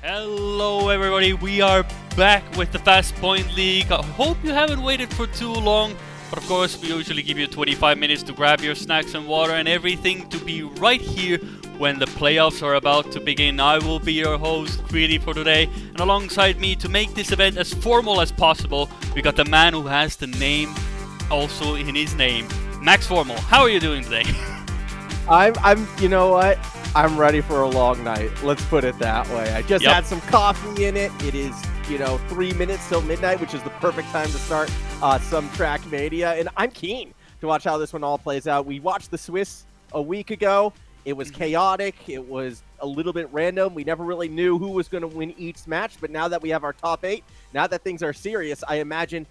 Hello everybody, we are back with the FastPoint League. I hope you haven't waited for too long, but of course we usually give you 25 minutes to grab your snacks and water and everything to be right here when the playoffs are about to begin. I will be your host, Greedy, for today, and alongside me to make this event as formal as possible, we got the man who has the name also in his name, Max Formal. How are you doing today? You know what? I'm ready for a long night. Let's put it that way. I just had some coffee in it. It is, 3 minutes till midnight, which is the perfect time to start some Trackmania. And I'm keen to watch how this one all plays out. We watched the Swiss a week ago. It was chaotic. It was a little bit random. We never really knew who was going to win each match. But now that we have our top 8, now that things are serious, I imagine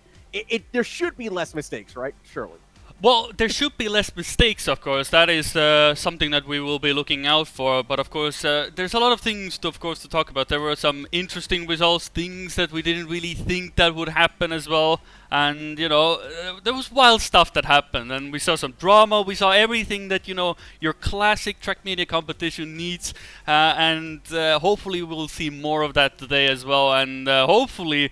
there should be less mistakes, right? Surely. Well, there should be less mistakes, of course. That is something that we will be looking out for. But of course, there's a lot of things, to talk about. There were some interesting results, things that we didn't really think that would happen as well. And, there was wild stuff that happened. And we saw some drama. We saw everything that, your classic Trackmania competition needs. And hopefully we'll see more of that today as well. And hopefully...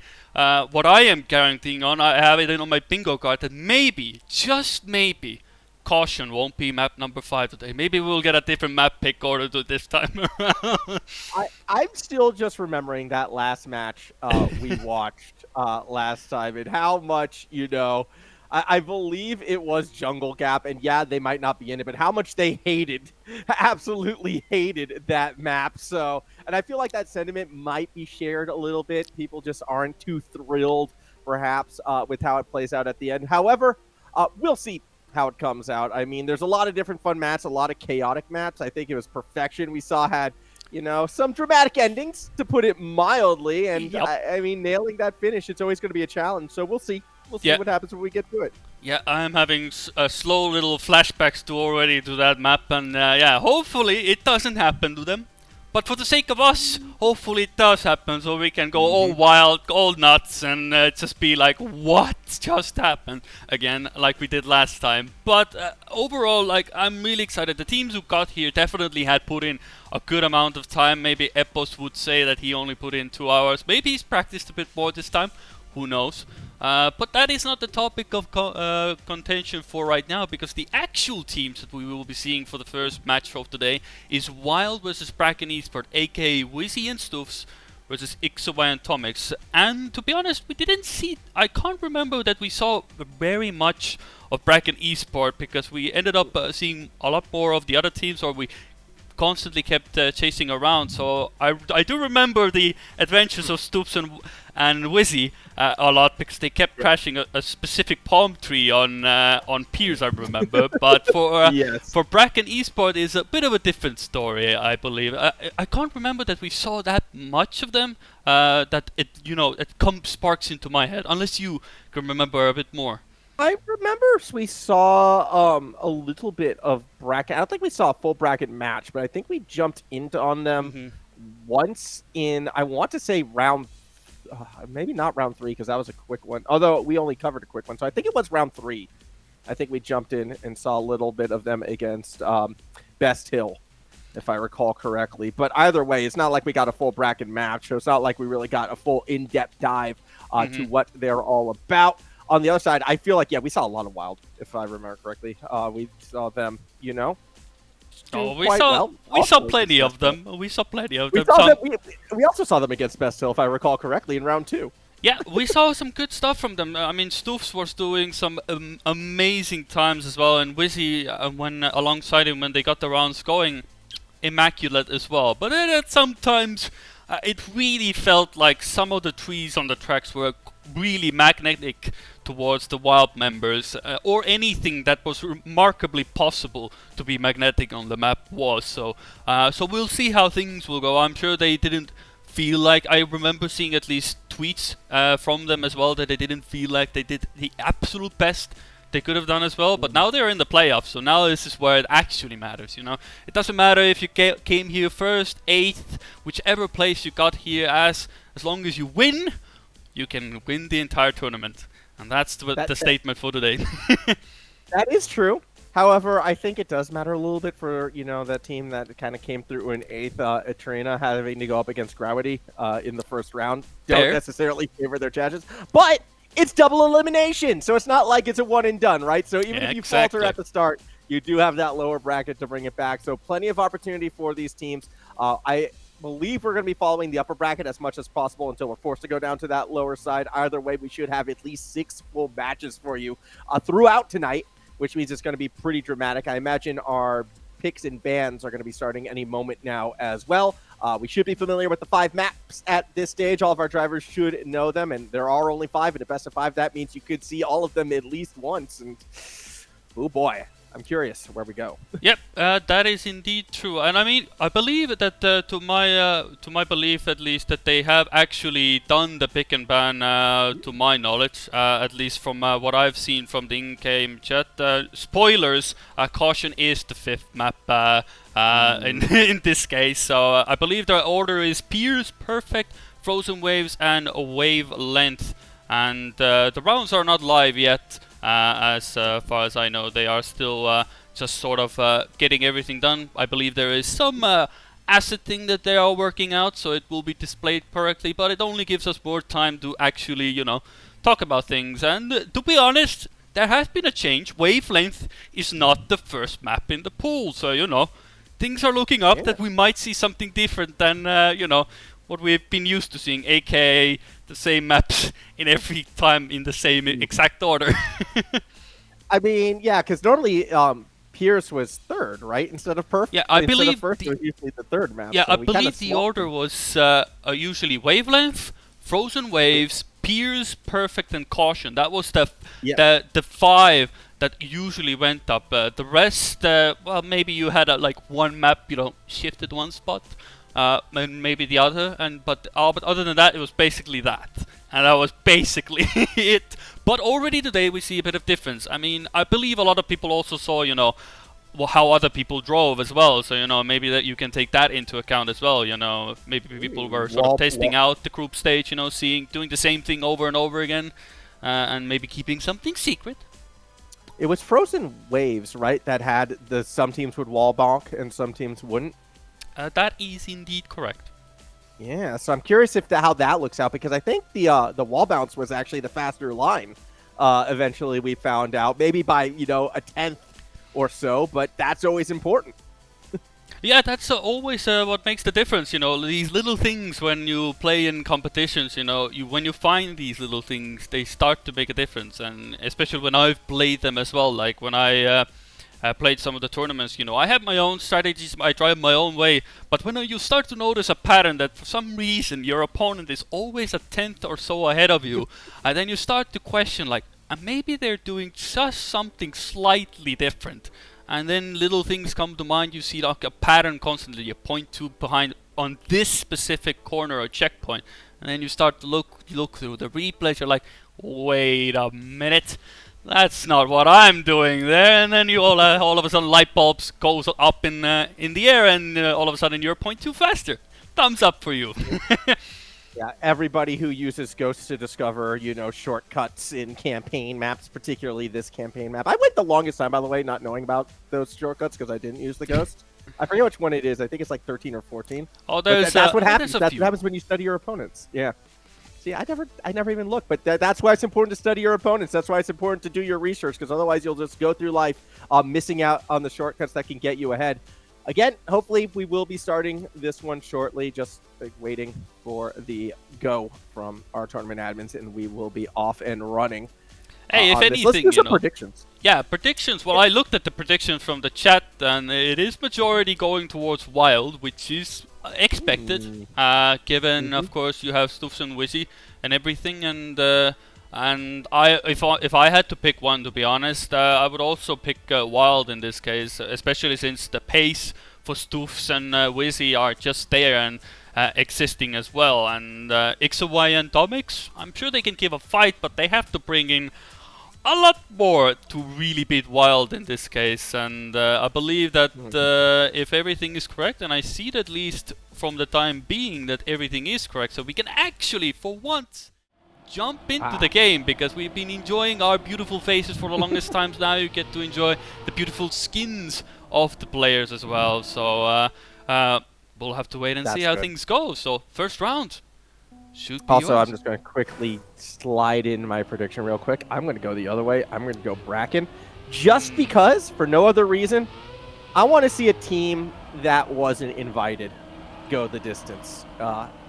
what I am guaranteeing on, I have it on my bingo card, that maybe, just maybe, Caution won't be map number 5 today. Maybe we'll get a different map pick order to this time around. I'm still just remembering that last match we watched last time and how much, I believe it was Jungle Gap, and yeah, they might not be in it, but how much they absolutely hated that map. So, and I feel like that sentiment might be shared a little bit. People just aren't too thrilled, perhaps, with how it plays out at the end. However, we'll see how it comes out. I mean, there's a lot of different fun maps, a lot of chaotic maps. I think it was Perfection we saw had, some dramatic endings, to put it mildly. And I mean, nailing that finish, it's always going to be a challenge. So we'll see. We'll see what happens when we get to it. Yeah, I'm having slow little flashbacks to that map, and hopefully it doesn't happen to them. But for the sake of us, hopefully it does happen, so we can go all wild, all nuts, and just be like, what just happened? Again, like we did last time. But overall, I'm really excited. The teams who got here definitely had put in a good amount of time. Maybe Epos would say that he only put in 2 hours. Maybe he's practiced a bit more this time. Who knows? But that is not the topic of contention for right now, because the actual teams that we will be seeing for the first match of today is Wild versus Bracken Esports, aka Wizzy and Stuffs versus Ixoby and Tomix. And to be honest, I can't remember that we saw very much of Bracken Esports, because we ended up seeing a lot more of the other teams, or we constantly kept chasing around. So I do remember the adventures of Stoops and Wizzy a lot, because they kept crashing a specific palm tree on piers, I remember. But for Bracken Esports is a bit of a different story, I believe. I can't remember that we saw that much of them. That it sparks into my head, unless you can remember a bit more. I remember we saw a little bit of bracket. I don't think we saw a full bracket match, but I think we jumped on them once in, I want to say round, maybe not round 3, because that was a quick one. Although we only covered a quick one, so I think it was round 3. I think we jumped in and saw a little bit of them against Best Hill, if I recall correctly. But either way, it's not like we got a full bracket match, so it's not like we really got a full in-depth dive to what they're all about. On the other side, I feel like, we saw a lot of Wild, if I remember correctly. We saw them, we saw plenty of them. We saw plenty of them. We also saw them against Best Hill, if I recall correctly, in round 2. Yeah, we saw some good stuff from them. I mean, Stoofs was doing some amazing times as well, and Wizzy, when alongside him when they got the rounds going, immaculate as well. But sometimes it really felt like some of the trees on the tracks were really magnetic towards the Wild members, or anything that was remarkably possible to be magnetic on the map was. So we'll see how things will go. I'm sure they didn't feel like, I remember seeing at least tweets from them as well, that they didn't feel like they did the absolute best they could have done as well. But now they're in the playoffs, so now this is where it actually matters. It doesn't matter if you came here first, 8th, whichever place you got here as long as you win, you can win the entire tournament. And that's the statement for today. That is true. However, I think it does matter a little bit for, that team that kind of came through in 8th, Atrina having to go up against Gravity in the first round. Don't Fair. necessarily favor their chances, but it's double elimination, so it's not like it's a one and done, right? So even if you falter at the start, you do have that lower bracket to bring it back. So plenty of opportunity for these teams. I believe we're going to be following the upper bracket as much as possible until we're forced to go down to that lower side. Either way, we should have at least 6 full matches for you throughout tonight, which means it's going to be pretty dramatic. I imagine our picks and bans are going to be starting any moment now as well. We should be familiar with the 5 maps at this stage. All of our drivers should know them, and there are only 5 in a best of 5. That means you could see all of them at least once, and oh boy, I'm curious where we go. Yep, that is indeed true, and I mean, I believe that to my belief at least, that they have actually done the pick and ban. To my knowledge, at least from what I've seen from the in-game chat. Spoilers: Caution is the 5th map in this case. So I believe the order is Piers, Perfect, Frozen Waves, and Wavelength. And the rounds are not live yet. As far as I know, they are still just sort of getting everything done. I believe there is some asset thing that they are working out, so it will be displayed correctly, but it only gives us more time to actually, talk about things. And to be honest, there has been a change. Wavelength is not the first map in the pool, so, things are looking up that we might see something different than, what we've been used to seeing, aka the same maps in every time in the same exact order. I mean, yeah, because normally Pierce was 3rd, right, instead of Perfect. Yeah, I believe first was usually the 3rd map. Yeah, so I believe the order was usually Wavelength, Frozen Waves, Piers, Perfect, and Caution. That was the 5 that usually went up. The rest, well, maybe you had like one map, shifted one spot. And maybe the other, but other than that, it was basically that, and that was basically it. But already today we see a bit of difference. I mean, I believe a lot of people also saw, how other people drove as well. So maybe that you can take that into account as well. Maybe people were sort of testing out the group stage, doing the same thing over and over again, and maybe keeping something secret. It was Frozen Waves, right, that had some teams would wall bonk and some teams wouldn't. That is indeed correct. Yeah, so I'm curious how that looks out, because I think the wall bounce was actually the faster line. Eventually, we found out, maybe by a 10th or so, but that's always important. Yeah, that's always what makes the difference. These little things when you play in competitions. When you find these little things, they start to make a difference, and especially when I've played them as well. Like when I played some of the tournaments, I have my own strategies, I drive my own way, but when you start to notice a pattern that for some reason your opponent is always a 10th or so ahead of you, and then you start to question, like, maybe they're doing just something slightly different, and then little things come to mind. You see like a pattern constantly, you point to behind on this specific corner or checkpoint, and then you start to look through the replays, you're like, wait a minute, that's not what I'm doing there, and then you all of a sudden light bulbs goes up in the air, and all of a sudden you're 0.2 faster. Thumbs up for you. Yeah, everybody who uses Ghosts to discover, shortcuts in campaign maps, particularly this campaign map. I went the longest time, by the way, not knowing about those shortcuts because I didn't use the Ghost. I forget which one it is. I think it's like 13 or 14. Oh, that's what happens. That's what happens when you study your opponents. Yeah. See, I never even looked, but that's why it's important to study your opponents. That's why it's important to do your research, because otherwise you'll just go through life missing out on the shortcuts that can get you ahead. Again, hopefully we will be starting this one shortly, just waiting for the go from our tournament admins, and we will be off and running. Hey, if anything, let's do some predictions. Yeah, predictions. Well, I looked at the predictions from the chat, and it is majority going towards Wild, which is expected, given of course you have Stuffs and Wizzy and everything, and if I had to pick one, to be honest, I would also pick Wild in this case, especially since the pace for Stuffs and Wizzy are just there and existing as well, and XY and Domix, I'm sure they can give a fight, but they have to bring in a lot more to really beat Wild in this case, and I believe that if everything is correct, and I see it at least from the time being that everything is correct, so we can actually, for once, jump into the game, because we've been enjoying our beautiful faces for the longest times. Now you get to enjoy the beautiful skins of the players as well. So we'll have to wait and see how things go. So first round should be also yours. I'm just going to quickly slide in my prediction real quick. I'm going to go the other way. I'm going to go Bracken, just because, for no other reason. I want to see a team that wasn't invited go the distance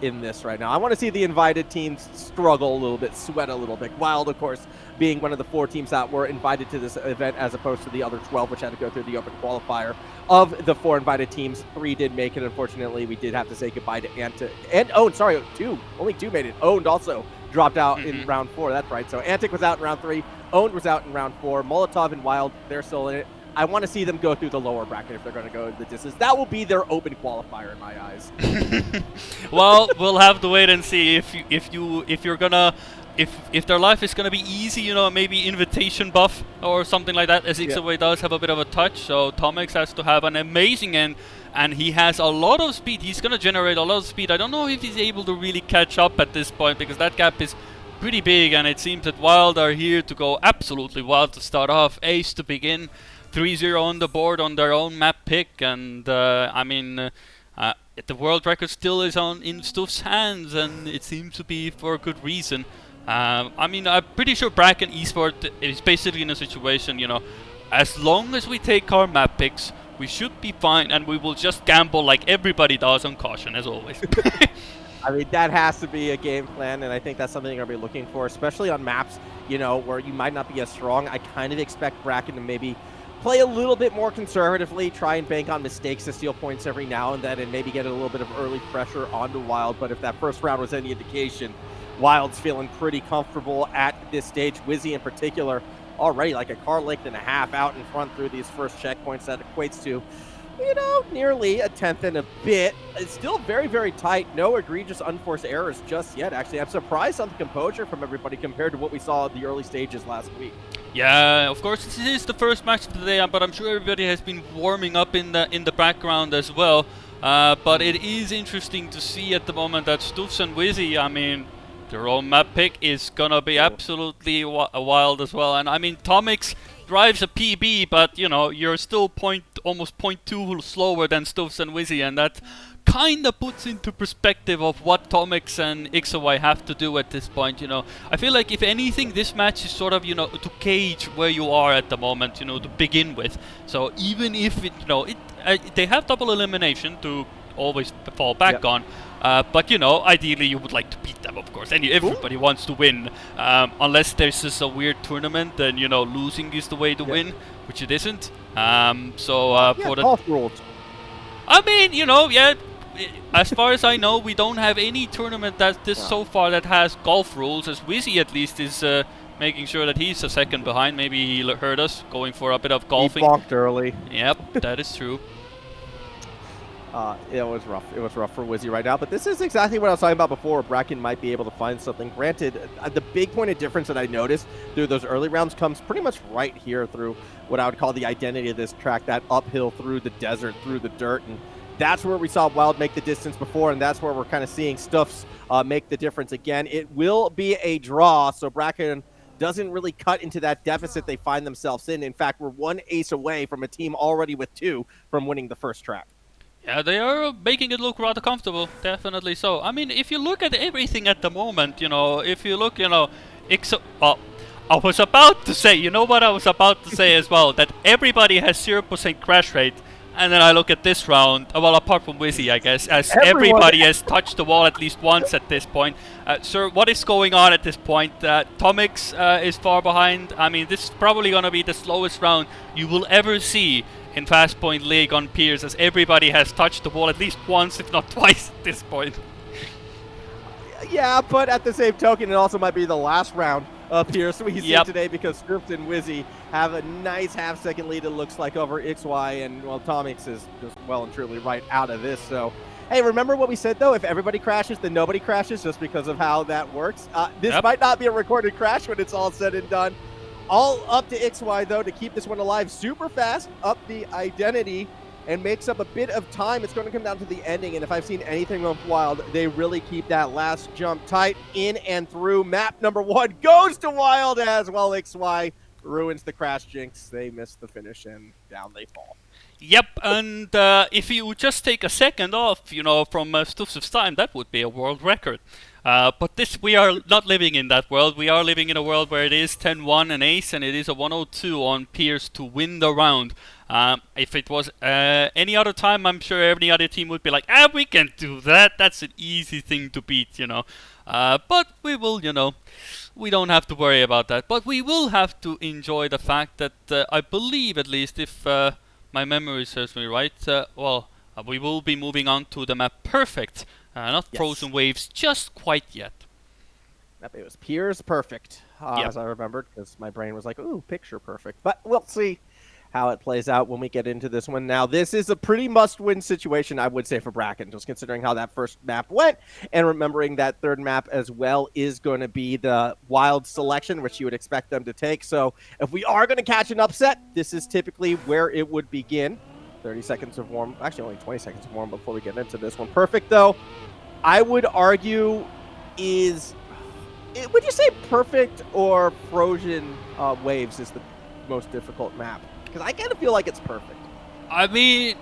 in this right now. I want to see the invited teams struggle a little bit, sweat a little bit. Wild, of course, being one of the 4 teams that were invited to this event, as opposed to the other 12, which had to go through the open qualifier. Of the 4 invited teams, 3 did make it. Unfortunately, we did have to say goodbye to Antic and Owned. Sorry, 2. Only 2 made it. Owned also dropped out in round 4. That's right. So Antic was out in round 3. Owned was out in round 4. Molotov and Wild, they're still in it. I want to see them go through the lower bracket if they're going to go the distance. That will be their open qualifier in my eyes. Well, we'll have to wait and see if you're gonna if their life is gonna be easy, you know, maybe invitation buff or something like that, as Ixaway does have a bit of a touch. So Tomix has to have an amazing end, and he has a lot of speed. He's gonna generate a lot of speed. I don't know if he's able to really catch up at this point, because that gap is pretty big, and it seems that Wild are here to go absolutely wild to start off. Ace to begin. 3-0 on the board on their own map pick, and I mean, the world record still is in Stuff's hands, and it seems to be for a good reason. I mean, I'm pretty sure Bracken Esports is basically in a situation, you know, as long as we take our map picks, we should be fine, and we will just gamble like everybody does on caution, as always. I mean, that has to be a game plan, and I think that's something you're going to be looking for, especially on maps, you know, where you might not be as strong. I kind of expect Bracken to maybe play a little bit more conservatively, try and bank on mistakes to steal points every now and then, and maybe get a little bit of early pressure onto Wild. But if that first round was any indication, Wild's feeling pretty comfortable at this stage. Wizzy in particular, already like a car length and a half out in front through these first checkpoints. That equates to, you know, nearly a 10th and a bit. It's still very, very tight. No egregious unforced errors just yet, actually. I'm surprised on the composure from everybody compared to what we saw at the early stages last week. Yeah, of course, this is the first match of the day, but I'm sure everybody has been warming up in the background as well. But it is interesting to see at the moment that Stuffs and Wizzy, I mean, their own map pick is gonna be absolutely wild as well. And I mean, Tomix drives a PB, but you know, you're still almost 0.2 slower than Stuffs and Wizzy, and that kind of puts into perspective of what Tomix and Ixaway have to do at this point. You know, I feel like if anything, this match is sort of, you know, to gauge where you are at the moment, you know, to begin with. So even if it, you know, they have double elimination to always fall back on. But, you know, ideally you would like to beat them, of course. And everybody wants to win. Unless there's just a weird tournament, then, you know, losing is the way to win, which it isn't. For the golf rules. I mean, you know, as far as I know, we don't have any tournament so far that has golf rules, as Wizzy at least is making sure that he's a second behind. Maybe he heard us going for a bit of golfing. He bonked early. Yep, that is true. It was rough. It was rough for Wizzy right now, but this is exactly what I was talking about before. Bracken might be able to find something. Granted, the big point of difference that I noticed through those early rounds comes pretty much right here through what I would call the identity of this track, that uphill through the desert, through the dirt, and that's where we saw Wild make the distance before, and that's where we're kind of seeing Stuffs make the difference again. It will be a draw, so Bracken doesn't really cut into that deficit they find themselves in. In fact, we're 1 ace away from a team already with 2 from winning the first track. Yeah, they are making it look rather comfortable, definitely so. I mean, if you look at everything at the moment, you know, if you look, you know, I was about to say, you know what I was about to say as well, that everybody has 0% crash rate. And then I look at this round, well, apart from Wizzy, I guess, as everybody has touched the wall at least once at this point. Sir, what is going on at this point? Tomix is far behind. I mean, this is probably going to be the slowest round you will ever see in FastPoint League on Piers, as everybody has touched the wall at least once, if not twice at this point. Yeah, but at the same token, it also might be the last round up here. So we see today, because Script and Wizzy have a nice half-second lead, it looks like, over XY, and, well, Tomix is just well and truly right out of this. So, hey, remember what we said, though? If everybody crashes, then nobody crashes, just because of how that works. This might not be a recorded crash when it's all said and done. All up to XY, though, to keep this one alive super fast, up the identity. and makes up a bit of time. It's going to come down to the ending, and if I've seen anything of Wild, they really keep that last jump tight. In and through. Map number 1 goes to Wild as well. XY ruins the crash jinx. They miss the finish, and down they fall. Yep, and if you would just take a second off, you know, from Stuf's time, that would be a world record. But we are not living in that world. We are living in a world where it is 10-1 and ace, and it is a 102 on Pierce to win the round. If it was any other time, I'm sure any other team would be like, we can do that. That's an easy thing to beat, you know. But we will, you know, we don't have to worry about that. But we will have to enjoy the fact that I believe, at least, if my memory serves me right, we will be moving on to the map Perfect. Not Yes. Frozen Waves just quite yet. It was Piers Perfect, Yep. as I remembered, because my brain was like, ooh, picture perfect. But we'll see how it plays out when we get into this one. Now, this is a pretty must-win situation, I would say, for Bracken, just considering how that first map went, and remembering that third map as well is going to be the Wild selection, which you would expect them to take. So if we are going to catch an upset, this is typically where it would begin. 30 seconds of warm, actually only 20 seconds of warm before we get into this one. Perfect, though, I would argue is, would you say Perfect or Frozen Waves is the most difficult map? Because I kind of feel like it's Perfect. I mean,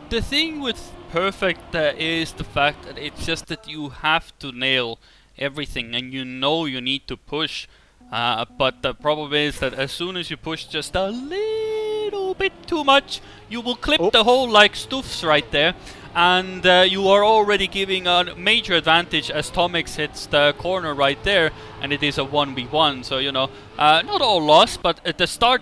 the thing with Perfect is the fact that it's just that you have to nail everything, and you know you need to push. But the problem is that as soon as you push just a little bit too much, you will clip the hole like Stufs right there, and you are already giving a major advantage as Tomix hits the corner right there, and it is a 1v1. So, you know, not all lost, but the start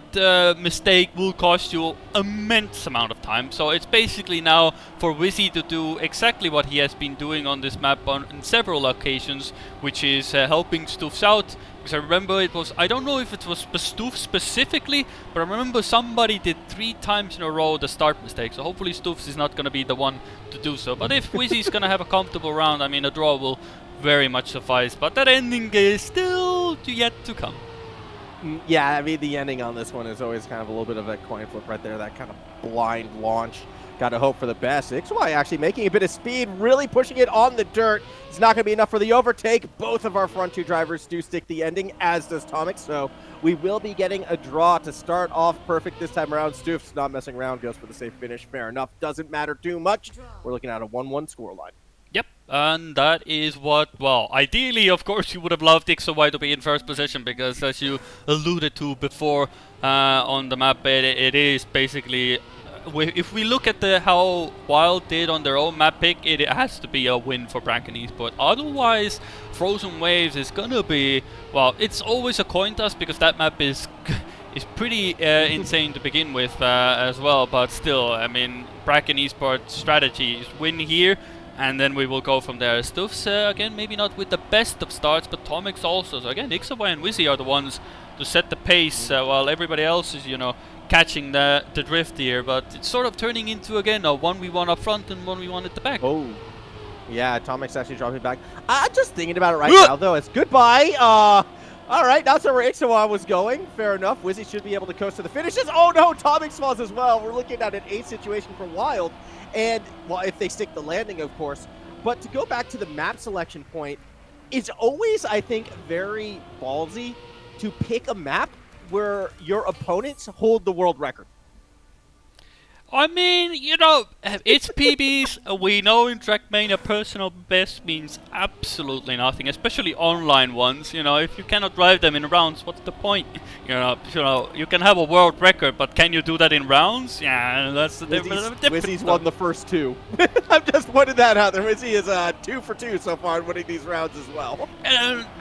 mistake will cost you immense amount of time. So it's basically now for Wizzy to do exactly what he has been doing on this map on several occasions, which is helping Stufs out. Because I remember it was, I don't know if it was Stuf specifically, but I remember somebody did 3 times in a row the start mistake. So hopefully Stufs is not going to be the one to do so. But if Wizzy's going to have a comfortable round, I mean, a draw will very much suffice. But that ending is still yet to come. Yeah, I mean, the ending on this one is always kind of a little bit of a coin flip right there, that kind of blind launch. Got to hope for the best. XY actually making a bit of speed, really pushing it on the dirt. It's not going to be enough for the overtake. Both of our front 2 drivers do stick the ending, as does Tomix. So we will be getting a draw to start off Perfect this time around. Stuf's not messing around, goes for the safe finish. Fair enough. Doesn't matter too much. We're looking at a 1-1 scoreline. Yep, and that is what, well, ideally, of course, you would have loved XY to be in first position, because as you alluded to before on the map, it is basically, if we look at how Wild did on their own map pick, it has to be a win for Bracken Esports. Otherwise, Frozen Waves is gonna be, well, it's always a coin toss, because that map is pretty insane to begin with as well. But still, I mean, Bracken Esports strategy is win here, and then we will go from there. Stufs, again, maybe not with the best of starts, but Tomix also. So again, XY and Wizzy are the ones to set the pace, while everybody else is, you know, catching the drift here. But it's sort of turning into, again, a 1v1 up front and 1v1 at the back. Oh, yeah, Tomix actually dropping back. I'm just thinking about it right now, though. It's goodbye. All right, that's where XY was going. Fair enough. Wizzy should be able to coast to the finishes. Oh, no, Tomix falls as well. We're looking at an ace situation for Wild. And, well, if they stick the landing, of course. But to go back to the map selection point, it's always, I think, very ballsy to pick a map where your opponents hold the world record. I mean, you know, it's PBs. We know in Trackmania personal best means absolutely nothing, especially online ones. You know, if you cannot drive them in rounds, what's the point? You know, you can have a world record, but can you do that in rounds? Yeah, that's the difference. Wizzy's won the first 2. I'm just putting that out there. Wizzy is 2 for 2 so far in winning these rounds as well.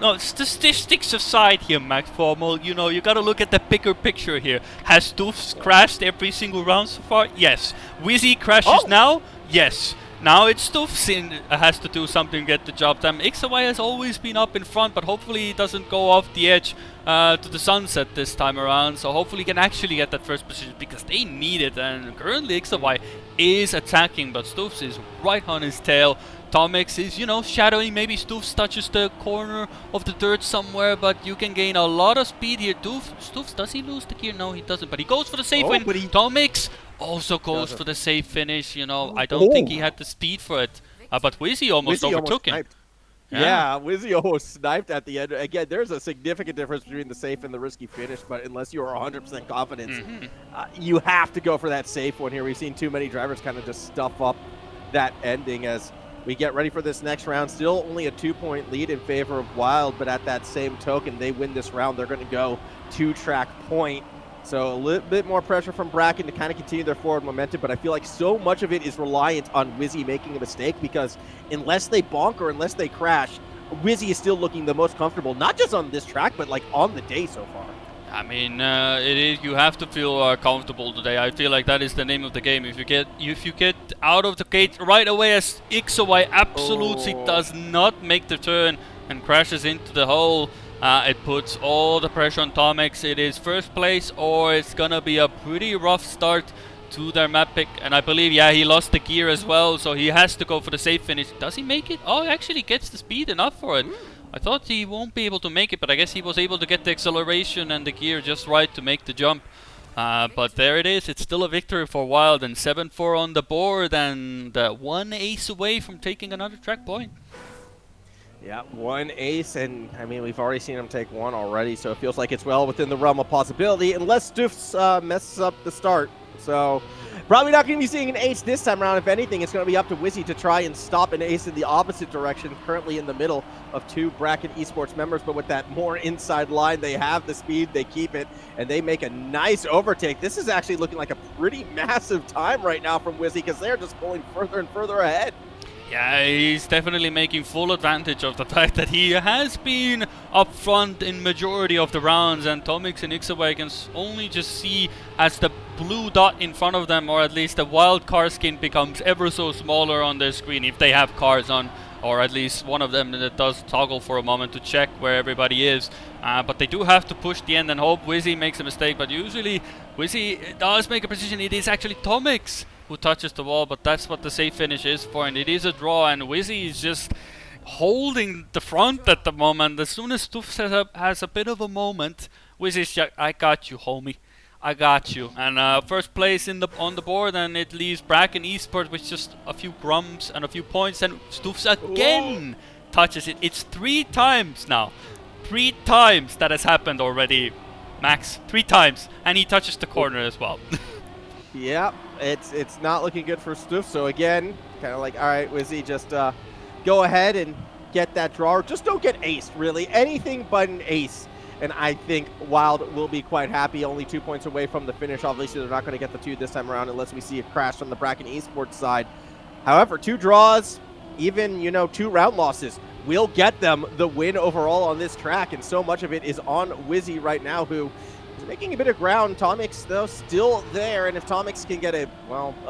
No, statistics aside here, Max Formal, you know, you gotta look at the bigger picture here. Has Stufs crashed every single round so far? Yes. Wizzy crashes now? Yes. Now it's Stufs has to do something to get the job done. XY has always been up in front, but hopefully he doesn't go off the edge to the sunset this time around. So hopefully he can actually get that first position, because they need it. And currently XY is attacking, but Stufs is right on his tail. Tomix is, you know, shadowing. Maybe Stoofs touches the corner of the dirt somewhere, but you can gain a lot of speed here. Stoofs, does he lose the gear? No, he doesn't, but he goes for the safe win. Tomix also goes for the safe finish, you know. I don't think he had the speed for it, but Wizzy almost overtook him. Yeah, Wizzy almost sniped at the end. Again, there's a significant difference between the safe and the risky finish, but unless you are 100% confident, you have to go for that safe one here. We've seen too many drivers kind of just stuff up that ending as we get ready for this next round. Still only a 2-point lead in favor of Wild, but at that same token, they win this round, they're going to go to track point. So a little bit more pressure from Bracken to kind of continue their forward momentum, but I feel like so much of it is reliant on Wizzy making a mistake, because unless they bonk or unless they crash, Wizzy is still looking the most comfortable, not just on this track, but like on the day so far. I mean, it is. You have to feel comfortable today. I feel like that is the name of the game. If you get out of the gate right away, as Ixaway absolutely does not make the turn and crashes into the hole, it puts all the pressure on Tomix. It is first place, or it's gonna be a pretty rough start to their map pick. And I believe, yeah, he lost the gear as well, so he has to go for the safe finish. Does he make it? Oh, he actually gets the speed enough for it. I thought he won't be able to make it, but I guess he was able to get the acceleration and the gear just right to make the jump. But there it is. It's still a victory for Wild, and 7-4 on the board, and one ace away from taking another track point. Yeah, one ace, and I mean, we've already seen him take one already, so it feels like it's well within the realm of possibility, unless Stoofs messes up the start. So probably not going to be seeing an ace this time around. If anything, it's going to be up to Wizzy to try and stop an ace in the opposite direction, currently in the middle of two Bracket Esports members. But with that more inside line, they have the speed, they keep it, and they make a nice overtake. This is actually looking like a pretty massive time right now from Wizzy, because they're just pulling further and further ahead. Yeah, he's definitely making full advantage of the fact that he has been up front in majority of the rounds, and Tomix and Ixaway can only just see as the blue dot in front of them, or at least the wild car skin, becomes ever so smaller on their screen if they have cars on, or at least one of them that does toggle for a moment to check where everybody is. But they do have to push the end and hope Wizzy makes a mistake, but usually Wizzy does make a precision. It is actually Tomix who touches the wall, but that's what the safe finish is for, and it is a draw, and Wizzy is just holding the front at the moment. As soon as Stoofs has a bit of a moment, Wizzy's like, I got you, homie. I got you. And first place on the board, and it leaves Bracken Esports with just a few crumbs and a few points, and Stoofs again touches it. It's 3 times now. 3 times that has happened already, Max. 3 times. And he touches the corner as well. Yeah, it's not looking good for Stoof. So again, kind of like, all right, Wizzy, just go ahead and get that draw. Just don't get aced, really. Anything but an ace. And I think Wild will be quite happy, only 2 points away from the finish. Obviously, they're not going to get the 2 this time around unless we see a crash from the Bracken Esports side. However, 2 draws, even, 2 round losses, will get them the win overall on this track. And so much of it is on Wizzy right now, who is making a bit of ground. Tomix, though, still there. And if Tomix can get a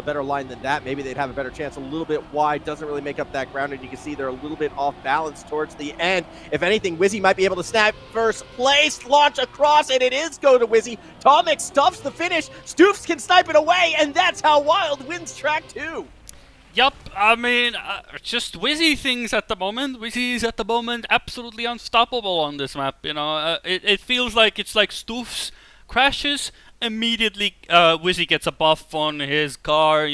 better line than that, maybe they'd have a better chance. A little bit wide, doesn't really make up that ground. And you can see they're a little bit off balance towards the end. If anything, Wizzy might be able to snap first place, launch across, and it is go to Wizzy. Tomix stuffs the finish. Stoofs can snipe it away, and that's how Wild wins track 2. Yup, I mean, just Wizzy things at the moment. Wizzy is at the moment absolutely unstoppable on this map. It feels like it's like Stoofs crashes, immediately Wizzy gets a buff on his car,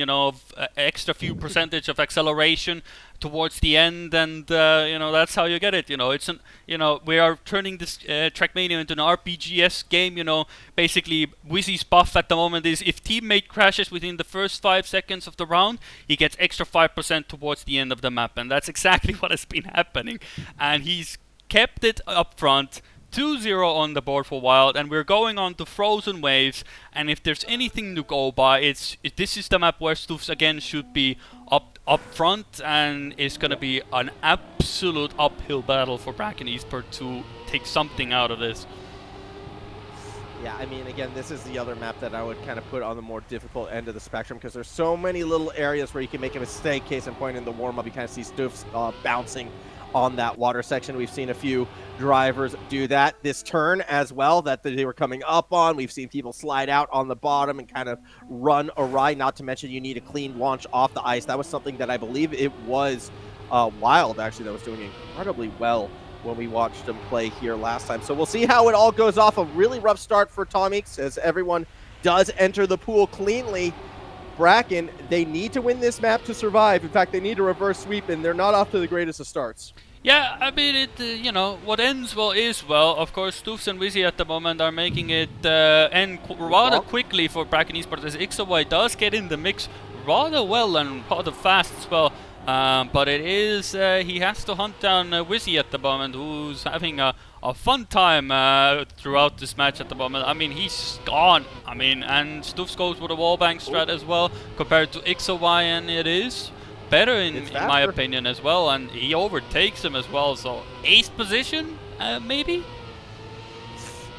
extra few percentage of acceleration towards the end, and that's how you get it. We are turning this Trackmania into an RPGS game. Basically Wizzy's buff at the moment is if teammate crashes within the first 5 seconds of the round, he gets extra 5% towards the end of the map, and that's exactly what has been happening, and he's kept it up front. 2-0 on the board for Wild, and we're going on to Frozen Waves, and if there's anything to go by, this is the map where Stoofs again should be up front, and it's going to be an absolute uphill battle for Bracken Esports to take something out of this. Yeah, I mean, again, this is the other map that I would kind of put on the more difficult end of the spectrum, because there's so many little areas where you can make a mistake. Case in point, in the warm-up, you kind of see Stoofs bouncing on that water section. We've seen a few drivers do that this turn as well, that they were coming up on. We've seen people slide out on the bottom and kind of run awry, not to mention you need a clean launch off the ice. That was something that I believe it was Wild, actually, that was doing incredibly well when we watched him play here last time. So we'll see how it all goes off. A really rough start for Tomix as everyone does enter the pool cleanly. Bracken, they need to win this map to survive. In fact, they need a reverse sweep, and they're not off to the greatest of starts. Yeah, I mean, you know, what ends well is well. Of course, Stoofs and Wizzy at the moment are making it end rather quickly for Bracken Esports, as XOY does get in the mix rather well and rather fast as well. But it is, he has to hunt down Wizzy at the moment, who's having a fun time throughout this match at the moment. I mean, he's gone. I mean, and Stoofs goes with a wallbang strat as well, compared to XOY, and it is better in my opinion as well, and he overtakes him as well, so ace position, maybe?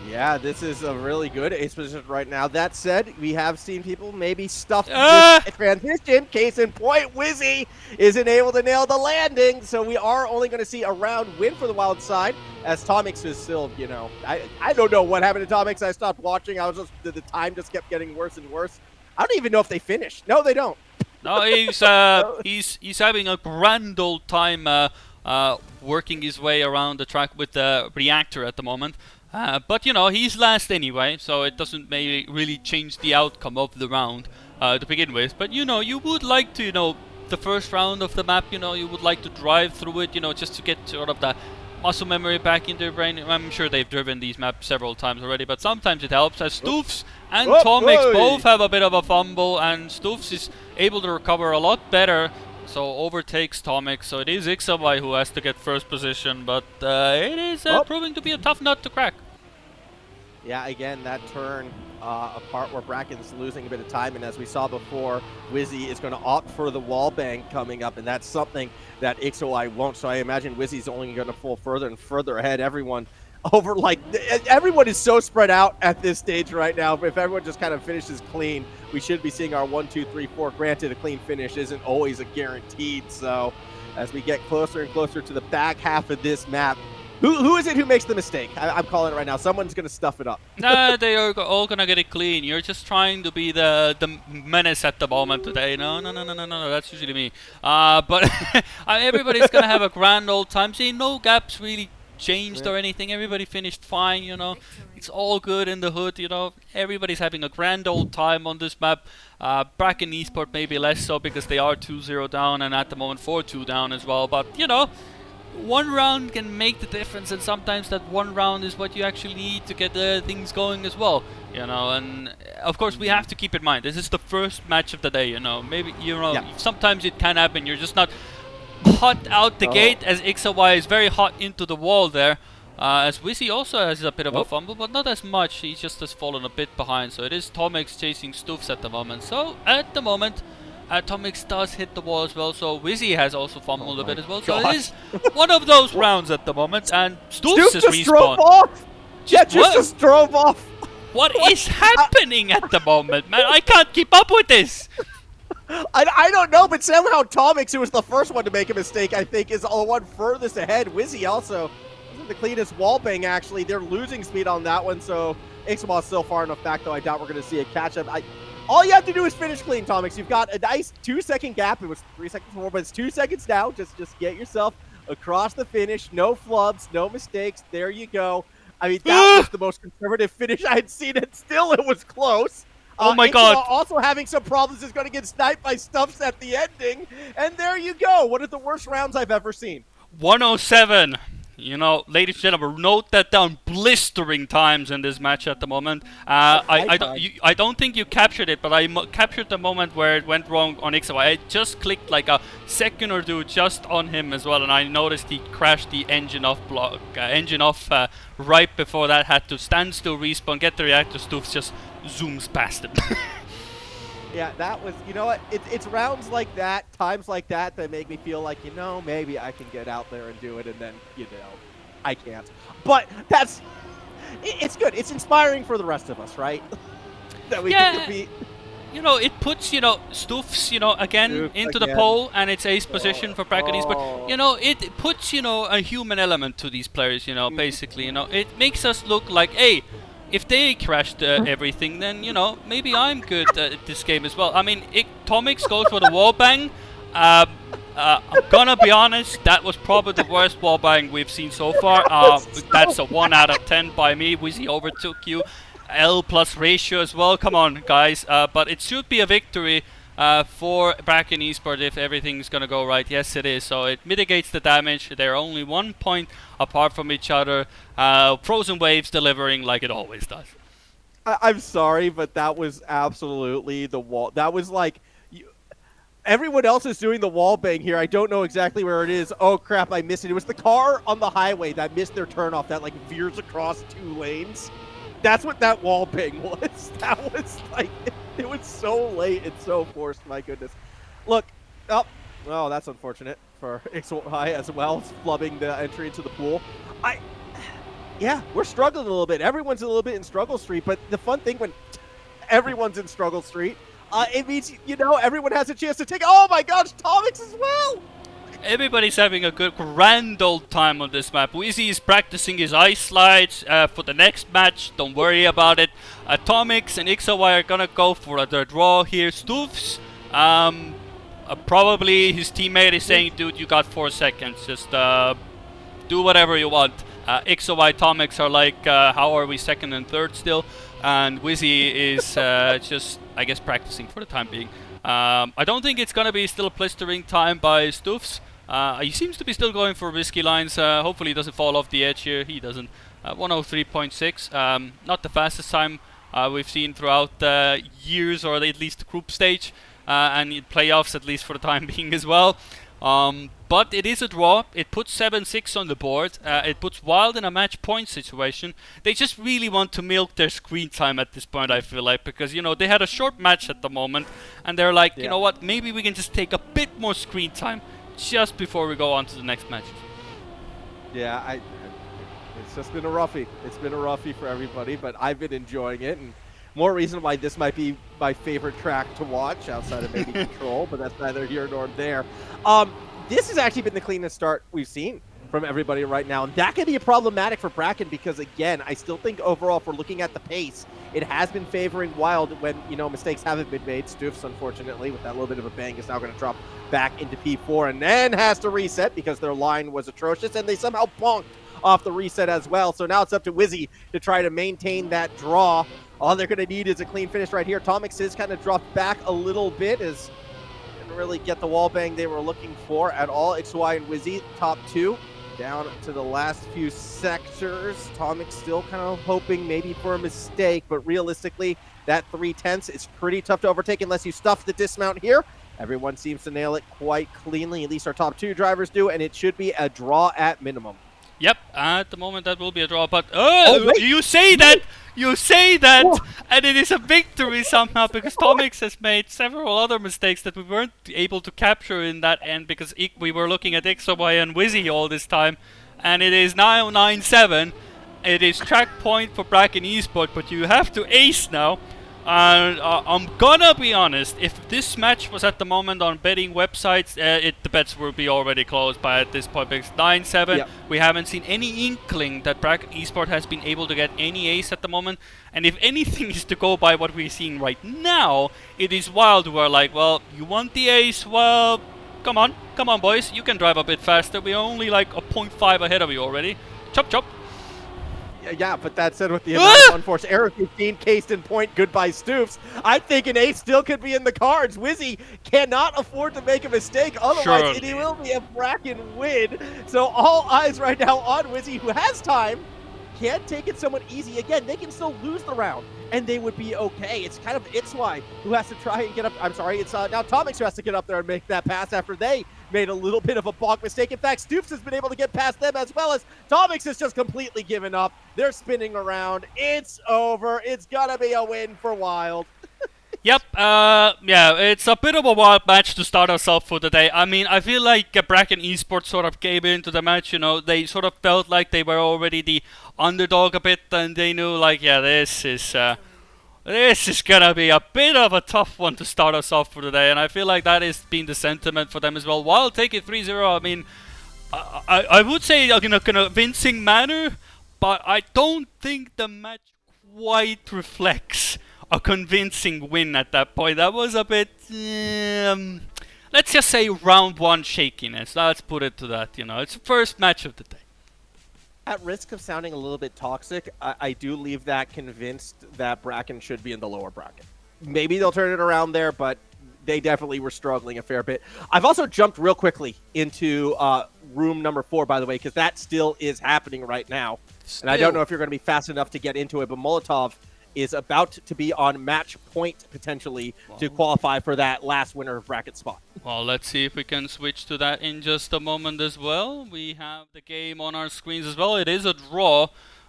Yeah, this is a really good ace position right now. That said, we have seen people maybe stuff this transition. Case in point, Wizzy isn't able to nail the landing, so we are only going to see a round win for the Wild side, as Tomix is still, you know, I don't know what happened to Tomix. I stopped watching. I was just, the time just kept getting worse and worse. I don't even know if they finished. No, they don't. No, he's having a grand old time working his way around the track with the reactor at the moment. But you know, he's last anyway, so it doesn't maybe really change the outcome of the round to begin with. But you know, you would like to, you know, the first round of the map, you know, you would like to drive through it, you know, just to get sort of the muscle memory back into your brain. I'm sure they've driven these maps several times already, but sometimes it helps, as Stoofs and Tomix both have a bit of a fumble, and Stoofs is able to recover a lot better, so overtakes Tomix. So it is XOY who has to get first position, but it is proving to be a tough nut to crack. Yeah, again, that turn, a part where Bracken's losing a bit of time, and as we saw before, Wizzy is going to opt for the wallbang coming up, and that's something that XOI won't, so I imagine Wizzy's only going to pull further and further ahead. Everyone is so spread out at this stage right now. If everyone just kind of finishes clean, we should be seeing our 1, 2, 3, 4. Granted, a clean finish isn't always a guaranteed, so as we get closer and closer to the back half of this map, who is it who makes the mistake? I'm calling it right now. Someone's going to stuff it up. Nah, they are all going to get it clean. You're just trying to be the menace at the moment today. No, that's usually me. But everybody's going to have a grand old time. See, no gaps really changed or anything. Everybody finished fine, you know. It's all good in the hood, you know. Everybody's having a grand old time on this map. Bracken Esports maybe less so, because they are 2-0 down and at the moment 4-2 down as well. But, you know, one round can make the difference, and sometimes that one round is what you actually need to get things going as well, you know. And of course, we have to keep in mind, this is the first match of the day, you know. Maybe, you know, sometimes it can happen, you're just not hot out the gate, as XOY is very hot into the wall there. As Wizzy also has a bit of a fumble, but not as much. He just has fallen a bit behind, so it is Tomix chasing Stoofs at the moment. So at the moment, Tomix does hit the wall as well, so Wizzy has also fumbled a bit as well. So it is one of those rounds at the moment, and Stoofs is respawned. Drove off. Just drove off. What is happening at the moment, man? I can't keep up with this. I don't know, but somehow Tomix, who was the first one to make a mistake, I think, is the one furthest ahead. Wizzy also wasn't the cleanest wallbang, actually. They're losing speed on that one, so Ixamal's still far enough back, though I doubt we're going to see a catch-up. All you have to do is finish clean, Tomix. You've got a nice 2-second gap. It was 3 seconds before, but it's 2 seconds now. Just get yourself across the finish. No flubs, no mistakes. There you go. I mean, that was the most conservative finish I had seen, and still it was close. Oh my God. Also having some problems, is going to get sniped by Stuffs at the ending. And there you go. One of the worst rounds I've ever seen. 107. You know, ladies and gentlemen, note that down. Blistering times in this match at the moment. I don't think you captured it, but I captured the moment where it went wrong on XOI. I just clicked like a second or two just on him as well, and I noticed he crashed the engine off right before that. Had to stand still, respawn, get the reactor. Stoofs just zooms past him. Yeah, that was, you know what, it's rounds like that, times like that, that make me feel like, you know, maybe I can get out there and do it, and then, you know, I can't. But it's good. It's inspiring for the rest of us, right? That we can compete. You know, it puts, you know, Stoofs, you know, again into the pole, and it's ace position for Bracken Esports. But, you know, it puts, you know, a human element to these players, you know, basically, you know. It makes us look like, hey, if they crashed everything, then, you know, maybe I'm good at this game as well. I mean, Tomix goes for the wallbang. I'm gonna be honest, that was probably the worst wallbang we've seen so far. That's a 1 out of 10 by me. Wizzy overtook you. L plus ratio as well. Come on, guys. But it should be a victory for Bracken Esports if everything's gonna go right. Yes, it is. So it mitigates the damage. They're only 1 point apart from each other. Frozen Waves delivering like it always does. I'm sorry, but that was absolutely the wall. That was like, everyone else is doing the wall bang here. I don't know exactly where it is. Oh crap, I missed it. It was the car on the highway that missed their turnoff that like veers across 2 lanes. That's what that wall bang was. That was like, it was so late and so forced. My goodness. Look, oh, that's unfortunate for XY as well, flubbing the entry into the pool. Yeah, we're struggling a little bit. Everyone's a little bit in struggle street, but the fun thing when everyone's in struggle street, it means, everyone has a chance to take. Oh my gosh, Tomix as well! Everybody's having a good grand old time on this map. Wizzy is practicing his ice slides for the next match. Don't worry about it. Atomics and XOY are gonna go for their draw here. Stoofs, probably his teammate is saying, dude, you got 4 seconds. Just do whatever you want. XOY Atomics are like, how are we second and third still? And Wizzy is just, I guess, practicing for the time being. I don't think it's gonna be still a blistering time by Stoofs. He seems to be still going for risky lines. Hopefully he doesn't fall off the edge here. He doesn't. 103.6. Not the fastest time we've seen throughout years, or at least the group stage, and in playoffs at least for the time being as well. But it is a draw. It puts 7-6 on the board. It puts Wild in a match point situation. They just really want to milk their screen time at this point, I feel like, because, they had a short match at the moment, and they're like, you know what, maybe we can just take a bit more screen time just before we go on to the next match. Yeah, it's just been a roughie. It's been a roughie for everybody, but I've been enjoying it, and more reason why this might be my favorite track to watch outside of maybe Control, but that's neither here nor there. This has actually been the cleanest start we've seen from everybody right now, and that could be problematic for Bracken because, again, I still think overall, if we're looking at the pace, it has been favoring Wild when, mistakes haven't been made. Stoofs, unfortunately, with that little bit of a bang, is now going to drop back into P4 and then has to reset because their line was atrocious, and they somehow bonked off the reset as well. So now it's up to Wizzy to try to maintain that draw. All they're going to need is a clean finish right here. Tomix is kind of dropped back a little bit as didn't really get the wall bang they were looking for at all. XY and Wizzy, top 2. Down to the last few sectors. Tomix still kind of hoping maybe for a mistake, but realistically, that 3/10 is pretty tough to overtake unless you stuff the dismount here. Everyone seems to nail it quite cleanly, at least our top 2 drivers do, and it should be a draw at minimum. Yep, at the moment that will be a draw, but wait. you say that, and it is a victory somehow because Tomix has made several other mistakes that we weren't able to capture in that end because we were looking at XOY and Wizzy all this time, and it is now 9-7. It is Trackpoint for Bracken Esports, but you have to ace now. And I'm gonna be honest, if this match was at the moment on betting websites, the bets will be already closed by at this point because 9-7, Yep. We haven't seen any inkling that Bracken Esports has been able to get any ace at the moment. And if anything is to go by what we're seeing right now, it is Wild who are like, well, you want the ace? Well, come on boys, you can drive a bit faster. We're only like a 0.5 ahead of you already. Chop chop. Yeah, but that said, with the amount of unforced error 15 cased in point, goodbye Stoofs, I'm thinking ace still could be in the cards. Wizzy cannot afford to make a mistake, otherwise it will be a Bracken win. So all eyes right now on Wizzy, who has time, can't take it somewhat easy. Again, they can still lose the round, and they would be okay. It's kind of XY who has to try and get up. I'm sorry, it's now Tomix who has to get up there and make that pass after they made a little bit of a bonk mistake. In fact, Stoofs has been able to get past them as well as Tomix has just completely given up. They're spinning around. It's over. It's gonna be a win for Wild. Yep, yeah, it's a bit of a wild match to start us off for the day. I mean, I feel like Bracken Esports sort of came into the match, they sort of felt like they were already the underdog a bit, and they knew, like, yeah, this is gonna be a bit of a tough one to start us off for the day, and I feel like that has been the sentiment for them as well. Wild take it 3-0, I mean, I would say in a convincing manner, but I don't think the match quite reflects a convincing win at that point. That was a bit let's just say round 1 shakiness. Let's put it to that. It's the first match of the day. At risk of sounding a little bit toxic, I do leave that convinced that Bracken should be in the lower bracket. Maybe they'll turn it around there, but they definitely were struggling a fair bit. I've also jumped real quickly into room number 4, by the way, because that still is happening right now. And I don't know if you're going to be fast enough to get into it, but Molotov is about to be on match point, potentially, to qualify for that last winner of bracket spot. Well, let's see if we can switch to that in just a moment as well. We have the game on our screens as well. It is a draw.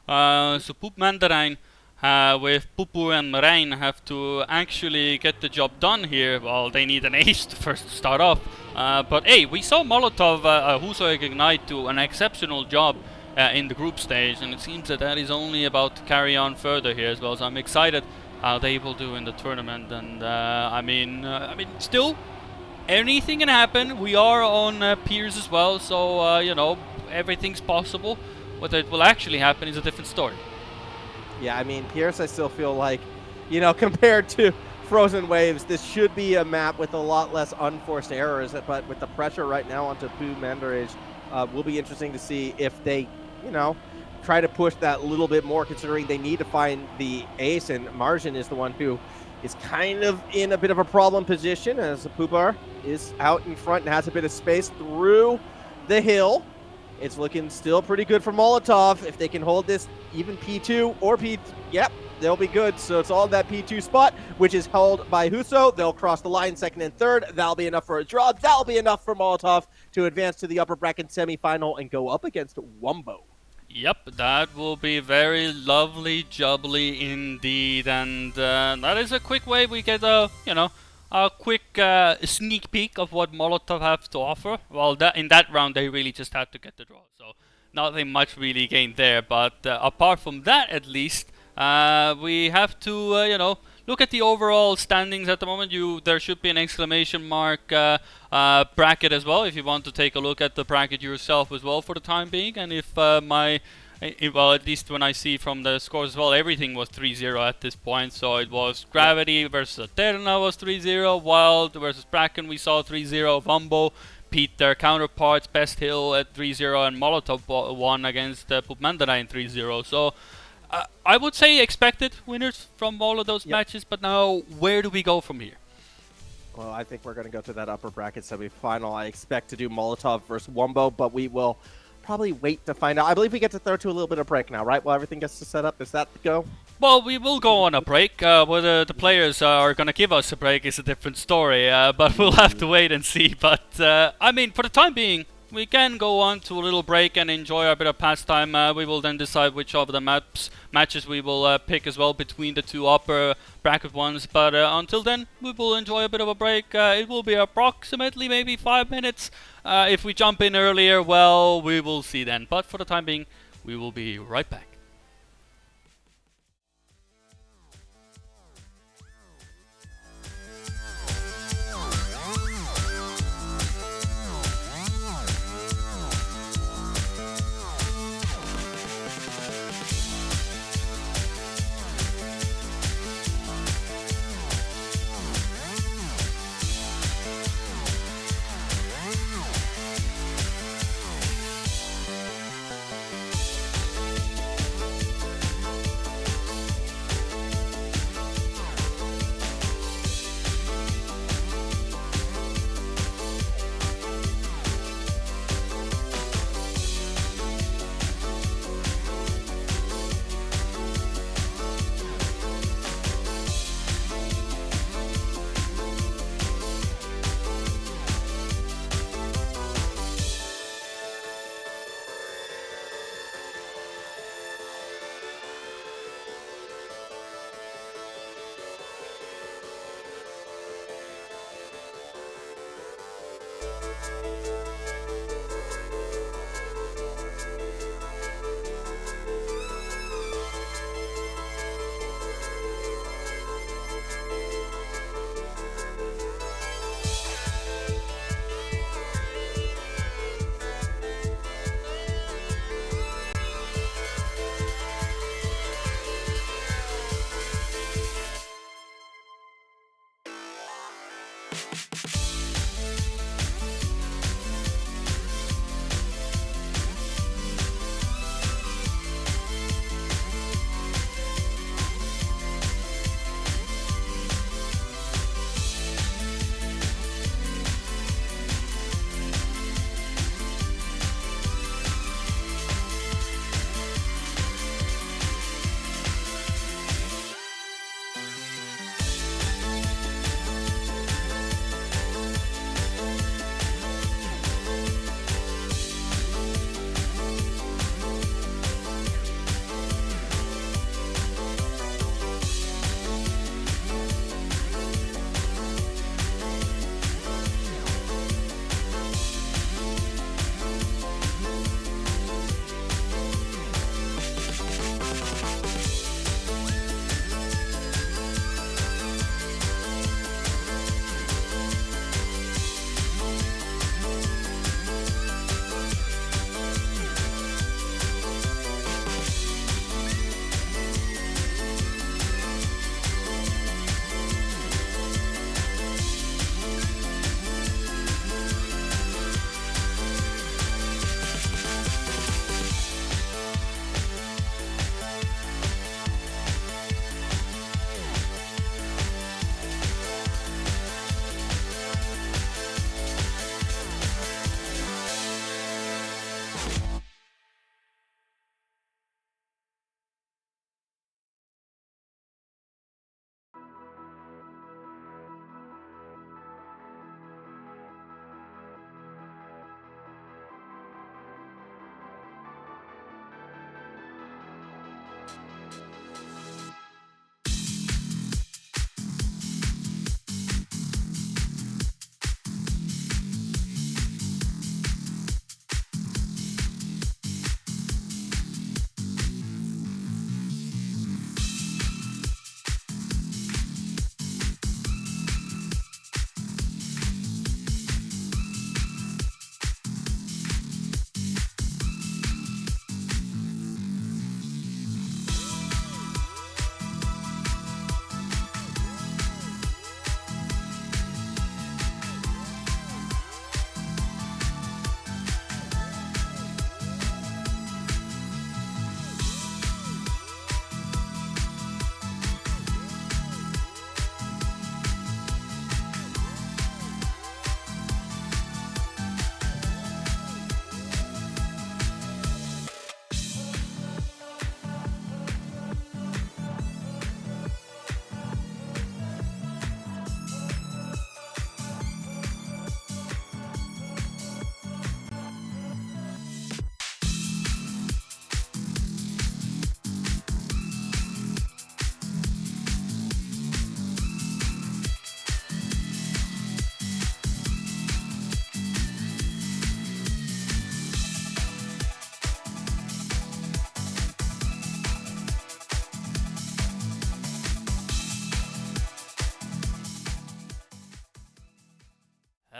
So Poop Mandarin with Pupu and Marijn have to actually get the job done here. Well, they need an ace to first start off. But hey, we saw Molotov, Husoi Ignite do an exceptional job in the group stage, and it seems that is only about to carry on further here as well. So I'm excited how they will do in the tournament. And I mean, still, anything can happen. We are on peers as well, so everything's possible. Whether it will actually happen is a different story. Yeah, I mean, Pierce, I still feel like, compared to Frozen Waves, this should be a map with a lot less unforced errors. But with the pressure right now onto Pooh Mandarage, will be interesting to see if they, try to push that little bit more, considering they need to find the ace. And Marjan is the one who is kind of in a bit of a problem position, as Pubar is out in front and has a bit of space through the hill. It's looking still pretty good for Molotov. If they can hold this even P2 or P... Yep, they'll be good. So it's all that P2 spot, which is held by Huso. They'll cross the line second and third. That'll be enough for a draw. That'll be enough for Molotov to advance to the upper bracket semifinal and go up against Wumbo. Yep, that will be very lovely jubbly indeed. And that is a quick way we get a quick sneak peek of what Molotov have to offer. Well, in that round, they really just had to get the draw. So nothing much really gained there. But apart from that, at least, we have to, look at the overall standings at the moment. There should be an exclamation mark bracket as well, if you want to take a look at the bracket yourself as well for the time being. And if at least when I see from the scores as well, everything was 3-0 at this point. So it was Gravity versus Eterna was 3-0, Wild versus Bracken we saw 3-0, Vumbo beat their counterparts, Best Hill at 3-0, and Molotov won against Poop Mandarin 3-0. So I would say expected winners from all of those matches, but now where do we go from here? Well, I think we're going to go to that upper bracket semifinal. I expect to do Molotov versus Wumbo, but we will probably wait to find out. I believe we get to throw to a little bit of break now, right? While everything gets to set up. Is that the go? Well, we will go on a break. Whether the players are going to give us a break is a different story, but we'll have to wait and see. But, I mean, for the time being, we can go on to a little break and enjoy a bit of pastime. We will then decide which of the matches we will pick as well between the two upper bracket ones. But until then, we will enjoy a bit of a break. It will be approximately maybe 5 minutes. If we jump in earlier, well, we will see then. But for the time being, we will be right back.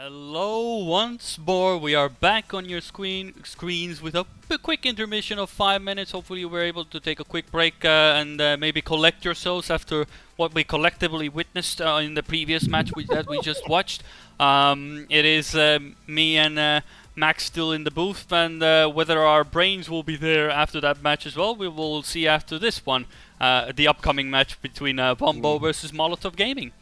Hello once more. We are back on your screens with a quick intermission of 5 minutes. Hopefully you were able to take a quick break and maybe collect yourselves after what we collectively witnessed in the previous match that we just watched. It is me and Max still in the booth, and whether our brains will be there after that match as well, we will see after this one. The upcoming match between Wombo versus Molotov Gaming.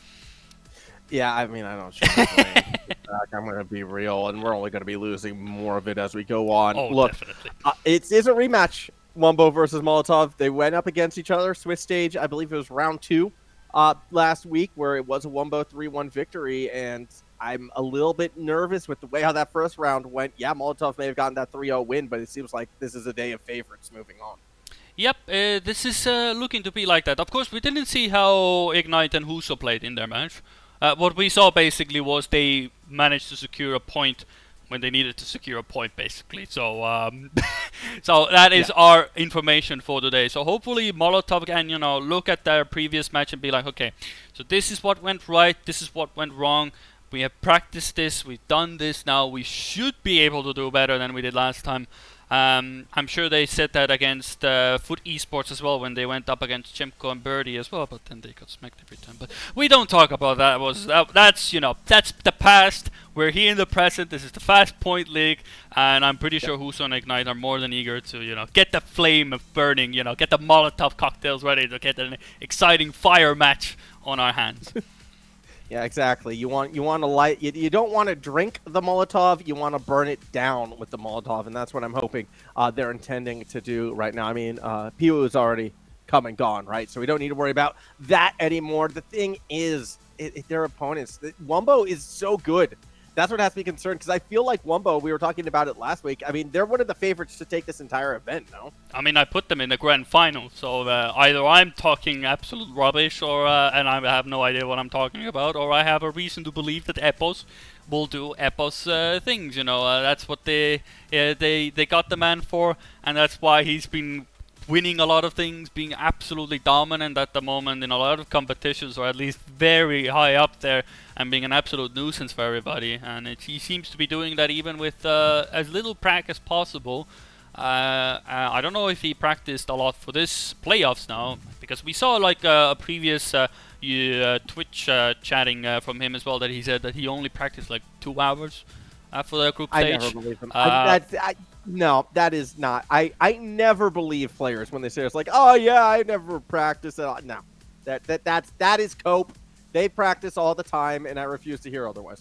Yeah, I mean, I don't share my brain. I'm going to be real, and we're only going to be losing more of it as we go on. Oh, look, definitely. It is a rematch, Wombo versus Molotov. They went up against each other, Swiss stage, I believe it was round 2 last week, where it was a Wombo 3-1 victory, and I'm a little bit nervous with the way how that first round went. Yeah, Molotov may have gotten that 3-0 win, but it seems like this is a day of favorites moving on. Yep, this is looking to be like that. Of course, we didn't see how Ignite and Huso played in their match. What we saw basically was they managed to secure a point when they needed to secure a point, basically. So, so that is our information for today. So hopefully Molotov can, look at their previous match and be like, okay, so this is what went right, this is what went wrong. We have practiced this, we've done this now. We should be able to do better than we did last time. I'm sure they said that against Foot Esports as well when they went up against Chemko and Birdie as well, but then they got smacked every time. But we don't talk about that. That's that's the past. We're here in the present. This is the FastPoint League, and I'm pretty sure Huso and Ignite are more than eager to get the flame of burning, get the Molotov cocktails ready to get an exciting fire match on our hands. Yeah, exactly. You want to light. You don't want to drink the Molotov. You want to burn it down with the Molotov, and that's what I'm hoping they're intending to do right now. I mean, Piwu is already come and gone, right? So we don't need to worry about that anymore. The thing is, their opponents. Wombo is so good. That's what has to be concerned, because I feel like Wombo, we were talking about it last week, I mean, they're one of the favorites to take this entire event, no? I mean, I put them in the grand final, so either I'm talking absolute rubbish, or and I have no idea what I'm talking about, or I have a reason to believe that Epos will do Epos things, that's what they got the man for, and that's why he's been winning a lot of things, being absolutely dominant at the moment in a lot of competitions, or at least very high up there, and being an absolute nuisance for everybody. And he seems to be doing that even with as little practice as possible. I don't know if he practiced a lot for this playoffs now, because we saw like a previous Twitch chatting from him as well, that he said that he only practiced like 2 hours for the group stage. I never believe him. No, that is not. I never believe players when they say it's like, oh yeah, I never practice at all. No, that is cope. They practice all the time, and I refuse to hear otherwise.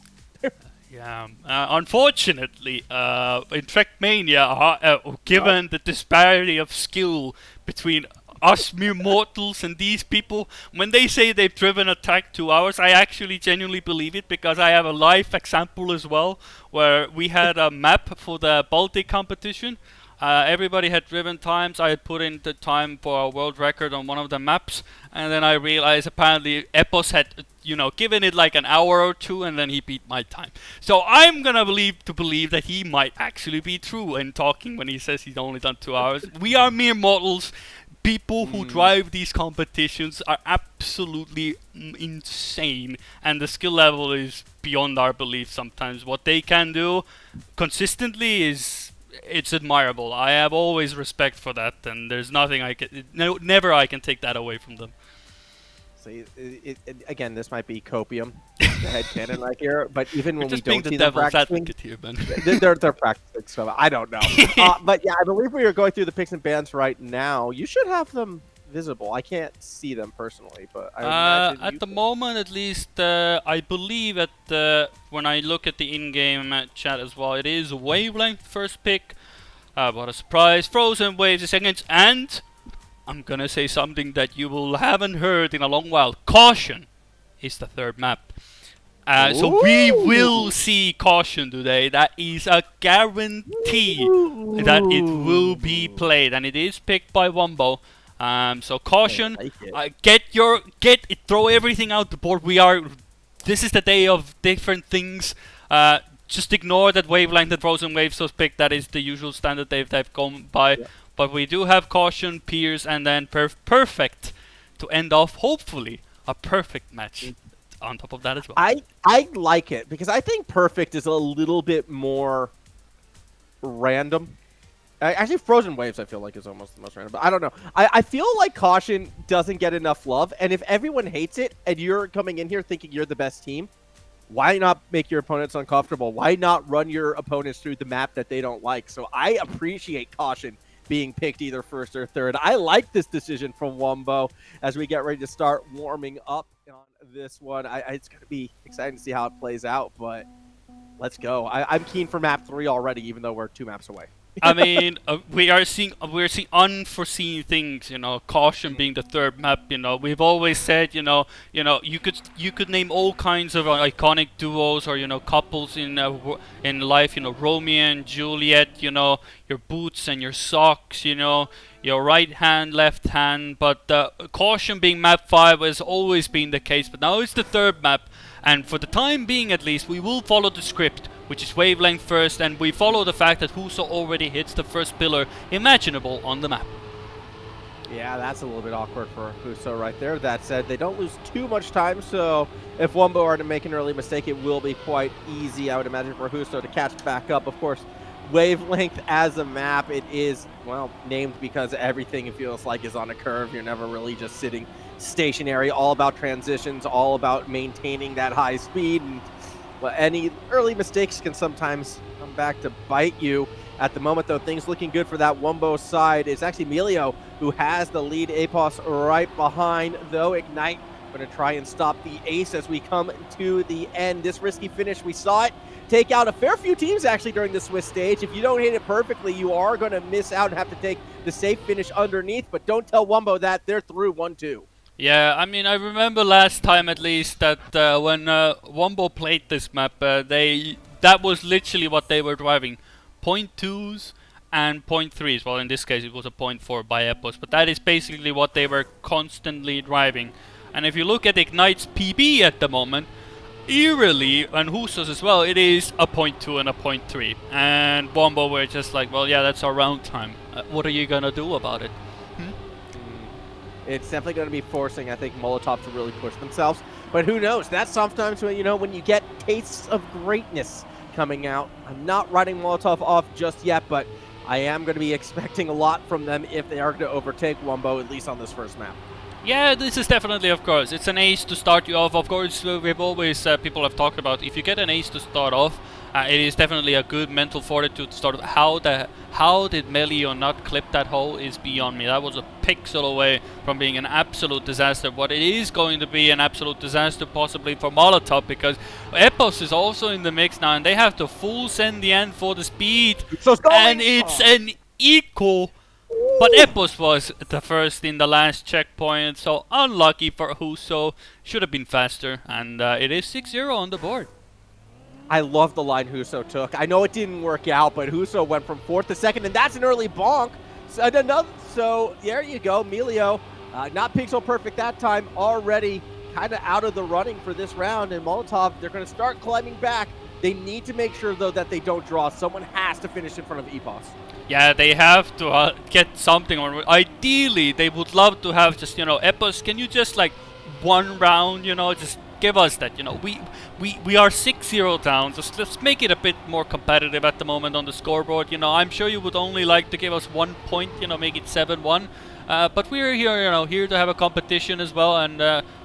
Yeah, unfortunately, in Trackmania, given the disparity of skill between us mere mortals and these people, when they say they've driven a track 2 hours, I actually genuinely believe it, because I have a live example as well, where we had a map for the Baltic competition. Everybody had driven times. I had put in the time for a world record on one of the maps, and then I realized apparently Epos had given it like an hour or 2, and then he beat my time. So I'm gonna believe that he might actually be true in talking when he says he's only done 2 hours. We are mere mortals. People who drive these competitions are absolutely insane, and the skill level is beyond our belief sometimes. What they can do consistently it's admirable. I have always respect for that, and there's nothing never I can take that away from them. So again, this might be copium, the headcanon right here. But even when we don't see them practicing, here, man. they're practicing. So I don't know. But yeah, I believe we are going through the picks and bans right now. You should have them visible. I can't see them personally, but I at the moment, at least, I believe that when I look at the in-game chat as well, it is Wavelength first pick. What a surprise! Frozen Waves is second, and I'm gonna say something that you haven't heard in a long while. Caution is the third map. So we will see Caution today. That is a guarantee that it will be played, and it is picked by Wombo. So Caution, throw everything out the board. This is the day of different things. Just ignore that Wavelength and Frozen Waves was picked. That is the usual standard they've gone by. Yeah. But we do have Caution, Pierce, and then Perfect to end off, hopefully, a perfect match. on top of that as well. I like it because I think Perfect is a little bit more random. Actually, Frozen Waves, I feel like, is almost the most random. But I don't know. I feel like Caution doesn't get enough love. And if everyone hates it and you're coming in here thinking you're the best team, why not make your opponents uncomfortable? Why not run your opponents through the map that they don't like? So I appreciate Caution being picked either first or third. I like this decision from Wumbo as we get ready to start warming up on this one. It's going to be exciting to see how it plays out, but let's go. I'm keen for map 3 already, even though we're 2 maps away. I mean, we're seeing unforeseen things. Caution being the third map. We've always said, you could name all kinds of iconic duos or couples in life. Romeo and Juliet. Your boots and your socks. Your right hand, left hand. But Caution being map 5 has always been the case. But now it's the third map, and for the time being, at least, we will follow the script, which is wavelength first, and we follow the fact that Huso already hits the first pillar imaginable on the map. Yeah, that's a little bit awkward for Huso right there. That said, they don't lose too much time, so if Wumbo are to make an early mistake, it will be quite easy, I would imagine, for Huso to catch back up. Of course, wavelength as a map, it is, well, named because everything it feels like is on a curve. You're never really just sitting stationary, all about transitions, all about maintaining that high speed, and well, any early mistakes can sometimes come back to bite you. At the moment, though, things looking good for that Wumbo side. It's actually Emilio who has the lead. Apos right behind, though. Ignite going to try and stop the ace as we come to the end. This risky finish, we saw it take out a fair few teams, actually, during the Swiss stage. If you don't hit it perfectly, you are going to miss out and have to take the safe finish underneath. But don't tell Wumbo that. They're through 1-2. Yeah, I mean, I remember last time at least that when Wumbo played this map, that was literally what they were driving. 0.2s and 0.3s. Well, in this case, it was a 0.4 by Epos, but that is basically what they were constantly driving. And if you look at Ignite's PB at the moment, eerily, and Huso's as well, it is a 0.2 and a 0.3. And Wumbo were just like, well, yeah, that's our round time. What are you gonna do about it? It's definitely going to be forcing, I think, Molotov to really push themselves. But who knows? That's sometimes when, when you get tastes of greatness coming out. I'm not writing Molotov off just yet, but I am going to be expecting a lot from them if they are going to overtake Wumbo, at least on this first map. Yeah, this is definitely, of course, it's an ace to start you off. Of course, we've always, people have talked about, if you get an ace to start off, it is definitely a good mental fortitude to start off. How did Melio not clip that hole is beyond me. That was a pixel away from being an absolute disaster. What it is going to be an absolute disaster possibly for Molotov, because Epos is also in the mix now, and they have to full send the end for the speed. And it's an eco. But Epos was the first in the last checkpoint, so unlucky for Huso. Should have been faster, and it is 6-0 on the board. I love the line Huso took. I know it didn't work out, but Huso went from 4th to 2nd, and that's an early bonk. So there you go, Emilio. Not pixel perfect that time, already kind of out of the running for this round, and Molotov, they're going to start climbing back. They need to make sure, though, that they don't draw. Someone has to finish in front of Epos. Yeah, they have to get something on. Ideally, they would love to have just, Epos, can you just, like, one round, just give us that, we are 6-0 down, so let's make it a bit more competitive at the moment on the scoreboard. I'm sure you would only like to give us 1 point, make it 7-1. But we're here, here to have a competition as well, and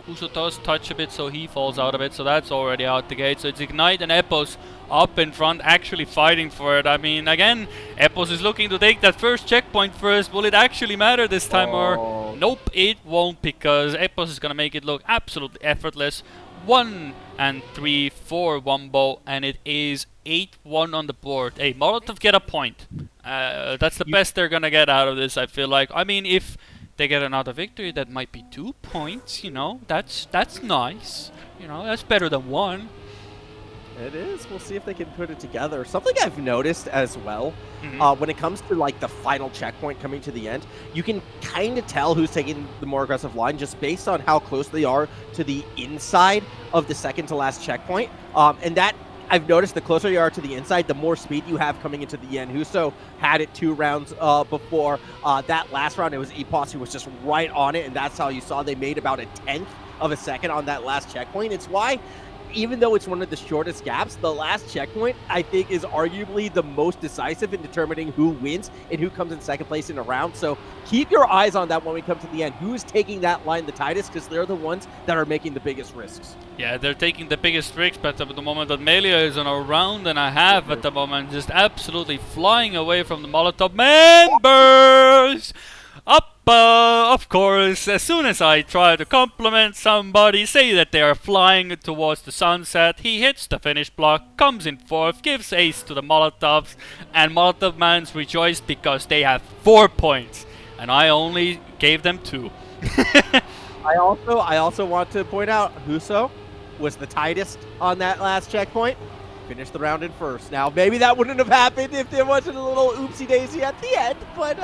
Huso does touch a bit, so he falls out of it, so that's already out the gate. So it's Ignite and Epos up in front, actually fighting for it. I mean, again, Epos is looking to take that first checkpoint first. Will it actually matter this time, or nope, it won't, because Epos is gonna make it look absolutely effortless. 1 and 3 for Wumbo, and it is 8-1 on the board. Hey, Molotov get a point. That's the best they're gonna get out of this, I feel like. I mean, if they get another victory, that might be 2 points, that's nice. That's better than 1. It is. We'll see if they can put it together. Something I've noticed as well, when it comes to like the final checkpoint coming to the end, you can kind of tell who's taking the more aggressive line just based on how close they are to the inside of the second to last checkpoint. And that, I've noticed, the closer you are to the inside, the more speed you have coming into the end. Huso had it 2 rounds before. That last round, it was Epos who was just right on it, and that's how you saw they made about a 10th of a second on that last checkpoint. It's why, even though it's one of the shortest gaps, the last checkpoint, I think, is arguably the most decisive in determining who wins and who comes in second place in a round. So keep your eyes on that when we come to the end. Who's taking that line the tightest? Because they're the ones that are making the biggest risks. Yeah, they're taking the biggest risks, but at the moment that Melia is on a round and a half at the moment, just absolutely flying away from the Molotov members. Up, of course, as soon as I try to compliment somebody, say that they are flying towards the sunset, he hits the finish block, comes in fourth, gives ace to the Molotovs, and Molotov mans rejoice because they have 4 points, and I only gave them 2. I also want to point out Huso was the tightest on that last checkpoint. Finished the round in first. Now, maybe that wouldn't have happened if there wasn't a little oopsie-daisy at the end, but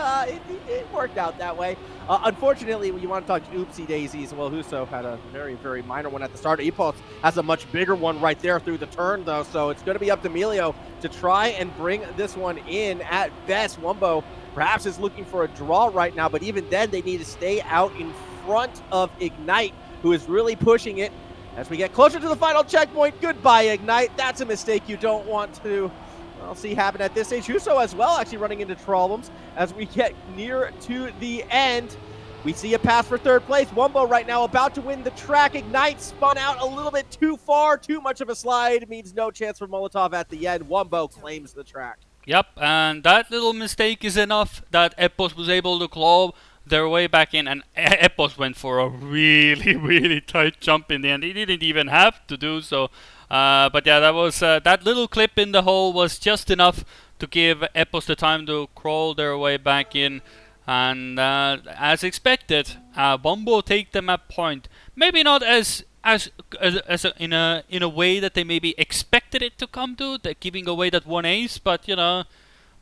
it worked out that way. Unfortunately, when you want to talk oopsie-daisies, well, Huso had a very, very minor one at the start. Epos has a much bigger one right there through the turn, though, so it's going to be up to Melio to try and bring this one in. At best, Wumbo perhaps is looking for a draw right now, but even then, they need to stay out in front of Ignite, who is really pushing it. As we get closer to the final checkpoint, goodbye, Ignite. That's a mistake you don't want to, well, see happen at this stage. Huso as well actually running into problems as we get near to the end. We see a pass for third place. Wumbo right now about to win the track. Ignite spun out a little bit too far. Too much of a slide means no chance for Molotov at the end. Wumbo claims the track. Yep, and that little mistake is enough that Epos was able to claw their way back in, and Epos went for a really, really tight jump in the end. He didn't even have to do so. But yeah, that was that little clip in the hole was just enough to give Epos the time to crawl their way back in. And as expected, Wumbo take them at point. Maybe not in a way that they maybe expected it to come to, giving away that one ace, but you know,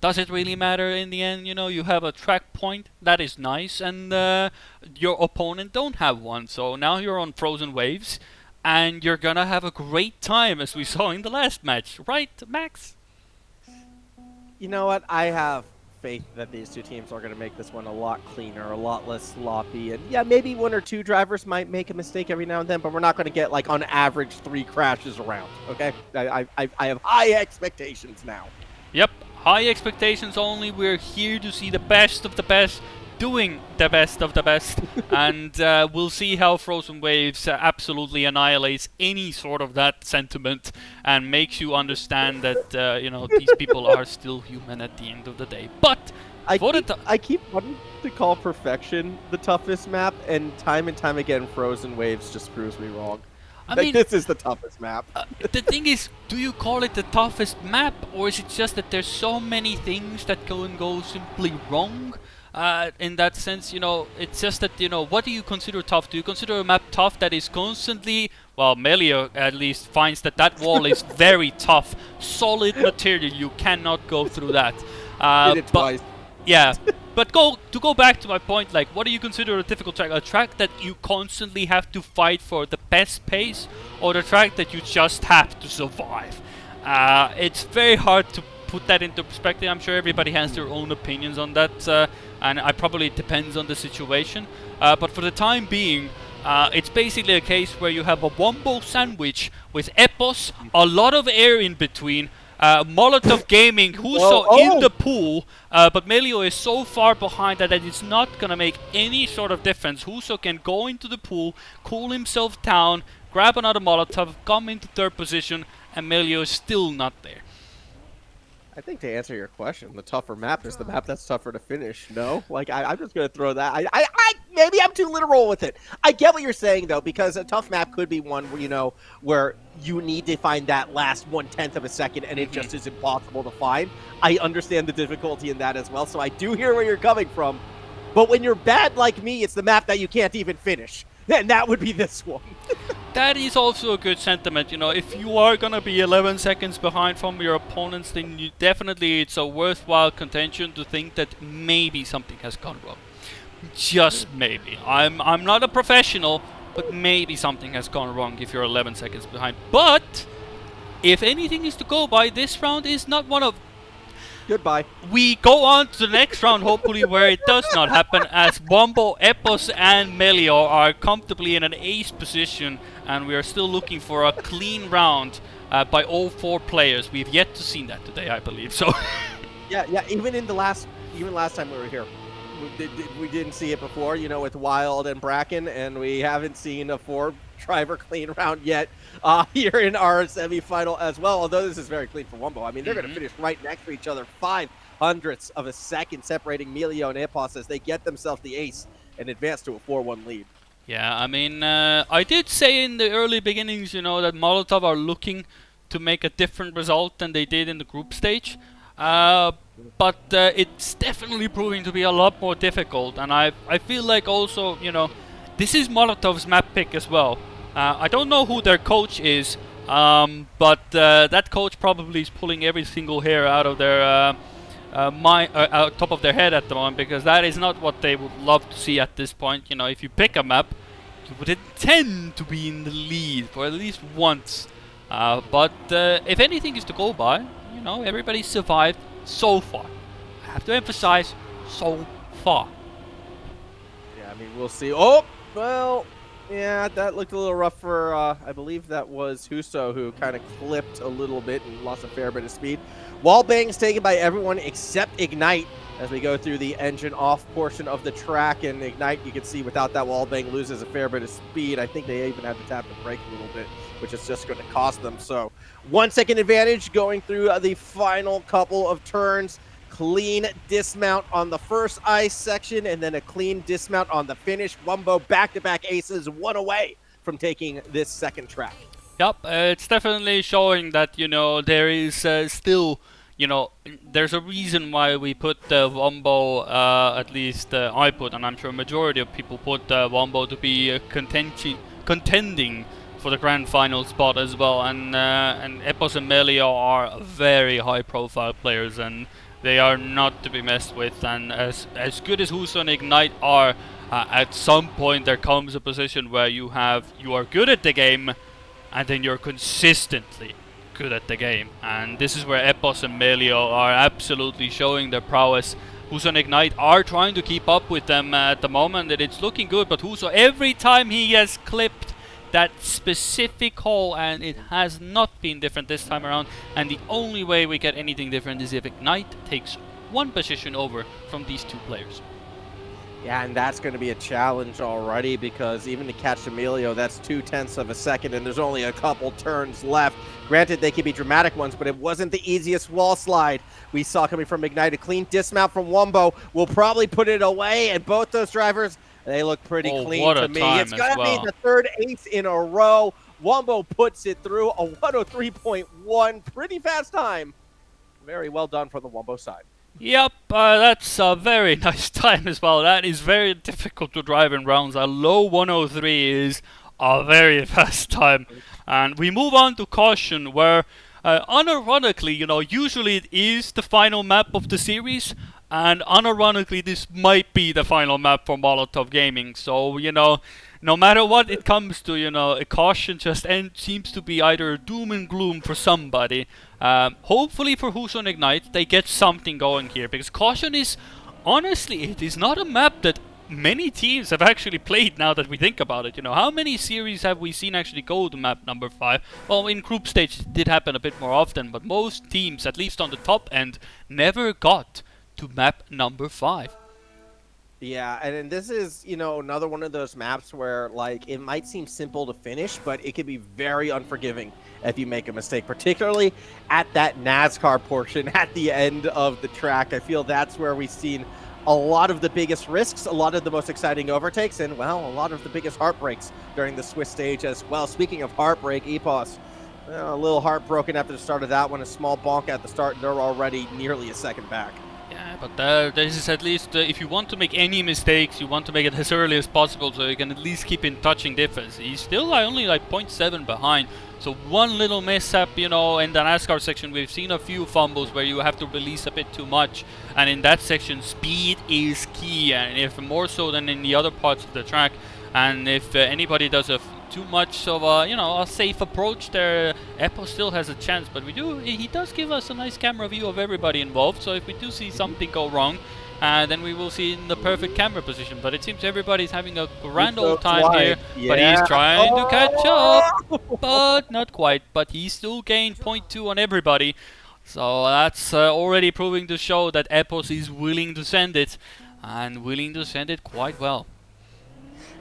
does it really matter in the end? You know, you have a track point, that is nice, and your opponent don't have one, so now you're on frozen waves, and you're gonna have a great time, as we saw in the last match, right, Max? You know what? I have faith that these two teams are going to make this one a lot cleaner, a lot less sloppy, and yeah, maybe one or two drivers might make a mistake every now and then, but we're not going to get, like, on average 3 crashes around, okay? I have high expectations now. Yep. High expectations only. We're here to see the best of the best doing the best of the best. And we'll see how Frozen Waves absolutely annihilates any sort of that sentiment and makes you understand that, you know, these people are still human at the end of the day. But I keep wanting to call Perfection the toughest map, and time again, Frozen Waves just proves me wrong. I mean, this is the toughest map. The thing is, do you call it the toughest map, or is it just that there's so many things that go simply wrong? In that sense, you know, it's just that, you know, what do you consider tough? Do you consider a map tough that is constantly, well, Melio at least finds that wall is very tough, solid material, you cannot go through that. Did it twice. Yeah, but to go back to my point, like, what do you consider a difficult track? A track that you constantly have to fight for the best pace, or the track that you just have to survive? It's very hard to put that into perspective. I'm sure everybody has their own opinions on that, and it probably depends on the situation. But for the time being, it's basically a case where you have a Wumbo sandwich with Epos, a lot of air in between, Molotov Gaming, Huso in the pool, but Melio is so far behind that it's not going to make any sort of difference. Huso can go into the pool, cool himself down, grab another Molotov, come into third position, and Melio is still not there. I think to answer your question, the tougher map is the map that's tougher to finish. No, like I'm just gonna throw that. I maybe I'm too literal with it. I get what you're saying though, because a tough map could be one where, you know, where you need to find that last 1/10 of a second, and it just is impossible to find. I understand the difficulty in that as well, so I do hear where you're coming from. But when you're bad like me, it's the map that you can't even finish. Then that would be this one. That is also a good sentiment, you know. If you are gonna be 11 seconds behind from your opponents, then you definitely it's a worthwhile contention to think that maybe something has gone wrong. Just maybe. I'm not a professional, but maybe something has gone wrong if you're 11 seconds behind. But if anything is to go by, this round is not one of Goodbye. We go on to the next round, hopefully, where it does not happen, as Wombo, Epos, and Melio are comfortably in an ace position, and we are still looking for a clean round by all 4 players. We've yet to see that today, I believe. So, yeah. Even last time we were here, we didn't see it before. You know, with Wild and Bracken, and we haven't seen a 4-driver clean round yet here in our semifinal as well. Although this is very clean for Wombo. I mean, they're going to finish right next to each other, 0.05 of a second separating Melio and Epos as they get themselves the ace and advance to a 4-1 lead. yeah, I mean, I did say in the early beginnings, you know, that Molotov are looking to make a different result than they did in the group stage. But it's definitely proving to be a lot more difficult, and I feel like also, you know, this is Molotov's map pick as well. I don't know who their coach is, but that coach probably is pulling every single hair out of their top of their head at the moment, because that is not what they would love to see at this point. You know, if you pick a map, you would intend to be in the lead for at least once. But if anything is to go by, you know, everybody survived so far. I have to emphasize, so far. Yeah, I mean, we'll see. Oh, well, yeah, that looked a little rough for, I believe that was Huso, who kind of clipped a little bit and lost a fair bit of speed. Wallbangs taken by everyone except Ignite as we go through the engine off portion of the track. And Ignite, you can see without that wallbang, loses a fair bit of speed. I think they even had to tap the brake a little bit, which is just going to cost them. So 1 second advantage going through the final couple of turns. Clean dismount on the first ice section, and then a clean dismount on the finish. Wombo back-to-back aces, 1 away from taking this second track. Yep, it's definitely showing that, you know, there is still, you know, there's a reason why we put Wombo, at least I put, and I'm sure a majority of people put Wombo to be contending for the grand final spot as well. And Epos and Melio are very high-profile players, and they are not to be messed with. And as good as Huso and Ignite are, at some point there comes a position where you are good at the game, and then you're consistently good at the game. And this is where Epos and Melio are absolutely showing their prowess. Huso and Ignite are trying to keep up with them at the moment, and it's looking good. But Huso, every time he has clipped that specific hole, and it has not been different this time around, and the only way we get anything different is if Ignite takes 1 position over from these 2 players. Yeah, and that's going to be a challenge already, because even to catch Emilio, that's 0.2 of a second, and there's only a couple turns left. Granted, they could be dramatic ones, but it wasn't the easiest wall slide we saw coming from Ignite. A clean dismount from Wombo will probably put it away, and both those drivers, they look pretty clean to me. It's going to be the 3rd ace in a row. Wombo puts it through a 103.1. Pretty fast time. Very well done from the Wombo side. Yep, that's a very nice time as well. That is very difficult to drive in rounds. A low 103 is a very fast time. And we move on to Caution, where unironically, you know, usually it is the final map of the series, and unironically this might be the final map for Molotov Gaming. So, you know, no matter what it comes to, you know, a Caution just seems to be either doom and gloom for somebody. Hopefully for Huso and Ignite, they get something going here, because Caution is, honestly, it is not a map that many teams have actually played now that we think about it. You know, how many series have we seen actually go to map number 5? Well, in group stage it did happen a bit more often, but most teams, at least on the top end, never got to map number 5. Yeah, and this is, you know, another one of those maps where, like, it might seem simple to finish, but it can be very unforgiving if you make a mistake, particularly at that NASCAR portion at the end of the track. I feel that's where we've seen a lot of the biggest risks, a lot of the most exciting overtakes, and, well, a lot of the biggest heartbreaks during the Swiss stage as well. Speaking of heartbreak, Epos, a little heartbroken after the start of that one. A small bonk at the start, and they're already nearly a second back. Yeah, but this is at least, if you want to make any mistakes, you want to make it as early as possible so you can at least keep in touching difference. He's still only like 0.7 behind, so one little mishap, you know, in the NASCAR section, we've seen a few fumbles where you have to release a bit too much, and in that section, speed is key, and if more so than in the other parts of the track. And if anybody does a too much of a, you know, a safe approach there. Eppo still has a chance, but he does give us a nice camera view of everybody involved. So if we do see something go wrong, then we will see in the perfect camera position. But it seems everybody's having a grand old time here. Yeah. But he's trying to catch up, but not quite. But he still gained 0.2 on everybody. So that's already proving to show that Epos is willing to send it, and willing to send it quite well.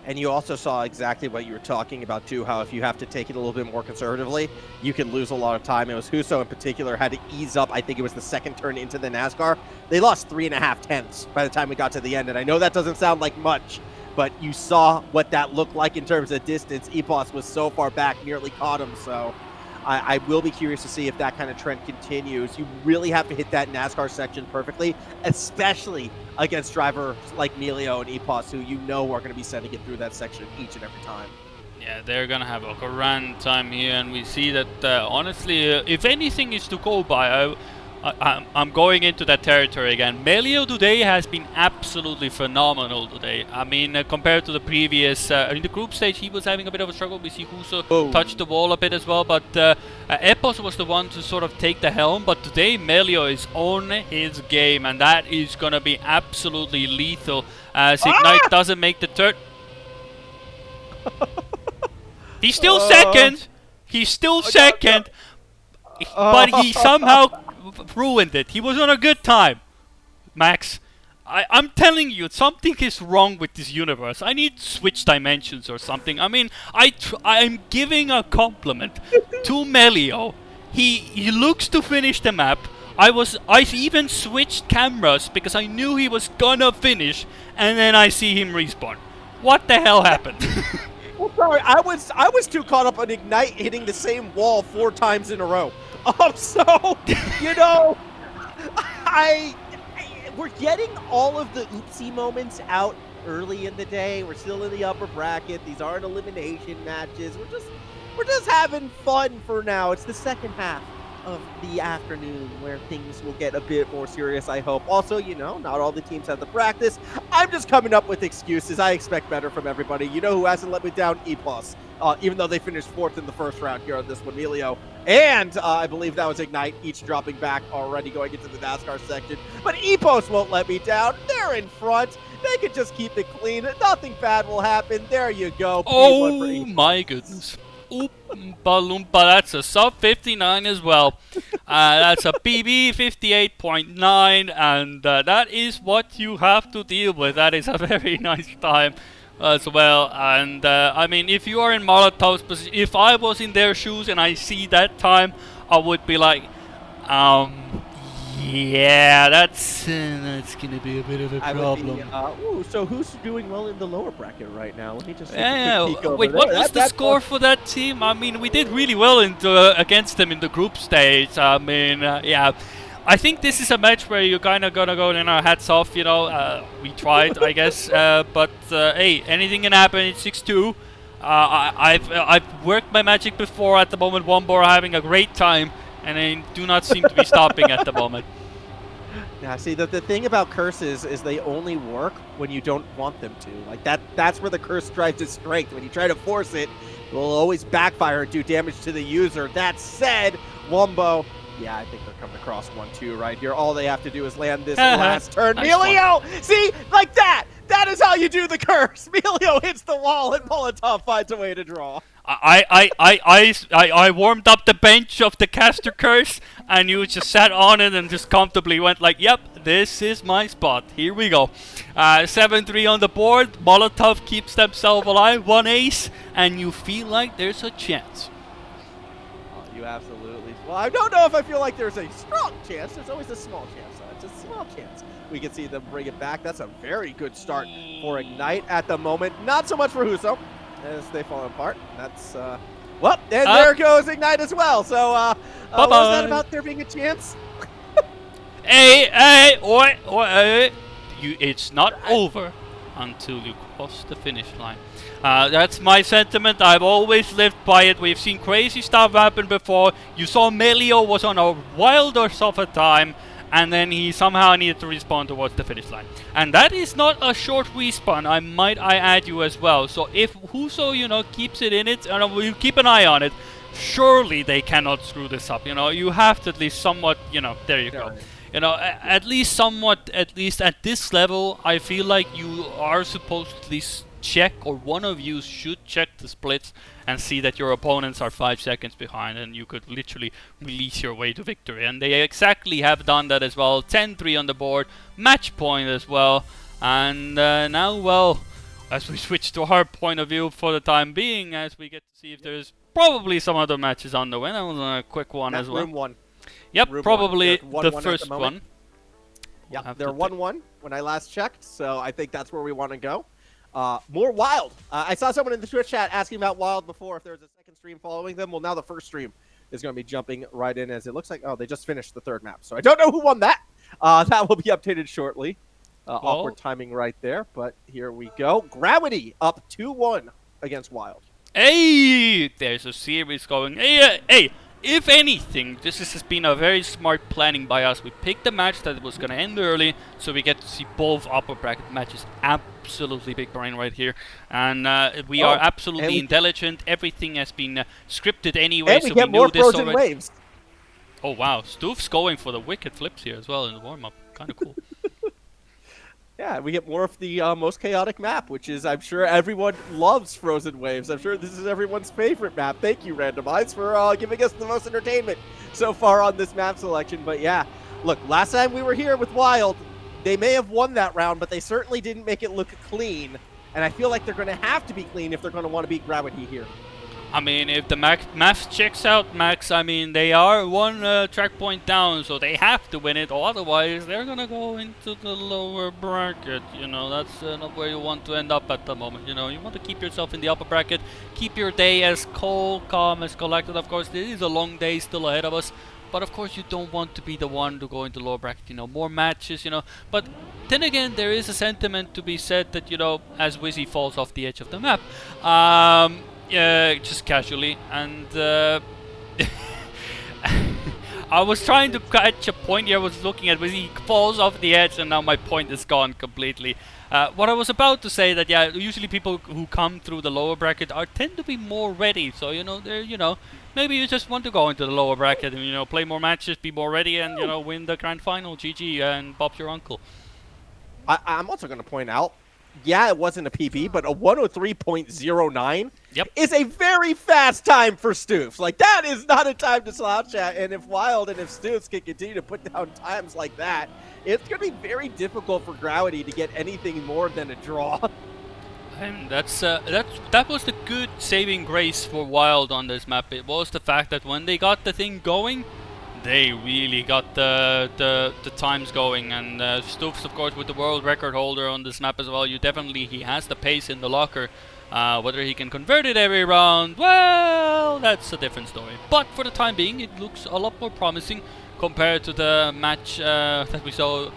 And you also saw exactly what you were talking about too, how if you have to take it a little bit more conservatively, you can lose a lot of time. It was Huso in particular had to ease up. I think it was the second turn into the NASCAR. They lost 3.5 tenths by the time we got to the end. And I know that doesn't sound like much, but you saw what that looked like in terms of distance. Epos was so far back, nearly caught him. So I will be curious to see if that kind of trend continues. You really have to hit that NASCAR section perfectly, especially against drivers like Melio and Epos, who you know are going to be sending it through that section each and every time. Yeah, they're going to have a grand time here, and we see that, honestly, if anything is to go by, I'm going into that territory again. Melio today has been absolutely phenomenal today. I mean, compared to the previous, in the group stage, he was having a bit of a struggle. We see Huso touch the wall a bit as well, but Epos was the one to sort of take the helm. But today, Melio is on his game, and that is going to be absolutely lethal as Ignite doesn't make the turn. He's still second. He's still second, but he somehow ruined it. He was on a good time, Max. I'm telling you, something is wrong with this universe. I need to switch dimensions or something. I mean, I'm giving a compliment to Melio. He looks to finish the map. I even switched cameras because I knew he was gonna finish, and then I see him respawn. What the hell happened? Well, sorry, I was too caught up on Ignite hitting the same wall 4 times in a row. So, you know, we're getting all of the oopsie moments out early in the day. We're still in the upper bracket. These aren't elimination matches. We're just having fun for now. It's the second half of the afternoon where things will get a bit more serious, I hope. Also, you know, not all the teams have the practice. I'm just coming up with excuses. I expect better from everybody. You know who hasn't let me down? Epos. Even though they finished 4th in the first round here on this one, Melio. And I believe that was Ignite, each dropping back already going into the NASCAR section. But Epos won't let me down. They're in front. They can just keep it clean. Nothing bad will happen. There you go. Oh my goodness. Oompa Loompa, that's a sub 59 as well. That's a PB 58.9, and that is what you have to deal with. That is a very nice time as well. And I mean, if you are in Molotov's position, if I was in their shoes and I see that time, I would be like, yeah, that's gonna be a bit of a problem. So who's doing well in the lower bracket right now? Let me just wait, what was the score for that team? I mean, we did really well against them in the group stage. I mean, yeah, I think this is a match where you're kind of gonna go, you know, hats off. You know, we tried, I guess, but hey, anything can happen. It's 6-2. I've worked my magic before. At the moment, Wombor having a great time, and they do not seem to be stopping at the moment. Now, see, the thing about curses is they only work when you don't want them to. Like, that's where the curse drives its strength. When you try to force it, it will always backfire and do damage to the user. That said, Wombo, yeah, I think they're coming across 1-2 right here. All they have to do is land this last turn. Nice Melio! See? Like that! That is how you do the curse! Melio hits the wall and Molotov finds a way to draw. I warmed up the bench of the caster curse, and you just sat on it and just comfortably went like, yep, this is my spot. Here we go. 7-3 on the board. Molotov keeps themselves alive. 1 ace, and you feel like there's a chance. Oh, you absolutely. Well, I don't know if I feel like there's a strong chance. There's always a small chance. It's a small chance. We can see them bring it back. That's a very good start for Ignite at the moment. Not so much for Huso, as they fall apart. That's, well, and there goes Ignite as well. So, what was that about there being a chance? Hey, it's not over until you cross the finish line. That's my sentiment. I've always lived by it. We've seen crazy stuff happen before. You saw Melio was on a wilder of a time, and then he somehow needed to respawn towards the finish line. And that is not a short respawn, I add you as well. So if Huso, keeps it in it, and we'll keep an eye on it, surely they cannot screw this up. You have to at least somewhat, there you go. At least at this level, I feel like you are supposed to at least check, or one of you should check the splits and see that your opponents are 5 seconds behind, and you could literally release your way to victory. And they exactly have done that as well. 10-3 on the board, match point as well. And now, well, as we switch to our point of view for the time being, as we get to see if there's probably some other matches on the way. That was a quick one as well. Room 1. Yep, Room probably one. the first one. Yeah, they're 1-1 when I last checked, so I think that's where we want to go. More Wild. I saw someone in the Twitch chat asking about Wild before, if there's a second stream following them. Well, now the first stream is going to be jumping right in, as it looks like, they just finished the third map. So I don't know who won that. That will be updated shortly. Awkward timing right there, but here we go. Gravity up 2-1 against Wild. Hey, there's a series going. Hey, if anything, this has been a very smart planning by us. We picked a match that was going to end early, so we get to see both upper bracket matches. Absolutely big brain right here. And we are absolutely intelligent. Everything has been scripted anyway, and we so get we knew more this frozen already. waves. Oh, wow. Stoof's going for the wicked flips here as well in the warm-up. Kind of cool. Yeah, we get more of the most chaotic map, which is, I'm sure everyone loves Frozen Waves. I'm sure this is everyone's favorite map. Thank you, Randomize, for giving us the most entertainment so far on this map selection. But yeah, look, last time we were here with Wild, they may have won that round, but they certainly didn't make it look clean. And I feel like they're going to have to be clean if they're going to want to beat Gravity here. I mean, if the math checks out, Max, I mean, they are one track point down, so they have to win it, or otherwise they're going to go into the lower bracket. That's not where you want to end up at the moment. You want to keep yourself in the upper bracket, keep your day as calm, as collected. Of course, there is a long day still ahead of us, but of course you don't want to be the one to go into lower bracket. More matches, But then again, there is a sentiment to be said that, as Wizzy falls off the edge of the map, just casually, and I was trying to catch a point here. I was looking at Wizzy falls off the edge, and now my point is gone completely. What I was about to say that usually people who come through the lower bracket tend to be more ready. So they're maybe you just want to go into the lower bracket and play more matches, be more ready, and win the grand final. GG and Bob's your uncle. I'm also going to point out, yeah, it wasn't a PB, but a 103.09 is a very fast time for Stoofs. Like, that is not a time to slouch at. And if Wild and if Stoofs can continue to put down times like that, it's going to be very difficult for Gravity to get anything more than a draw. And that was the good saving grace for Wild on this map. It was the fact that when they got the thing going, they really got the times going. And Stoofs, of course, with the world record holder on this map as well, he has the pace in the locker. Whether he can convert it every round, well, that's a different story. But for the time being, it looks a lot more promising compared to the match that we saw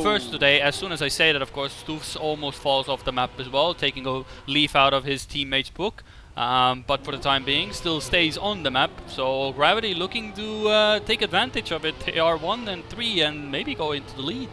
first today. As soon as I say that, of course, Stoofs almost falls off the map as well, taking a leaf out of his teammate's book. But for the time being, still stays on the map. So Gravity looking to take advantage of it. They are 1-3 and maybe go into the lead.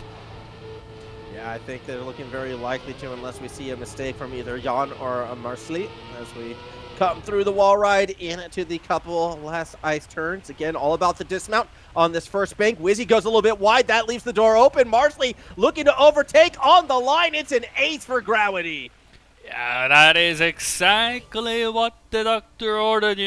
Yeah, I think they're looking very likely to, unless we see a mistake from either Jan or Marsley as we come through the wall ride into the couple last ice turns. Again, all about the dismount on this first bank. Wizzy goes a little bit wide. That leaves the door open. Marsley looking to overtake on the line. It's an ace for Gravity. Yeah, that is exactly what the doctor ordered,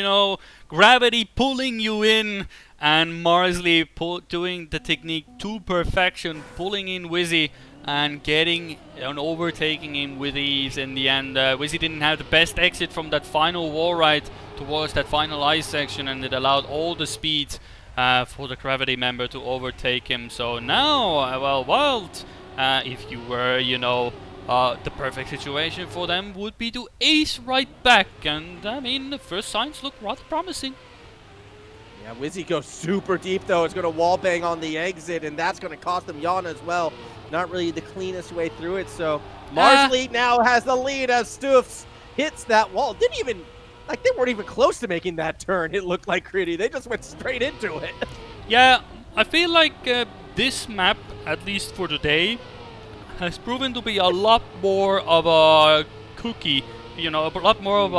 Gravity pulling you in, and Marsley doing the technique to perfection, pulling in Wizzy and getting and overtaking him with ease in the end. Wizzy didn't have the best exit from that final wall ride towards that final ice section, and it allowed all the speed for the Gravity member to overtake him. So now, Wild, if you were, the perfect situation for them would be to ace right back, and I mean, the first signs look rather promising. Yeah, Wizzy goes super deep though. It's going to wallbang on the exit, and that's going to cost them Jan as well. Not really the cleanest way through it, so Marsley now has the lead as Stoofs hits that wall. They weren't even close to making that turn. It looked like Gritty. They just went straight into it. Yeah, I feel like this map, at least for today, has proven to be a lot more of a cookie, you know, a lot more of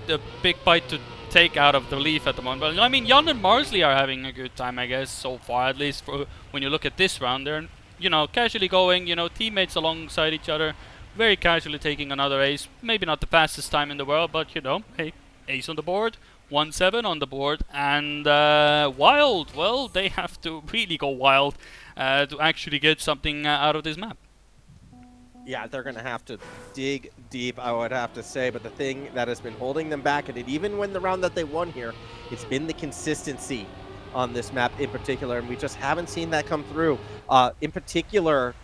a big bite to take out of the leaf at the moment. But I mean, Jan and Marsley are having a good time, I guess, so far, at least for when you look at this round. They're, you know, casually going, you know, teammates alongside each other, very casually taking another ace. Maybe not the fastest time in the world, but, you know, hey, ace on the board, 1-7 on the board, and Wild, well, they have to really go wild to actually get something out of this map. Yeah, they're going to have to dig deep, I would have to say. But the thing that has been holding them back, and even when the round that they won here, it's been the consistency on this map in particular, and we just haven't seen that come through. In particular,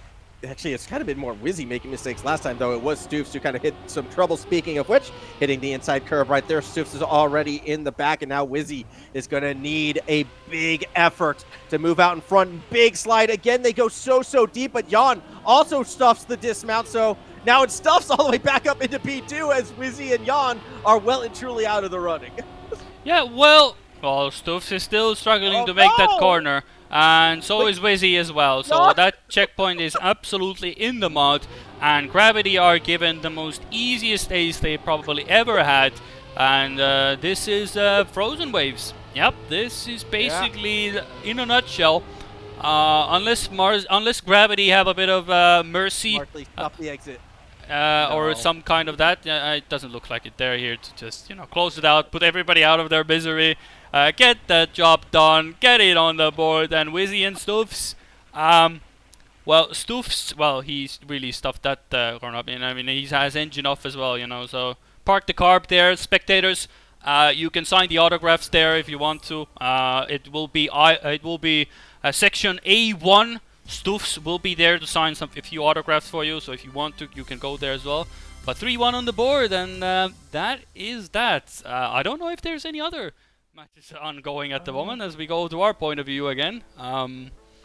actually, it's kind of been more Wizzy making mistakes last time, though. It was Stoofs who kind of hit some trouble. Speaking of which, hitting the inside curve right there. Stoofs is already in the back, and now Wizzy is going to need a big effort to move out in front. Big slide. Again, they go so deep, but Jan also stuffs the dismount, so now it stuffs all the way back up into P2 as Wizzy and Jan are well and truly out of the running. Yeah, well, Stoofs is still struggling to make that corner. And so is Wizzy as well, so that checkpoint is absolutely in the mud, and Gravity are given the most easiest ace they probably ever had, and this is Frozen Waves. Yep, this is basically, in a nutshell, unless Gravity have a bit of mercy, Stop the exit. or some kind of that. It doesn't look like it. They're here to just, you know, close it out, put everybody out of their misery, get that job done, get it on the board. And Wizzy and Stoofs, well, Stoofs, well, he's really stuffed that corner up. I mean, he has engine off as well, you know. So park the carb there, spectators. You can sign the autographs there if you want to. It will be section A1. Stoofs will be there to sign a few autographs for you, so if you want to, you can go there as well. But 3-1 on the board, and that is that. I don't know if there's any other matches ongoing at the moment as we go to our point of view again.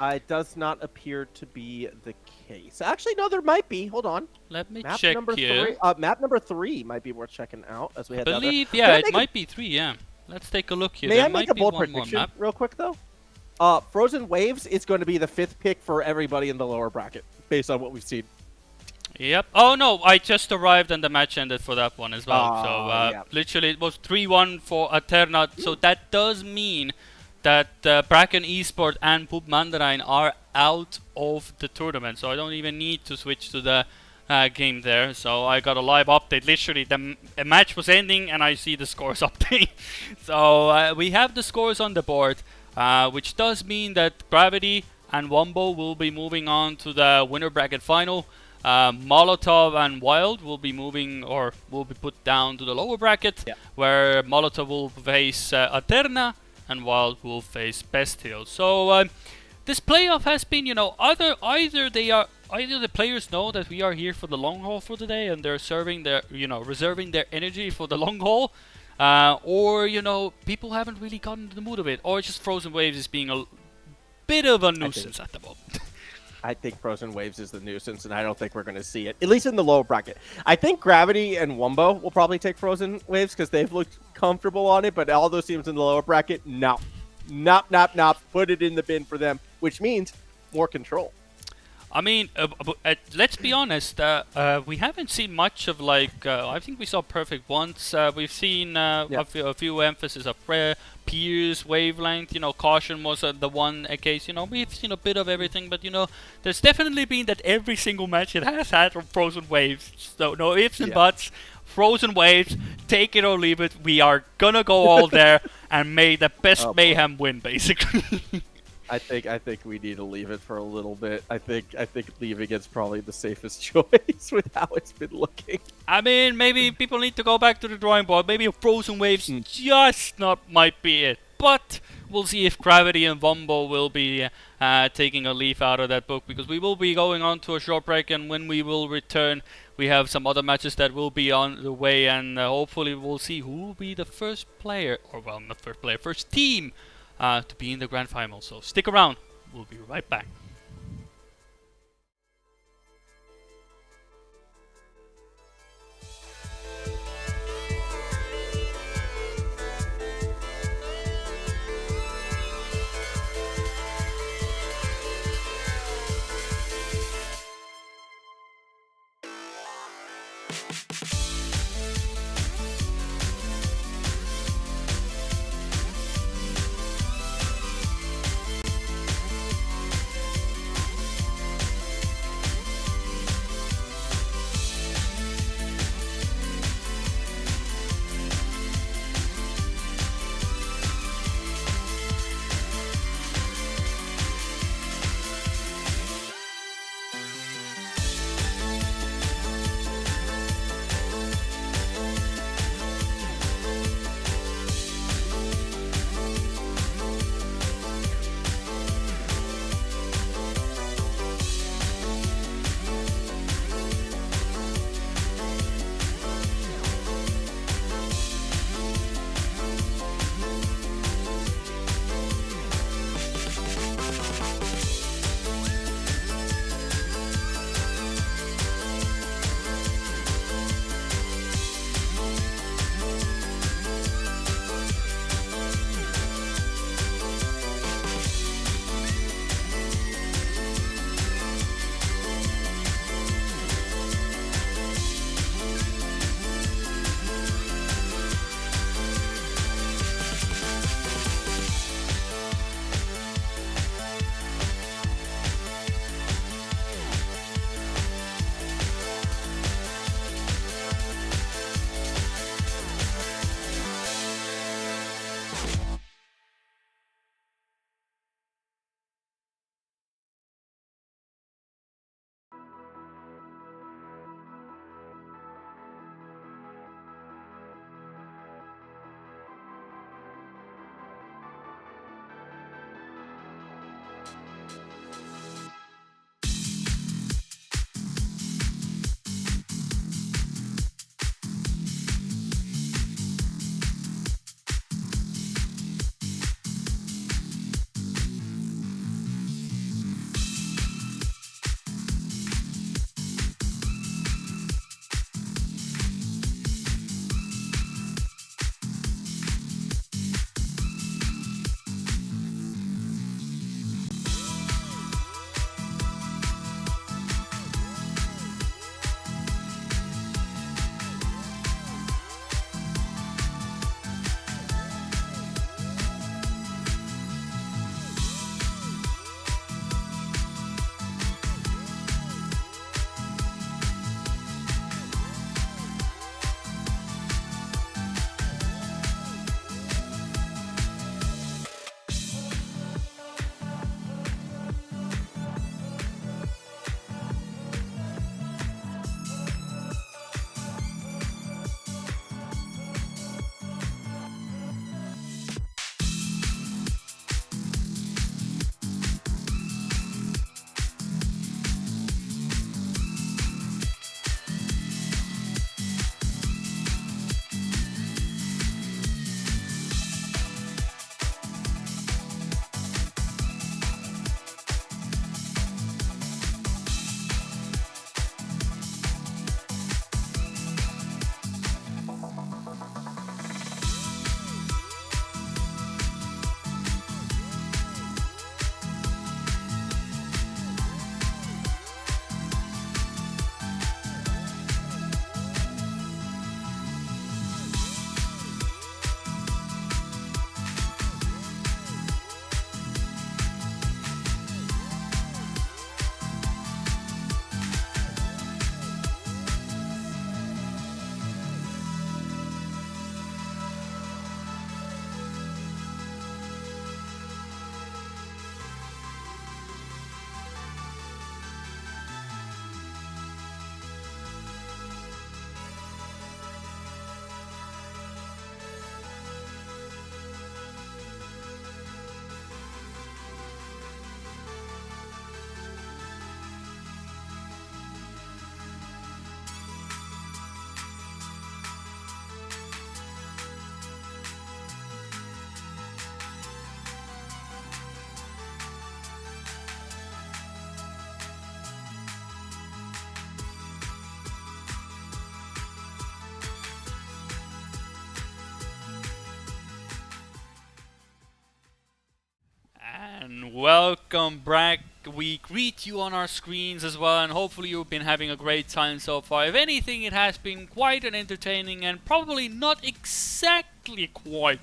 It does not appear to be the case. Actually, no, there might be. Hold on. Let me check here. Map number 3 might be worth checking out as we head down there. Yeah, it might be 3, yeah. Let's take a look here. May I make a bold prediction real quick, though? Frozen Waves is going to be the 5th pick for everybody in the lower bracket, based on what we've seen. Yep. Oh, no, I just arrived and the match ended for that one as well. So, literally, it was 3-1 for Aterna. So that does mean that Bracken Esports and Pub Mandarin are out of the tournament. So I don't even need to switch to the game there. So I got a live update. Literally, the match was ending and I see the scores update. So we have the scores on the board. Which does mean that Gravity and Wombo will be moving on to the winner bracket final. Molotov and Wild will be moving, or will be put down to the lower bracket, where Molotov will face Aterna and Wild will face Bestial. So this playoff has been, you know, either the players know that we are here for the long haul for today, and they're reserving their energy for the long haul. Or, you know, people haven't really gotten into the mood of it. Or just Frozen Waves is being a bit of a nuisance at the moment. I think Frozen Waves is the nuisance, and I don't think we're going to see it, at least in the lower bracket. I think Gravity and Wumbo will probably take Frozen Waves because they've looked comfortable on it, but all those teams in the lower bracket, no. Nop. Put it in the bin for them, which means more control. I mean, let's be honest, we haven't seen much of, like, I think we saw Perfect once. We've seen a few emphasis of Piers, Wavelength, you know, Caution was the one case, you know, we've seen a bit of everything, but, you know, there's definitely been that every single match it has had Frozen Waves, so no ifs and buts. Frozen Waves, take it or leave it, we are gonna go all there and may the best mayhem win, basically. I think we need to leave it for a little bit. I think leaving is probably the safest choice with how it's been looking. I mean, maybe people need to go back to the drawing board. Maybe a Frozen Waves just might be it. But we'll see if Gravity and Wombo will be taking a leaf out of that book, because we will be going on to a short break, and when we will return, we have some other matches that will be on the way, and hopefully we'll see who will be the first player, or well, not first player, first team to be in the grand final. So stick around, we'll be right back. And welcome back we greet you on our screens as well, and hopefully you've been having a great time so far. If anything, it has been quite an entertaining and probably not exactly quite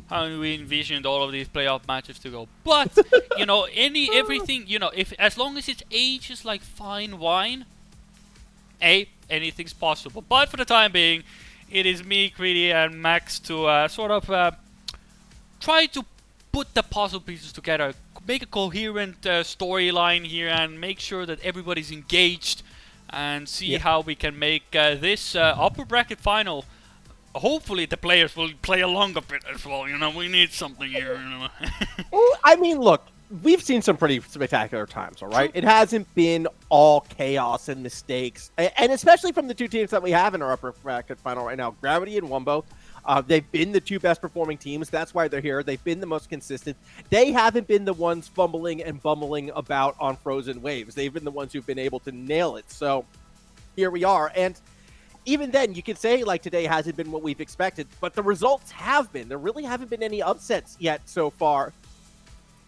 how we envisioned all of these playoff matches to go. But you know, everything, you know, if as long as it ages like fine wine, anything's possible. But for the time being, it is me, Greedy, and Max to sort of try to put the puzzle pieces together, make a coherent storyline here, and make sure that everybody's engaged, and see how we can make this upper bracket final. Hopefully the players will play along a bit as well. You know, we need something here. You know. Well, I mean, look, we've seen some pretty spectacular times, all right? It hasn't been all chaos and mistakes, and especially from the two teams that we have in our upper bracket final right now, Gravity and Wumbo. They've been the two best performing teams. That's why they're here. They've been the most consistent. They haven't been the ones fumbling and bumbling about on Frozen Waves. They've been the ones who've been able to nail it. So here we are. And even then, you could say like today hasn't been what we've expected, but the results have been. There really haven't been any upsets yet so far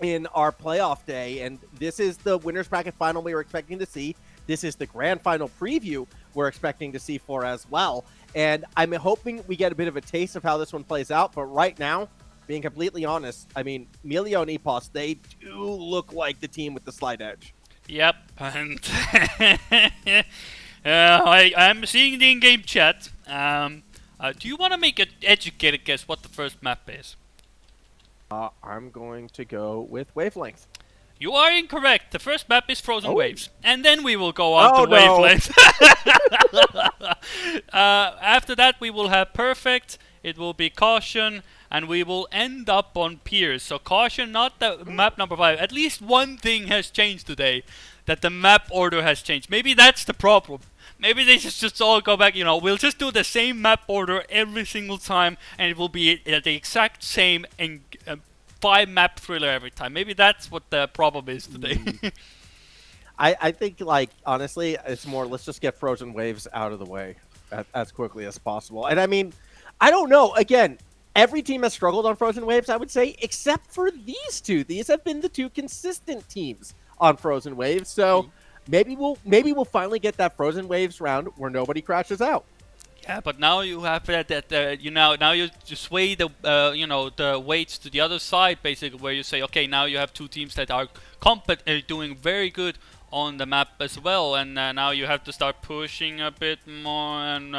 in our playoff day. And this is the winners bracket final we were expecting to see. This is the grand final preview we're expecting to see for as well. And I'm hoping we get a bit of a taste of how this one plays out. But right now, being completely honest, I mean, Melio and Epos, they do look like the team with the slight edge. Yep, and I'm seeing the in-game chat. Do you want to make an educated guess what the first map is? I'm going to go with Wavelength. You are incorrect. The first map is Frozen Waves. And then we will go on to Wavelength. After that, we will have Perfect. It will be Caution. And we will end up on Piers. So Caution, not the map number 5. At least one thing has changed today. That the map order has changed. Maybe that's the problem. Maybe they just all go back, you know, we'll just do the same map order every single time. And it will be the exact same 5-map thriller every time. Maybe that's what the problem is today. I think, like, honestly, it's more, let's just get Frozen Waves out of the way as quickly as possible. And I mean, I don't know. Again, every team has struggled on Frozen Waves, I would say, except for these two. These have been the two consistent teams on Frozen Waves. So maybe we'll finally get that Frozen Waves round where nobody crashes out. Yeah, but now you have that now you sway the the weights to the other side, basically, where you say, okay, now you have two teams that are doing very good on the map as well, and now you have to start pushing a bit more, and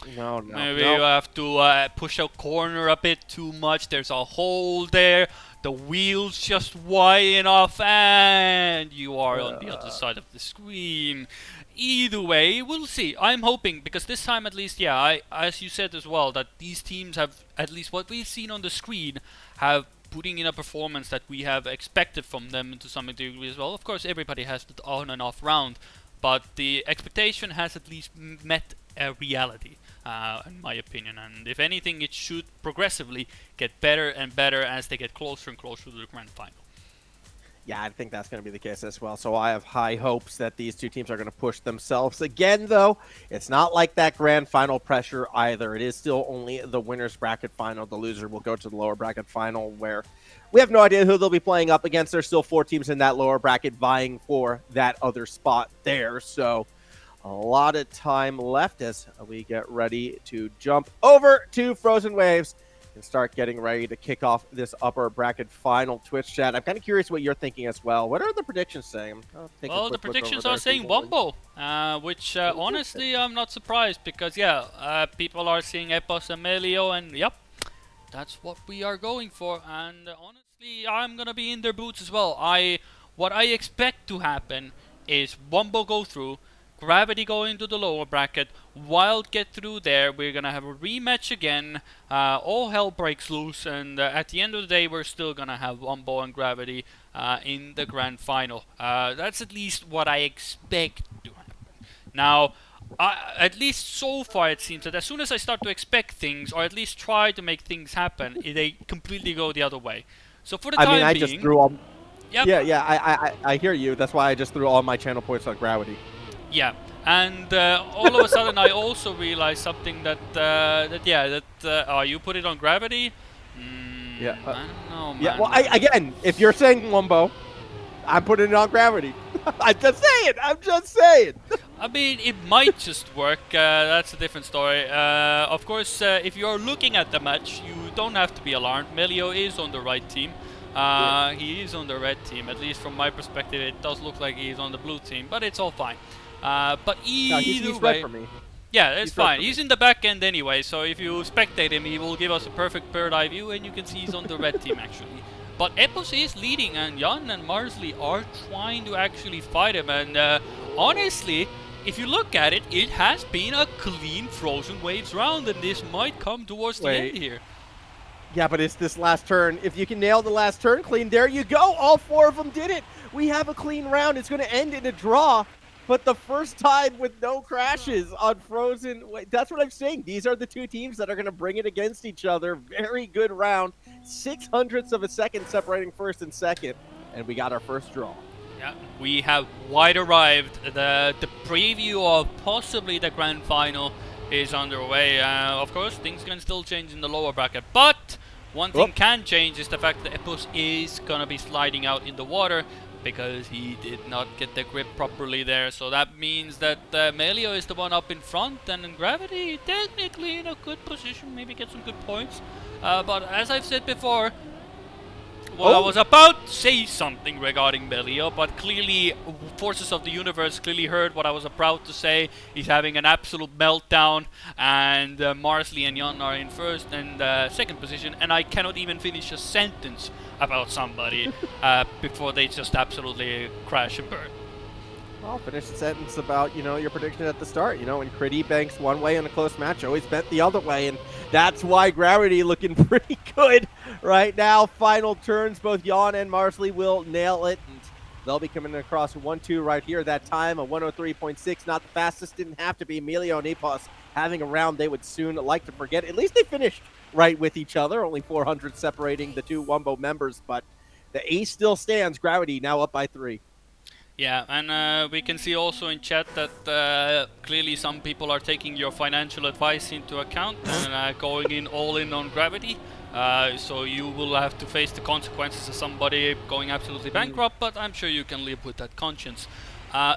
maybe you have to push a corner a bit too much. There's a hole there. The wheels just wide off, and you are on the other side of the screen. Either way, we'll see. I'm hoping, because this time at least, as you said as well, that these teams have, at least what we've seen on the screen, have putting in a performance that we have expected from them to some degree as well. Of course, everybody has the on and off round, but the expectation has at least met a reality, in my opinion. And if anything, it should progressively get better and better as they get closer and closer to the grand final. Yeah, I think that's going to be the case as well. So I have high hopes that these two teams are going to push themselves again, though. It's not like that grand final pressure either. It is still only the winner's bracket final. The loser will go to the lower bracket final, where we have no idea who they'll be playing up against. There's still 4 teams in that lower bracket vying for that other spot there. So a lot of time left as we get ready to jump over to Frozen Waves and start getting ready to kick off this upper bracket final. Twitch chat, I'm kind of curious what you're thinking as well. What are the predictions saying? Well, the predictions are saying Wumbo, which honestly I'm not surprised, because people are seeing Epos and Melio, and yep, that's what we are going for. And honestly, I'm gonna be in their boots as well. What I expect to happen is Wumbo go through, Gravity go into the lower bracket, Wild get through there, we're gonna have a rematch again, all hell breaks loose, and at the end of the day we're still gonna have Wumbo and Gravity in the grand final. That's at least what I expect to happen. Now, at least so far it seems that as soon as I start to expect things, or at least try to make things happen, they completely go the other way. So for the time being... I just threw all... Yep. Yeah, I hear you. That's why I just threw all my channel points on Gravity. Yeah, and all of a sudden I also realized something that you put it on Gravity? Yeah. I don't know, man. Yeah, well, again, if you're saying Wumbo, I'm putting it on Gravity. I'm just saying. I'm just saying. I mean, it might just work. That's a different story. Of course, if you're looking at the match, you don't have to be alarmed. Melio is on the right team. He is on the red team. At least from my perspective, it does look like he's on the blue team, but it's all fine. But No, he's either red way, for me. yeah, it's He's red fine. for He's me. in the back end anyway, so if you spectate him, he will give us a perfect bird eye view, and you can see he's on the red team actually. But Epos is leading, and Jan and Marsley are trying to actually fight him. And honestly, if you look at it, it has been a clean Frozen Waves round, and this might come towards the end here. Yeah, but it's this last turn. If you can nail the last turn clean, there you go. All 4 of them did it. We have a clean round. It's going to end in a draw. But the first time with no crashes on Frozen, that's what I'm saying. These are the 2 teams that are going to bring it against each other. Very good round. 600ths of a second separating first and second. And we got our first draw. Yeah, we have wide arrived. The preview of possibly the grand final is underway. Of course, things can still change in the lower bracket, but one thing can change is the fact that Epos is gonna be sliding out in the water because he did not get the grip properly there. So that means that Melio is the one up in front, and Gravity technically in a good position, maybe get some good points. But as I've said before, well, I was about to say something regarding Melio, but clearly forces of the universe clearly heard what I was about to say. He's having an absolute meltdown, and Marsley and Jan are in first and second position, and I cannot even finish a sentence about somebody before they just absolutely crash and burn. Well, finish the sentence about, your prediction at the start. When Critty banks one way in a close match, always bet the other way, and that's why Gravity looking pretty good right now. Final turns, both Jan and Marsley will nail it, and they'll be coming across 1-2 right here. That time, a 103.6, not the fastest, didn't have to be. Emilio and Epos having a round they would soon like to forget. At least they finished right with each other, only 400 separating the 2 Wumbo members, but the ace still stands. Gravity now up by 3. Yeah, and we can see also in chat that clearly some people are taking your financial advice into account and going in all in on Gravity. So you will have to face the consequences of somebody going absolutely bankrupt, but I'm sure you can live with that conscience.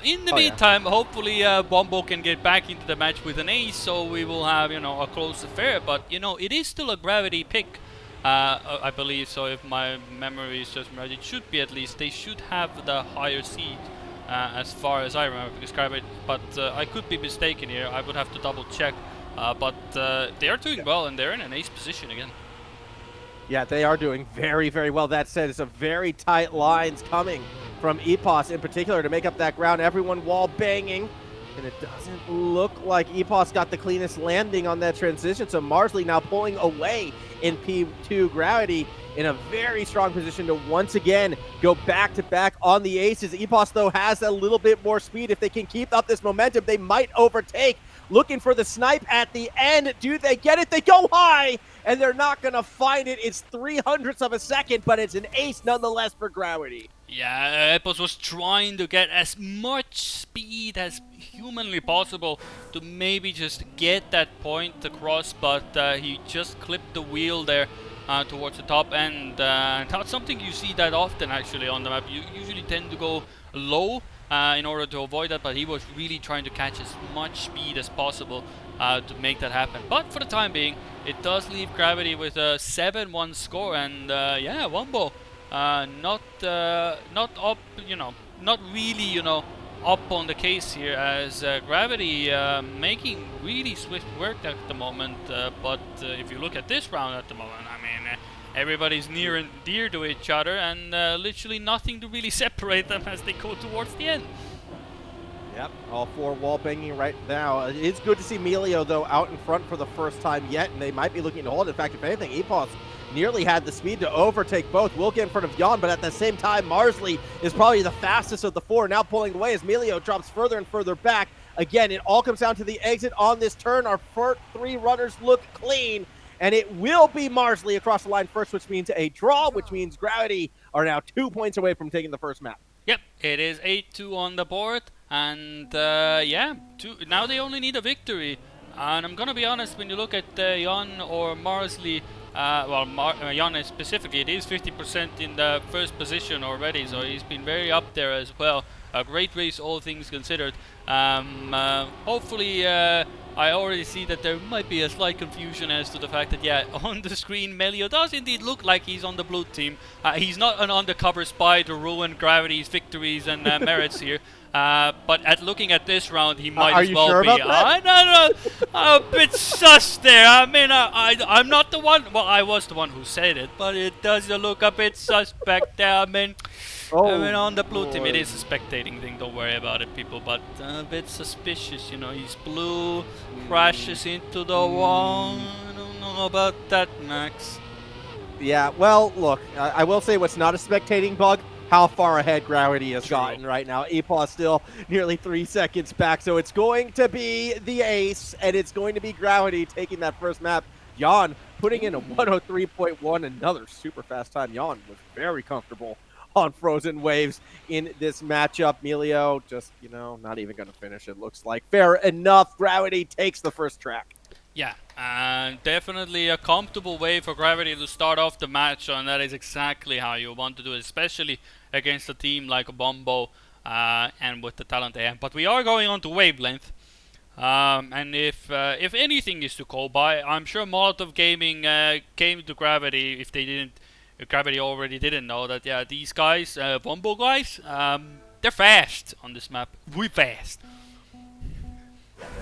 In the meantime, hopefully Wombo can get back into the match with an ace, so we will have, a close affair. But, it is still a Gravity pick. I believe so, if my memory is just right. It should be, at least. They should have the higher seed as far as I remember, because but I could be mistaken here. I would have to double check. But they are doing well, and they're in an ace position again. Yeah, they are doing very, very well. That said, it's a very tight lines coming from Epos in particular to make up that ground. Everyone wall banging. And it doesn't look like Epos got the cleanest landing on that transition. So Marsley now pulling away in P2. Gravity in a very strong position to once again go back-to-back on the aces. Epos, though, has a little bit more speed. If they can keep up this momentum, they might overtake. Looking for the snipe at the end. Do they get it? They go high, and they're not going to find it. It's 300ths of a second, but it's an ace nonetheless for Gravity. Yeah, Epos was trying to get as much speed as humanly possible to maybe just get that point across, but he just clipped the wheel there towards the top end. That's something you see that often actually on the map. You usually tend to go low in order to avoid that, but he was really trying to catch as much speed as possible to make that happen. But for the time being, it does leave Gravity with a 7-1 score, and yeah, Wumbo not up, not really, up on the case here, as Gravity making really swift work at the moment. But if you look at this round at the moment, I mean, everybody's near and dear to each other, and literally nothing to really separate them as they go towards the end. Yep, all 4 wall banging right now. It's good to see Melio, though, out in front for the first time yet, and they might be looking to hold. In fact, if anything, Epos nearly had the speed to overtake both. Will get in front of Jan, but at the same time, Marsley is probably the fastest of the 4, now pulling away as Melio drops further and further back. Again, it all comes down to the exit on this turn. Our first 3 runners look clean, and it will be Marsley across the line first, which means a draw, which means Gravity are now 2 points away from taking the first map. Yep, it is 8-2 on the board, and yeah, now they only need a victory. And I'm gonna be honest, when you look at Jan or Marsley, Jan specifically, it is 50% in the first position already, so he's been very up there as well. A great race, all things considered. Hopefully, I already see that there might be a slight confusion as to the fact that, yeah, on the screen, Melio does indeed look like he's on the blue team. He's not an undercover spy to ruin Gravity's victories and merits here. But looking at this round, he might as well be. I'm a bit sus there. I mean, I'm not the one. Well, I was the one who said it, but it does look a bit suspect there. I mean, on the blue team, it is a spectating thing. Don't worry about it, people. But a bit suspicious, you know. He's blue, crashes into the wall. I don't know about that, Max. Yeah, well, look, I will say what's not a spectating bug, how far ahead Gravity has gotten right now. Epos still nearly 3 seconds back, so it's going to be the ace, and it's going to be Gravity taking that first map. Jan putting in a 103.1, another super fast time. Jan was very comfortable on Frozen Waves in this matchup. Melio just, you know, not even going to finish it, looks like. Fair enough. Gravity takes the first track. Yeah, and definitely a comfortable way for Gravity to start off the match, and that is exactly how you want to do it, especially against a team like Bombo and with the talent they have. But we are going on to Wavelength, and if anything is to go by, I'm sure Molotov Gaming came to Gravity if they didn't. If Gravity already didn't know that, yeah, these guys, Bombo guys, they're fast on this map. We're fast.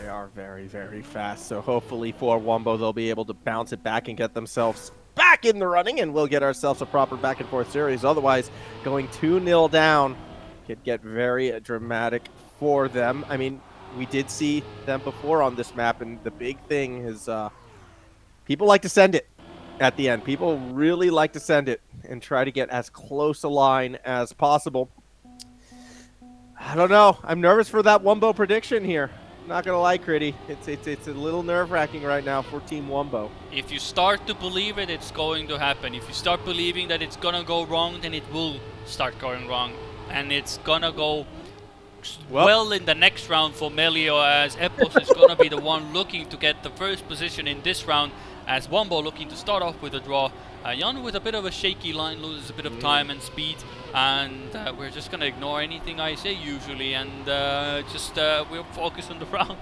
They are very, very fast, so hopefully for Wombo they'll be able to bounce it back and get themselves back in the running, and we'll get ourselves a proper back-and-forth series. Otherwise, going 2-0 down could get very dramatic for them. I mean, we did see them before on this map, and the big thing is people like to send it at the end. People really like to send it and try to get as close a line as possible. I don't know. I'm nervous for that Wombo prediction here. Not gonna lie, Critty. It's a little nerve-wracking right now for Team Wombo. If you start to believe it, it's going to happen. If you start believing that it's gonna go wrong, then it will start going wrong, and it's gonna go well in the next round for Melio, as Epos is gonna be the one looking to get the first position in this round, as Wombo looking to start off with a draw. Jan with a bit of a shaky line, loses a bit of time and speed, and we're just going to ignore anything I say usually, and we'll focus on the round,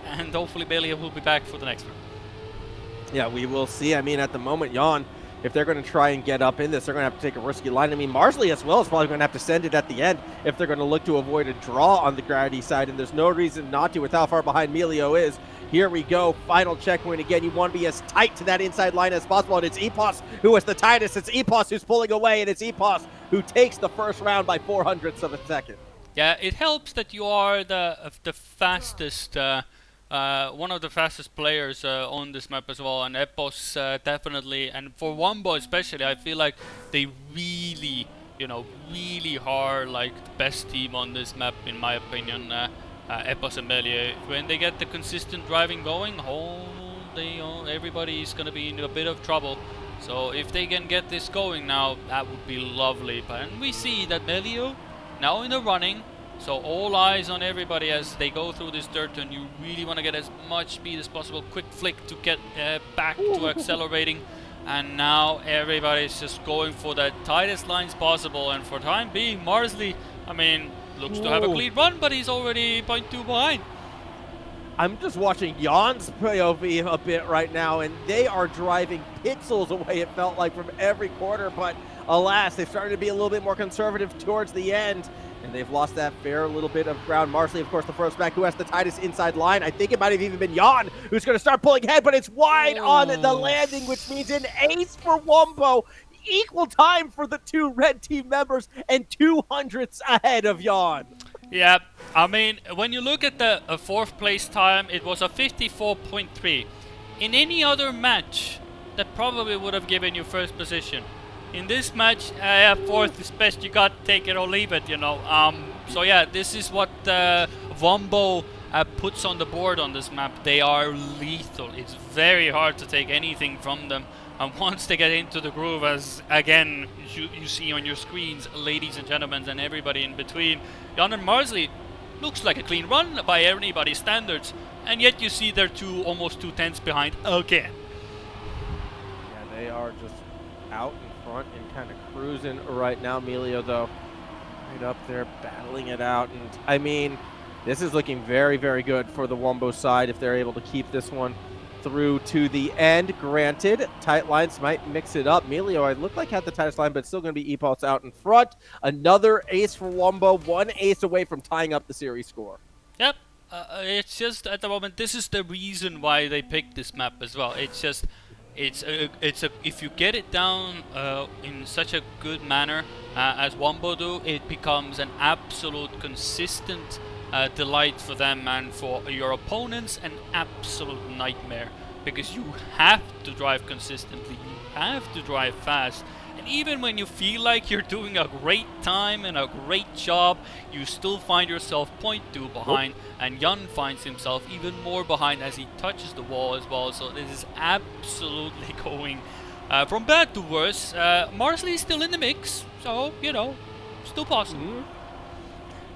and hopefully Melio will be back for the next round. Yeah, we will see. I mean, at the moment, Jan, if they're going to try and get up in this, they're going to have to take a risky line. I mean, Marsley as well is probably going to have to send it at the end if they're going to look to avoid a draw on the Gravity side, and there's no reason not to with how far behind Melio is. Here we go, final checkpoint again. You want to be as tight to that inside line as possible, and it's Epos who is the tightest. It's Epos who's pulling away, and it's Epos who takes the first round by 0.04 of a second. Yeah, it helps that you are the fastest, one of the fastest players on this map as well, and Epos definitely, and for Wombo especially, I feel like they really, really are like the best team on this map in my opinion. Epos and Melio, when they get the consistent driving going, everybody is going to be in a bit of trouble. So if they can get this going now, that would be lovely. And we see that Melio now in the running, so all eyes on everybody as they go through this dirt turn. You really want to get as much speed as possible, quick flick to get back to accelerating. And now everybody's just going for the tightest lines possible, and for time being, Marsley, I mean, looks to have a clean run, but he's already 0.2 behind. I'm just watching Jan's POV a bit right now, and they are driving pixels away, it felt like, from every corner, but alas, they've started to be a little bit more conservative towards the end, and they've lost that fair little bit of ground. Marsley, of course, the first back, who has the tightest inside line. I think it might have even been Jan who's going to start pulling ahead, but it's wide on the landing, which means an ace for Wombo. Equal time for the two red team members, and 200ths ahead of Jan. Yeah, I mean, when you look at the fourth place time, it was a 54.3. In any other match, that probably would have given you first position. In this match, fourth is best. You got to take it or leave it, So yeah, this is what Wombo puts on the board on this map. They are lethal. It's very hard to take anything from them. And once they get into the groove, as again you see on your screens, ladies and gentlemen, and everybody in between, Jan and Marsley looks like a clean run by anybody's standards, and yet you see they're almost 2 tenths behind again. Yeah, They are just out in front and kind of cruising right now. Emilio, though, right up there battling it out. And, I mean, this is looking very, very good for the Wombo side if they're able to keep this one through to the end. Granted, tight lines might mix it up. Emilio, I look like had the tightest line, but still going to be Epos out in front. Another ace for Wombo, one ace away from tying up the series score. Yep. It's just at the moment, this is the reason why they picked this map as well. It's just, if you get it down in such a good manner as Wombo do, it becomes an absolute consistent delight for them, and for your opponents an absolute nightmare, because you have to drive consistently, you have to drive fast. And even when you feel like you're doing a great time and a great job, you still find yourself 0.2 behind, and Jan finds himself even more behind as he touches the wall as well. So this is absolutely going from bad to worse. Marsley is still in the mix, so, you know, still possible.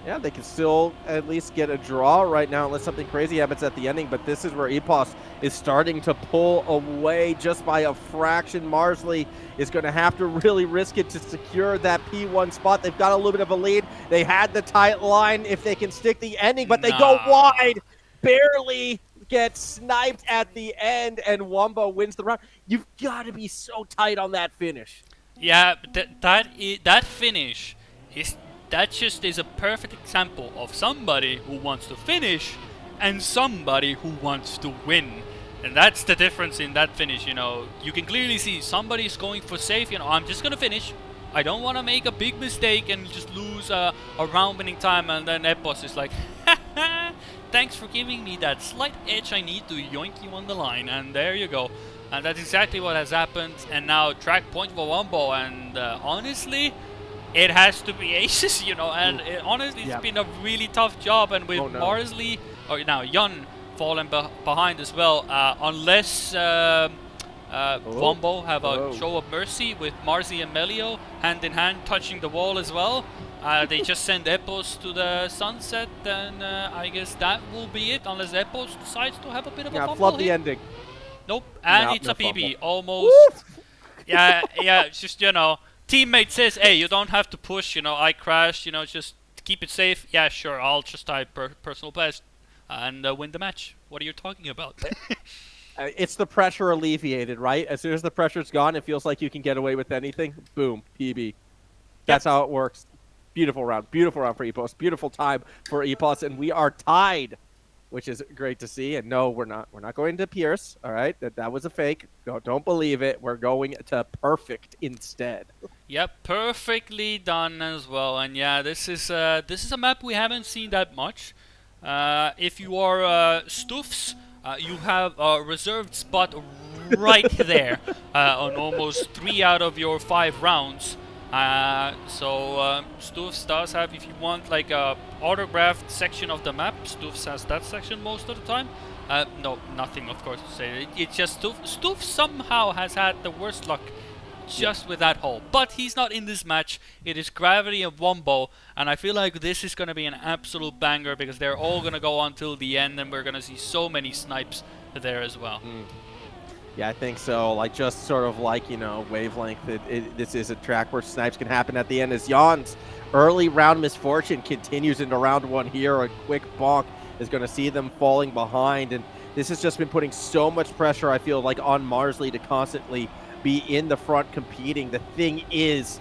Yeah, they can still at least get a draw right now unless something crazy happens at the ending, but this is where Epos is starting to pull away just by a fraction. Marsley is going to have to really risk it to secure that P1 spot. They've got a little bit of a lead. They had the tight line if they can stick the ending, but they go wide, barely get sniped at the end, and Wombo wins the round. You've got to be so tight on that finish. Yeah, that finish is... That just is a perfect example of somebody who wants to finish and somebody who wants to win. And that's the difference in that finish, you know. You can clearly see somebody's going for safe, you know, I'm just going to finish. I don't want to make a big mistake and just lose a round winning time, and then Epos is like, haha, thanks for giving me that slight edge I need to yoink you on the line. And there you go. And that's exactly what has happened. And now Trackpoint for Wombo, and honestly... It has to be aces, you know, and honestly, it's been a really tough job. And with Marsley, or now Jan falling behind as well, unless Wombo have a show of mercy with Marsley and Melio hand in hand touching the wall as well, they just send Epos to the sunset, and I guess that will be it, unless Epos decides to have a bit of a fumble flub the here. ending. Nope, and it's a PB, almost. Yeah, just, you know. Teammate says, hey, you don't have to push, you know, I crashed, you know, just keep it safe. Yeah, sure, I'll just type personal best and win the match. What are you talking about? It's the pressure alleviated, right? As soon as the pressure's gone, it feels like you can get away with anything. Boom, PB. That's how it works. Beautiful round for Epos. Beautiful time for Epos, and we are tied, which is great to see. And no, we're not going to Pierce. All right, that was a fake. Don't believe it. We're going to perfect instead. Yep, perfectly done as well. And yeah, this is a map we haven't seen that much. If you are Stuffs, you have a reserved spot right there on almost 3 out of your 5 rounds. So Stuffs does have, if you want like a autographed section of the map, Stuffs has that section most of the time. No, nothing of course to say. It's just Stuffs somehow has had the worst luck just with that hole. But he's not in this match. It is Gravity and Wombo, and I feel like this is going to be an absolute banger, because they're all going to go until the end, and we're going to see so many snipes there as well. Yeah, I think so. Like, just sort of like, you know, wavelength. This is a track where snipes can happen at the end, as Jan's early round misfortune continues into round 1 here. A quick bonk is going to see them falling behind, and this has just been putting so much pressure, I feel like, on Marsley to constantly be in the front competing. The thing is,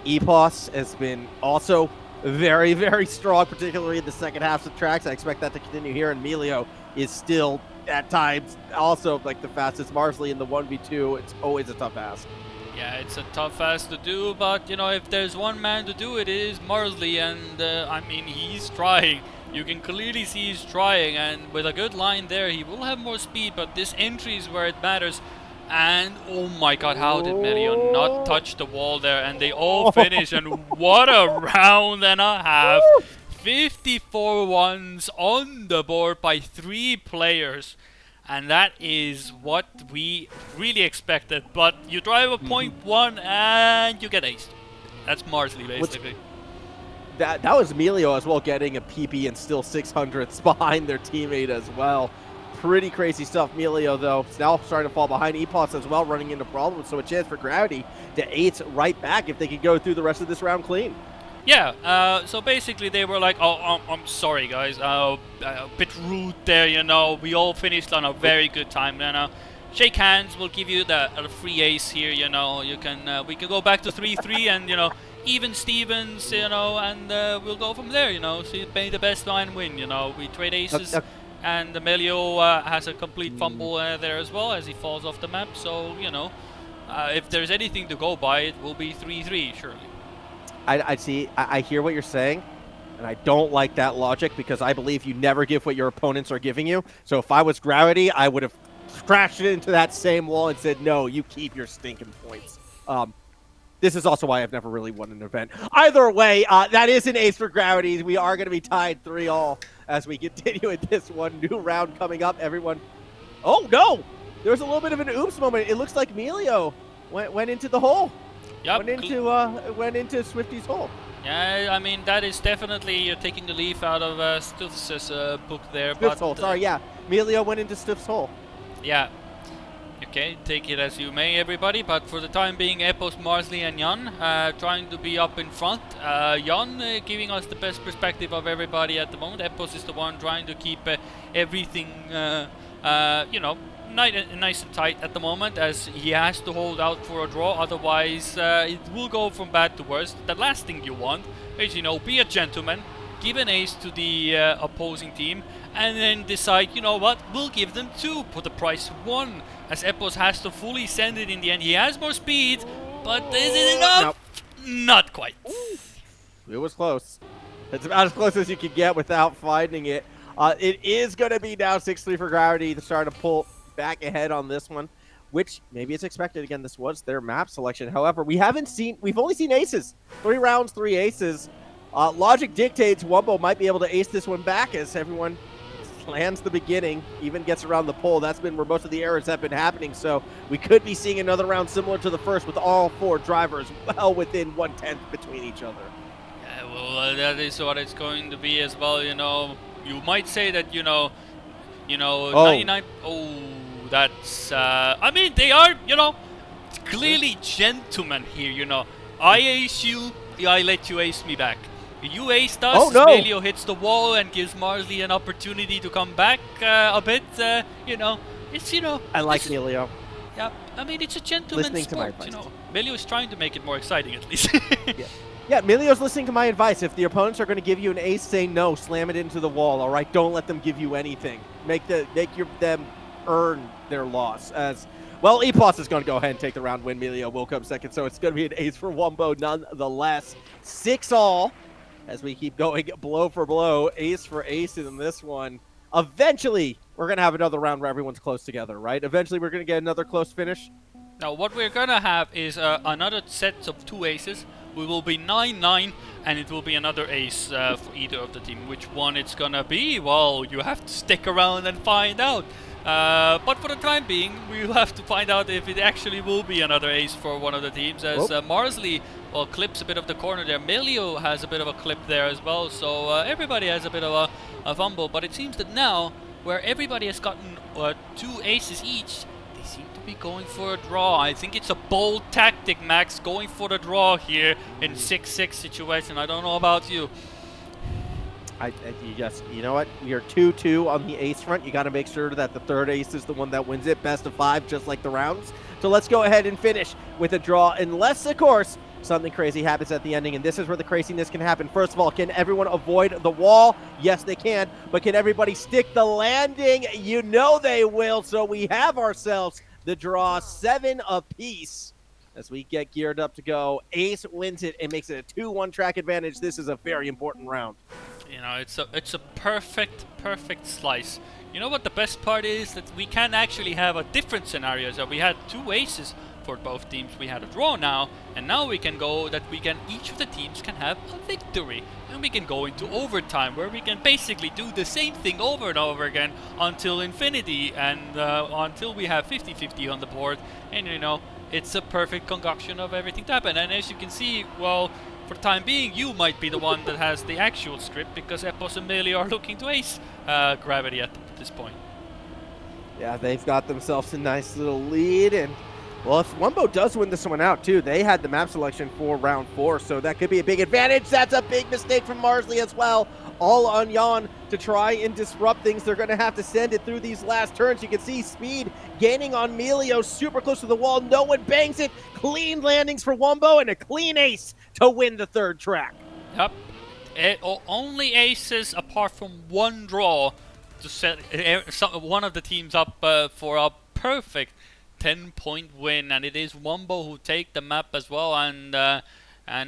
Epos has been also very, very strong, particularly in the second half of tracks. I expect that to continue here, and Emilio is still at times also like the fastest. Marsley in the 1v2, it's always a tough ask. Yeah, it's a tough ask to do, but you know, if there's one man to do it, it is Marsley, and I mean, he's trying. You can clearly see he's trying, and with a good line there, he will have more speed, but this entry is where it matters. And oh my god, how did Melio not touch the wall there? And they all finish, and what a round and a half. 54 ones on the board by 3 players. And that is what we really expected. But you drive a 0.1 and you get aced. That's Marsley, basically. That was Emilio as well, getting a PP and still 600s behind their teammate as well. Pretty crazy stuff. Melio, though, is now starting to fall behind. Epos as well, running into problems. So a chance for Gravity to ace right back if they could go through the rest of this round clean. Yeah, so basically they were like, oh, I'm sorry, guys. A bit rude there, you know. We all finished on a very good time, you know. Shake hands. We'll give you the free ace here, you know. You can, we can go back to 3-3 and, you know, even Stevens, you know, and we'll go from there, you know. So may the best line win, you know. We trade aces. And Melio has a complete fumble there as well as he falls off the map. So, you know, if there's anything to go by, it will be 3-3, surely. I hear what you're saying, and I don't like that logic because I believe you never give what your opponents are giving you. So if I was Gravity, I would have crashed it into that same wall and said, no, you keep your stinking points. This is also why I've never really won an event. Either way, that is an ace for Gravity. We are going to be tied 3-all as we continue with this one. New round coming up. Everyone. Oh, no. There's a little bit of an oops moment. It looks like Melio went into the hole. Yep. Went into Swifty's hole. Yeah, I mean, that is definitely, you're taking the leaf out of Stutz's book there. Stiff's hole. Sorry, yeah. Melio went into Stiff's hole. Yeah. Okay, take it as you may, everybody, but for the time being, Epos, Marsley, and Jan trying to be up in front. Jan giving us the best perspective of everybody at the moment. Epos is the one trying to keep everything, you know, nice and tight at the moment, as he has to hold out for a draw. Otherwise, it will go from bad to worse. The last thing you want is, you know, be a gentleman, give an ace to the opposing team, and then decide, you know what, we'll give them 2, put the price 1, as Epos has to fully send it in the end. He has more speed, but is it enough? Nope. Not quite. It was close. It's about as close as you can get without finding it. It is going to be now 6-3 for Gravity to start to pull back ahead on this one, which maybe it's expected. Again, this was their map selection. However, we've only seen aces. 3 rounds, 3 aces. Logic dictates Wumbo might be able to ace this one back as everyone lands the beginning, even gets around the pole. That's been where most of the errors have been happening, so we could be seeing another round similar to the first with all 4 drivers well within 1/10 between each other. Yeah, well, that is what it's going to be as well, you know. You might say that, you know, 99... Oh, that's... I mean, they are, you know, clearly gentlemen here, you know. I ace you, I let you ace me back. You aced us, oh, no. Melio hits the wall and gives Marsley an opportunity to come back a bit, you know. It's, you know... I like Melio. Yeah, I mean, it's a gentleman's sport, you know. Melio is trying to make it more exciting, at least. Yeah, Melio's listening to my advice. If the opponents are going to give you an ace, say no, slam it into the wall, all right? Don't let them give you anything. Make them earn their loss. As well, Epos is going to go ahead and take the round win. Melio will come second, so it's going to be an ace for Wumbo nonetheless. 6-all as we keep going blow for blow, ace for ace in this one. Eventually, we're going to have another round where everyone's close together, right? Eventually, we're going to get another close finish. Now, what we're going to have is another set of 2 aces. We will be 9-9, and it will be another ace for either of the team. Which one it's going to be? Well, you have to stick around and find out. But for the time being, we'll have to find out if it actually will be another ace for one of the teams, as Marsley, well, clips a bit of the corner there. Melio has a bit of a clip there as well, so everybody has a bit of a fumble. But it seems that now, where everybody has gotten 2 aces each, they seem to be going for a draw. I think it's a bold tactic, Max, going for the draw here in 6-6 situation. I don't know about you. You know what? We are 2-2 on the ace front. You got to make sure that the 3rd ace is the one that wins it. Best of 5, just like the rounds. So let's go ahead and finish with a draw, unless, of course, something crazy happens at the ending, and this is where the craziness can happen. First of all, can everyone avoid the wall? Yes, they can. But can everybody stick the landing? You know they will. So we have ourselves the draw, 7 apiece. As we get geared up to go, ace wins it and makes it a 2-1 track advantage. This is a very important round. You know, it's a perfect slice. You know what the best part is? That we can actually have a different scenario. So we had 2 aces for both teams. We had a draw now, and now we can go that each of the teams can have a victory. And we can go into overtime, where we can basically do the same thing over and over again until infinity, and until we have 50-50 on the board. And you know, it's a perfect concoction of everything to happen. And as you can see, well, for the time being, you might be the one that has the actual script, because Epos and Melio are looking to ace Gravity at this point. Yeah, they've got themselves a nice little lead, and well, if Wumbo does win this one out too, they had the map selection for round 4, so that could be a big advantage. That's a big mistake from Marsley as well. All on Jan to try and disrupt things. They're going to have to send it through these last turns. You can see speed gaining on Melio, super close to the wall. No one bangs it. Clean landings for Wumbo and a clean ace to win the third track. Yep. Only aces apart from one draw to set one of the teams up for a perfect 10-point win, and it is Wumbo who take the map as well, and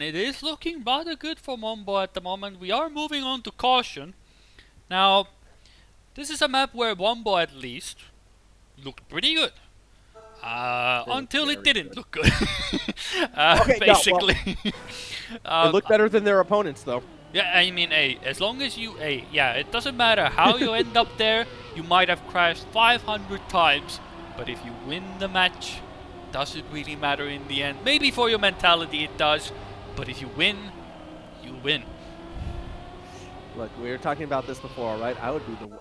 it is looking rather good for Wumbo at the moment. We are moving on to caution. Now, this is a map where Wumbo at least looked pretty good. Until it didn't look good. Okay, basically. No, well, it looked better than their opponents, though. Yeah, I mean, as long as you, yeah, it doesn't matter how you end up there. You might have crashed 500 times, but if you win the match, does it really matter in the end? Maybe for your mentality it does, but if you win, you win. Look, we were talking about this before, right?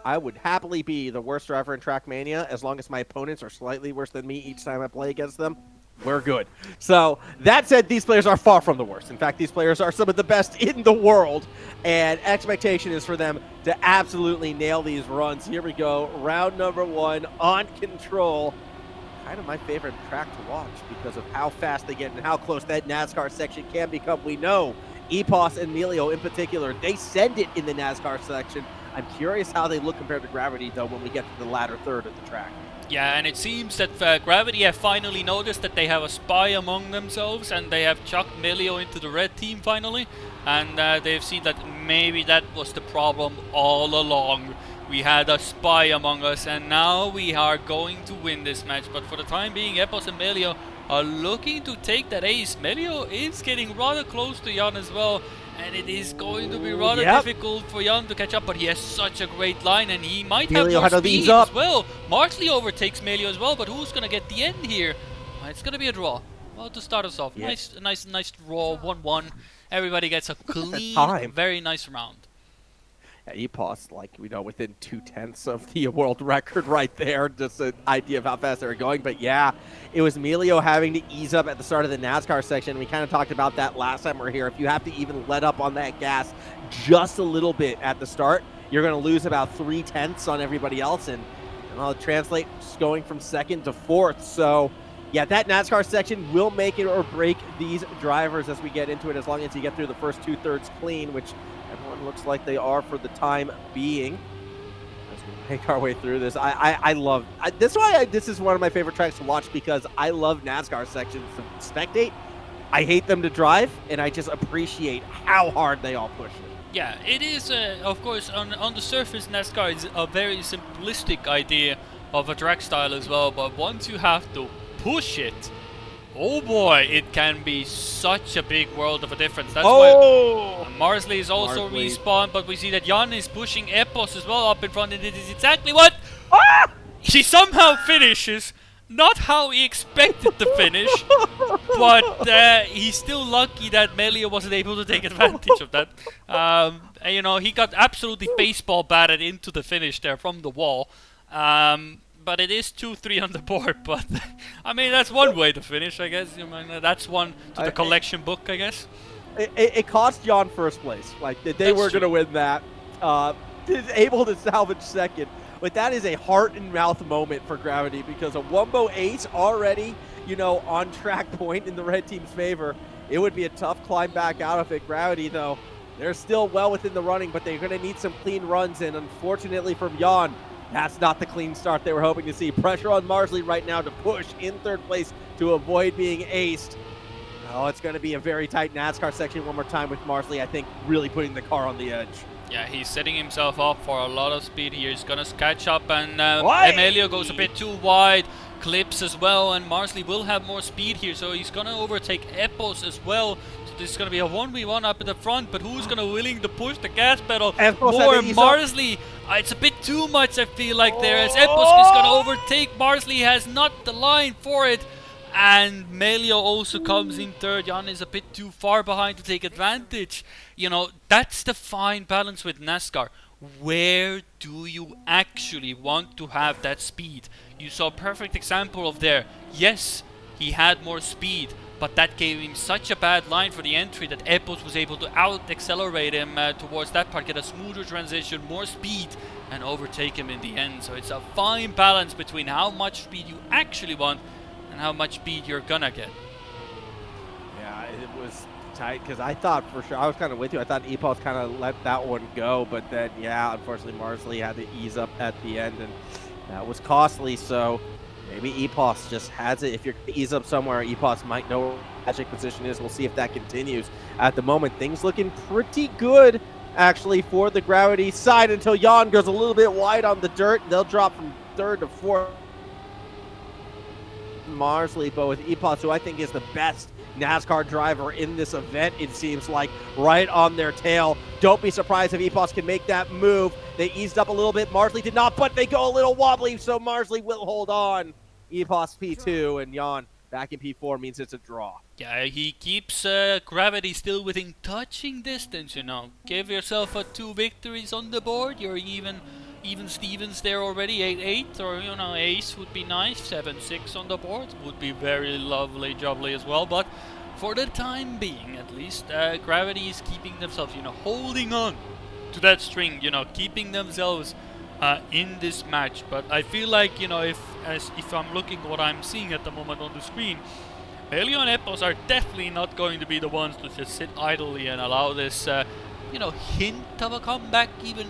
I would happily be the worst driver in Trackmania as long as my opponents are slightly worse than me each time I play against them. We're good. So, that said, these players are far from the worst. In fact, these players are some of the best in the world, and expectation is for them to absolutely nail these runs. Here we go, round number 1 on control. Kind of my favorite track to watch because of how fast they get and how close that NASCAR section can become. We know Epos and Melio in particular, they send it in the NASCAR section. I'm curious how they look compared to Gravity, though, when we get to the latter third of the track. Yeah, and it seems that Gravity have finally noticed that they have a spy among themselves, and they have chucked Melio into the red team finally, and they've seen that maybe that was the problem all along. We had a spy among us, and now we are going to win this match. But for the time being, Epos and Melio are looking to take that ace. Melio is getting rather close to Jan as well, and it is going to be rather difficult for Jan to catch up, but he has such a great line, and he might have more speed as well. Marsley overtakes Melio as well, but who's going to get the end here? It's going to be a draw. Well, to start us off, nice draw, 1-1. Everybody gets a clean, very nice round. Yeah, Epos, like we know, within 2/10 of the world record right there. Just an idea of how fast they were going. But yeah, it was Melio having to ease up at the start of the NASCAR section. We kind of talked about that last time we were here. If you have to even let up on that gas just a little bit at the start, you're going to lose about 3/10 on everybody else. And it'll translate going from second to fourth. So yeah, that NASCAR section will make it or break these drivers as we get into it, as long as you get through the first 2/3 clean, which everyone looks like they are for the time being. As we make our way through this, I love this. This is one of my favorite tracks to watch because I love NASCAR sections to spectate. I hate them to drive, and I just appreciate how hard they all push it. Yeah, it is, of course, on the surface, NASCAR is a very simplistic idea of a track style as well, but once you have to push it, oh boy, it can be such a big world of a difference. That's why Marsley is also respawned, but we see that Jan is pushing Epos as well up in front, and it is exactly what he somehow finishes. Not how he expected to finish, but he's still lucky that Melio wasn't able to take advantage of that. You know, he got absolutely baseball batted into the finish there from the wall. But it is 2-3 on the board, but I mean, that's one way to finish, I guess. I mean, that's one to the collection book, I guess. It cost Jan first place. Like, they were going to win that. Able to salvage second. But that is a heart and mouth moment for Gravity because a Wumbo ace already, you know, on track point in the red team's favor. It would be a tough climb back out of it. Gravity, though, they're still well within the running, but they're going to need some clean runs. And unfortunately from Jan, that's not the clean start they were hoping to see. Pressure on Marsley right now to push in third place to avoid being aced. Oh, it's going to be a very tight NASCAR section one more time with Marsley, I think, really putting the car on the edge. Yeah, he's setting himself up for a lot of speed here. He's going to catch up, and Emilio goes a bit too wide. Clips as well, and Marsley will have more speed here, so he's going to overtake Epos as well. So this is going to be a 1v1 up at the front, but who's going to willing to push the gas pedal more? Marsley. It's a bit too much, I feel like, there, as Epos is going to overtake Marsley. Has not the line for it. And Melio also comes in third. Jan is a bit too far behind to take advantage. You know, that's the fine balance with NASCAR. where do you actually want to have that speed? You saw a perfect example of there. Yes, he had more speed, but that gave him such a bad line for the entry that Epos was able to out-accelerate him towards that part, get a smoother transition, more speed, and overtake him in the end. So it's a fine balance between how much speed you actually want and how much speed you're gonna get. Yeah, it was tight because I thought for sure, I was kind of with you. I thought Epos kind of let that one go, but then, yeah, unfortunately, Marsley had to ease up at the end, and that was costly. So maybe Epos just has it. If you're going to ease up somewhere, Epos might know where magic position is. We'll see if that continues. At the moment, things looking pretty good, actually, for the Gravity side until Jan goes a little bit wide on the dirt. They'll drop from third to fourth. Marsley, but with Epos, who I think is the best NASCAR driver in this event, it seems like, right on their tail. Don't be surprised if Epos can make that move. They eased up a little bit. Marsley did not, but they go a little wobbly, so Marsley will hold on. Epos P2 and Jan back in P4 means it's a draw. Yeah, he keeps Gravity still within touching distance, you know. Give yourself 2 victories on the board. You're even Stevens there already, 8-8, or, you know, ace would be nice. 7-6 on the board would be very lovely, jubbly as well. But for the time being, at least, Gravity is keeping themselves, you know, holding on to that string, you know, keeping themselves in this match. But I feel like, you know, if I'm looking at what I'm seeing at the moment on the screen, Helio and Epos are definitely not going to be the ones to just sit idly and allow this, you know, hint of a comeback even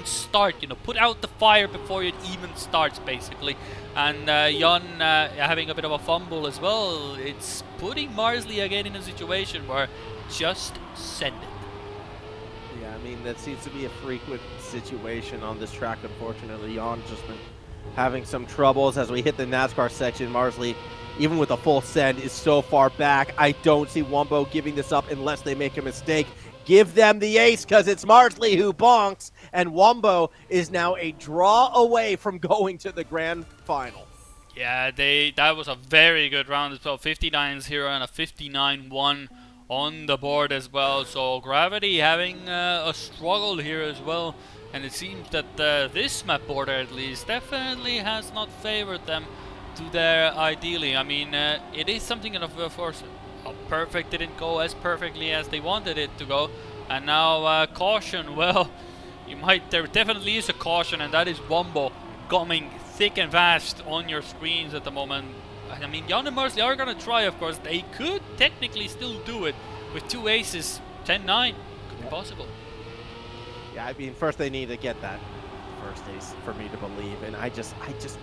start. You know, put out the fire before it even starts, basically. And Jan having a bit of a fumble as well. It's putting Marsley again in a situation where just send it. Yeah, I mean, that seems to be a frequent situation on this track, unfortunately. Jan's just been having some troubles as we hit the NASCAR section. Marsley, even with a full send, is so far back. I don't see Wumbo giving this up unless they make a mistake. Give them the ace, because it's Marsley who bonks, and Wumbo is now a draw away from going to the grand final. Yeah, that was a very good round as well. 59-0 and a 59-1 on the board as well. So Gravity having a struggle here as well. And it seems that this map border, at least, definitely has not favored them to their ideally. I mean, it is something that, of course, perfect didn't go as perfectly as they wanted it to go. And now caution, well, there definitely is a caution, and that is Wumbo coming thick and fast on your screens at the moment. I mean, Jan and Marsley are going to try, of course. They could technically still do it with 2 aces. 10-9 could be possible. Yeah, I mean, first they need to get that first ace for me to believe, and I just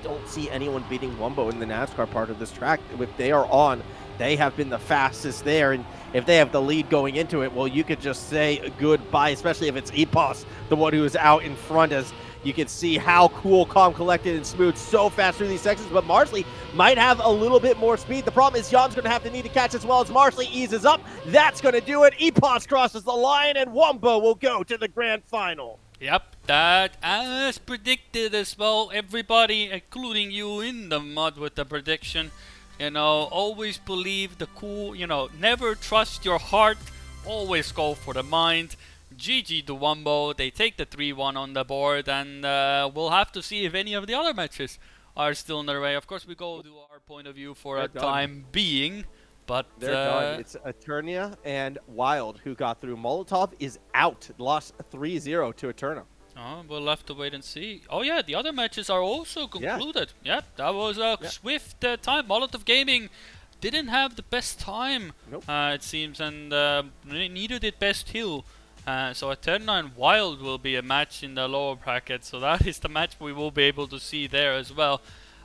don't see anyone beating Wumbo in the NASCAR part of this track. If they are on, they have been the fastest there, and if they have the lead going into it, well, you could just say goodbye, especially if it's Epos, the one who is out in front, as you can see how cool, calm, collected, and smooth so fast through these sections. But Marsley might have a little bit more speed. The problem is Jan's going to have to need to catch as well as Marsley eases up. That's going to do it. Epos crosses the line, and Wumbo will go to the grand final. Yep, that as predicted as well. Everybody, including you, in the mud with the prediction. You know, always believe the cool, you know, never trust your heart. Always go for the mind. GG to Wumbo. They take the 3-1 on the board, and we'll have to see if any of the other matches are still in their way. Of course, we go to our point of view for a time being, but they're done. It's Eternia and Wild who got through. Molotov is out, lost 3-0 to Eterna. Oh, we'll have to wait and see. Oh yeah, the other matches are also concluded. Yeah, that was a swift time. Molotov Gaming didn't have the best time, it seems, and neither did Best Hill. So Eterna and Wild will be a match in the lower bracket. So that is the match we will be able to see there as well.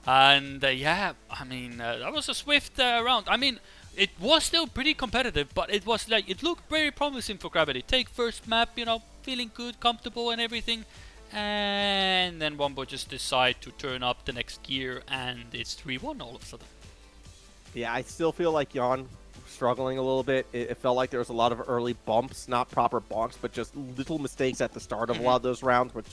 And yeah, I mean, that was a swift round. I mean, it was still pretty competitive, but it was like, it looked very promising for Gravity. Take first map, you know, feeling good, comfortable and everything. And then Wumbo just decide to turn up the next gear, and it's 3-1 all of a sudden. Yeah, I still feel like Jan struggling a little bit. It felt like there was a lot of early bumps, not proper bonks, but just little mistakes at the start of a lot of those rounds, which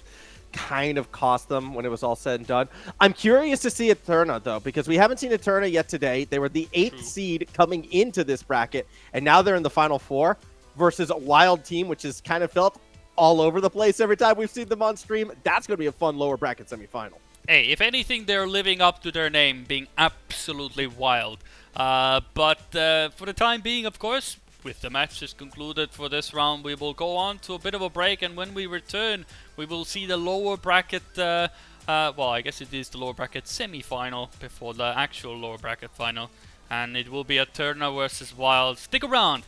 kind of cost them when it was all said and done. I'm curious to see Eterna, though, because we haven't seen Eterna yet today. They were the 8th seed coming into this bracket, and now they're in the Final Four versus a Wild team, which has kind of felt all over the place every time we've seen them on stream. That's going to be a fun lower bracket semifinal. Hey, if anything, they're living up to their name, being absolutely wild. But for the time being, of course, with the matches concluded for this round, we will go on to a bit of a break, and when we return, we will see the lower bracket, well, I guess it is the lower bracket semi-final before the actual lower bracket final, and it will be Eterna versus Wild. Stick around,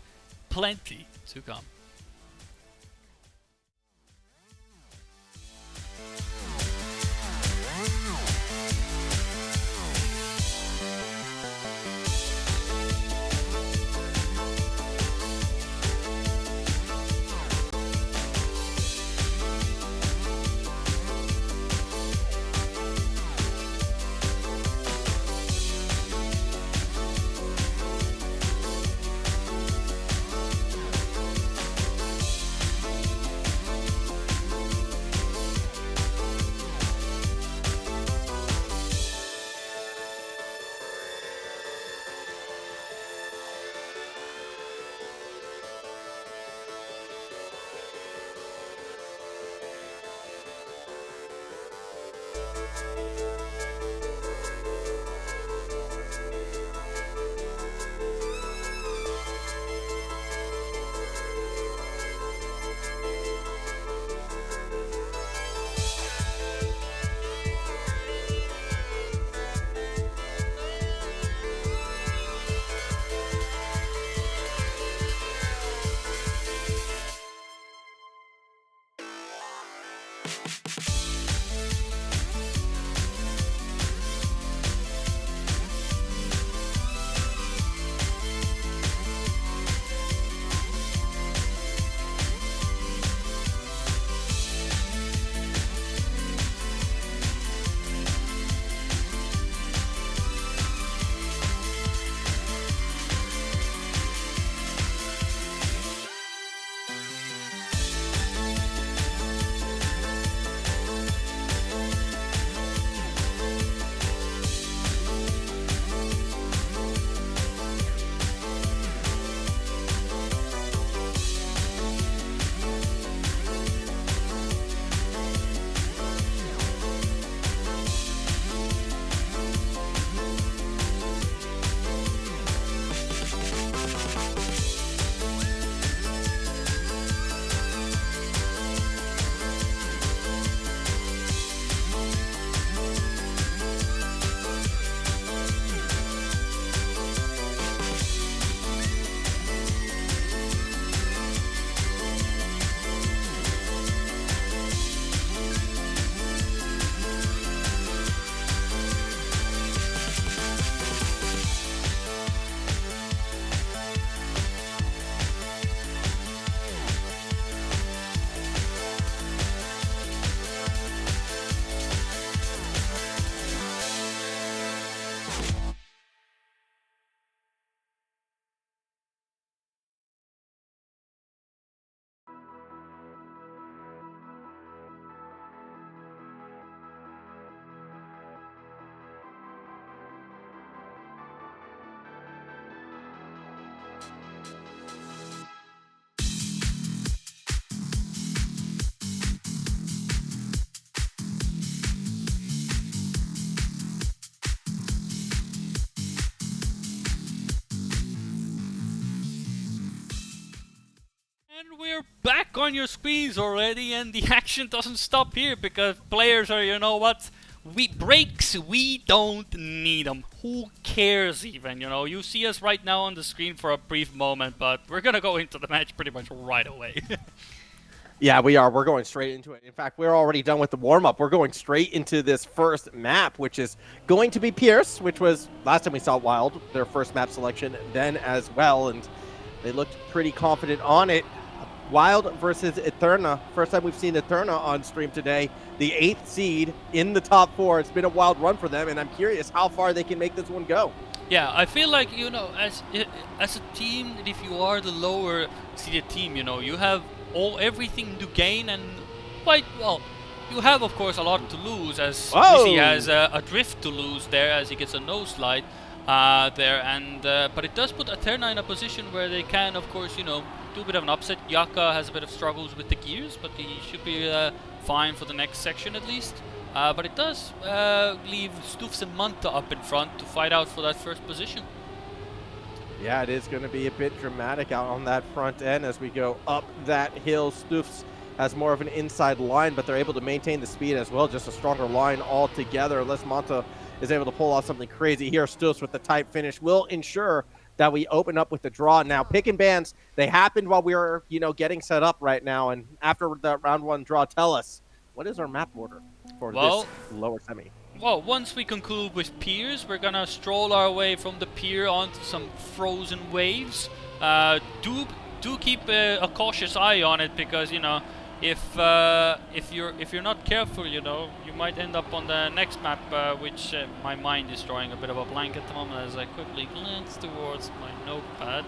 plenty to come. And we're back on your screens already, and the action doesn't stop here because players are, you know what, we don't need them. Who cares even, you know? You see us right now on the screen for a brief moment, but we're gonna go into the match pretty much right away. Yeah, we are. We're going straight into it. In fact, we're already done with the warm-up. We're going straight into this first map, which is going to be Pierce, which was last time we saw Wild, their first map selection then as well, and they looked pretty confident on it. Wild versus Eterna. First time we've seen Eterna on stream today. The 8th seed in the top 4. It's been a wild run for them, and I'm curious how far they can make this one go. Yeah, I feel like, you know, as a team, if you are the lower seeded team, you know, you have everything to gain and quite, well, you have, of course, a lot to lose, as Missy has a drift to lose there as he gets a nose slide there, and but it does put Eterna in a position where they can, of course, you know, do a bit of an upset. Yaka has a bit of struggles with the gears, but he should be fine for the next section at least. But it does leave Stufs and Manta up in front to fight out for that first position. Yeah, it is going to be a bit dramatic out on that front end as we go up that hill. Stufs has more of an inside line, but they're able to maintain the speed as well. Just a stronger line altogether. Unless Manta is able to pull off something crazy here, Stufs with the tight finish will ensure that we open up with the draw. Now, pick and bans, they happened while we were, getting set up right now. And after the round 1 draw, tell us, what is our map order for this lower semi? Well, once we conclude with piers, we're gonna stroll our way from the pier onto some frozen waves. Do keep a cautious eye on it, because if you're not careful, you might end up on the next map, which my mind is drawing a bit of a blank at the moment as I quickly glance towards my notepad,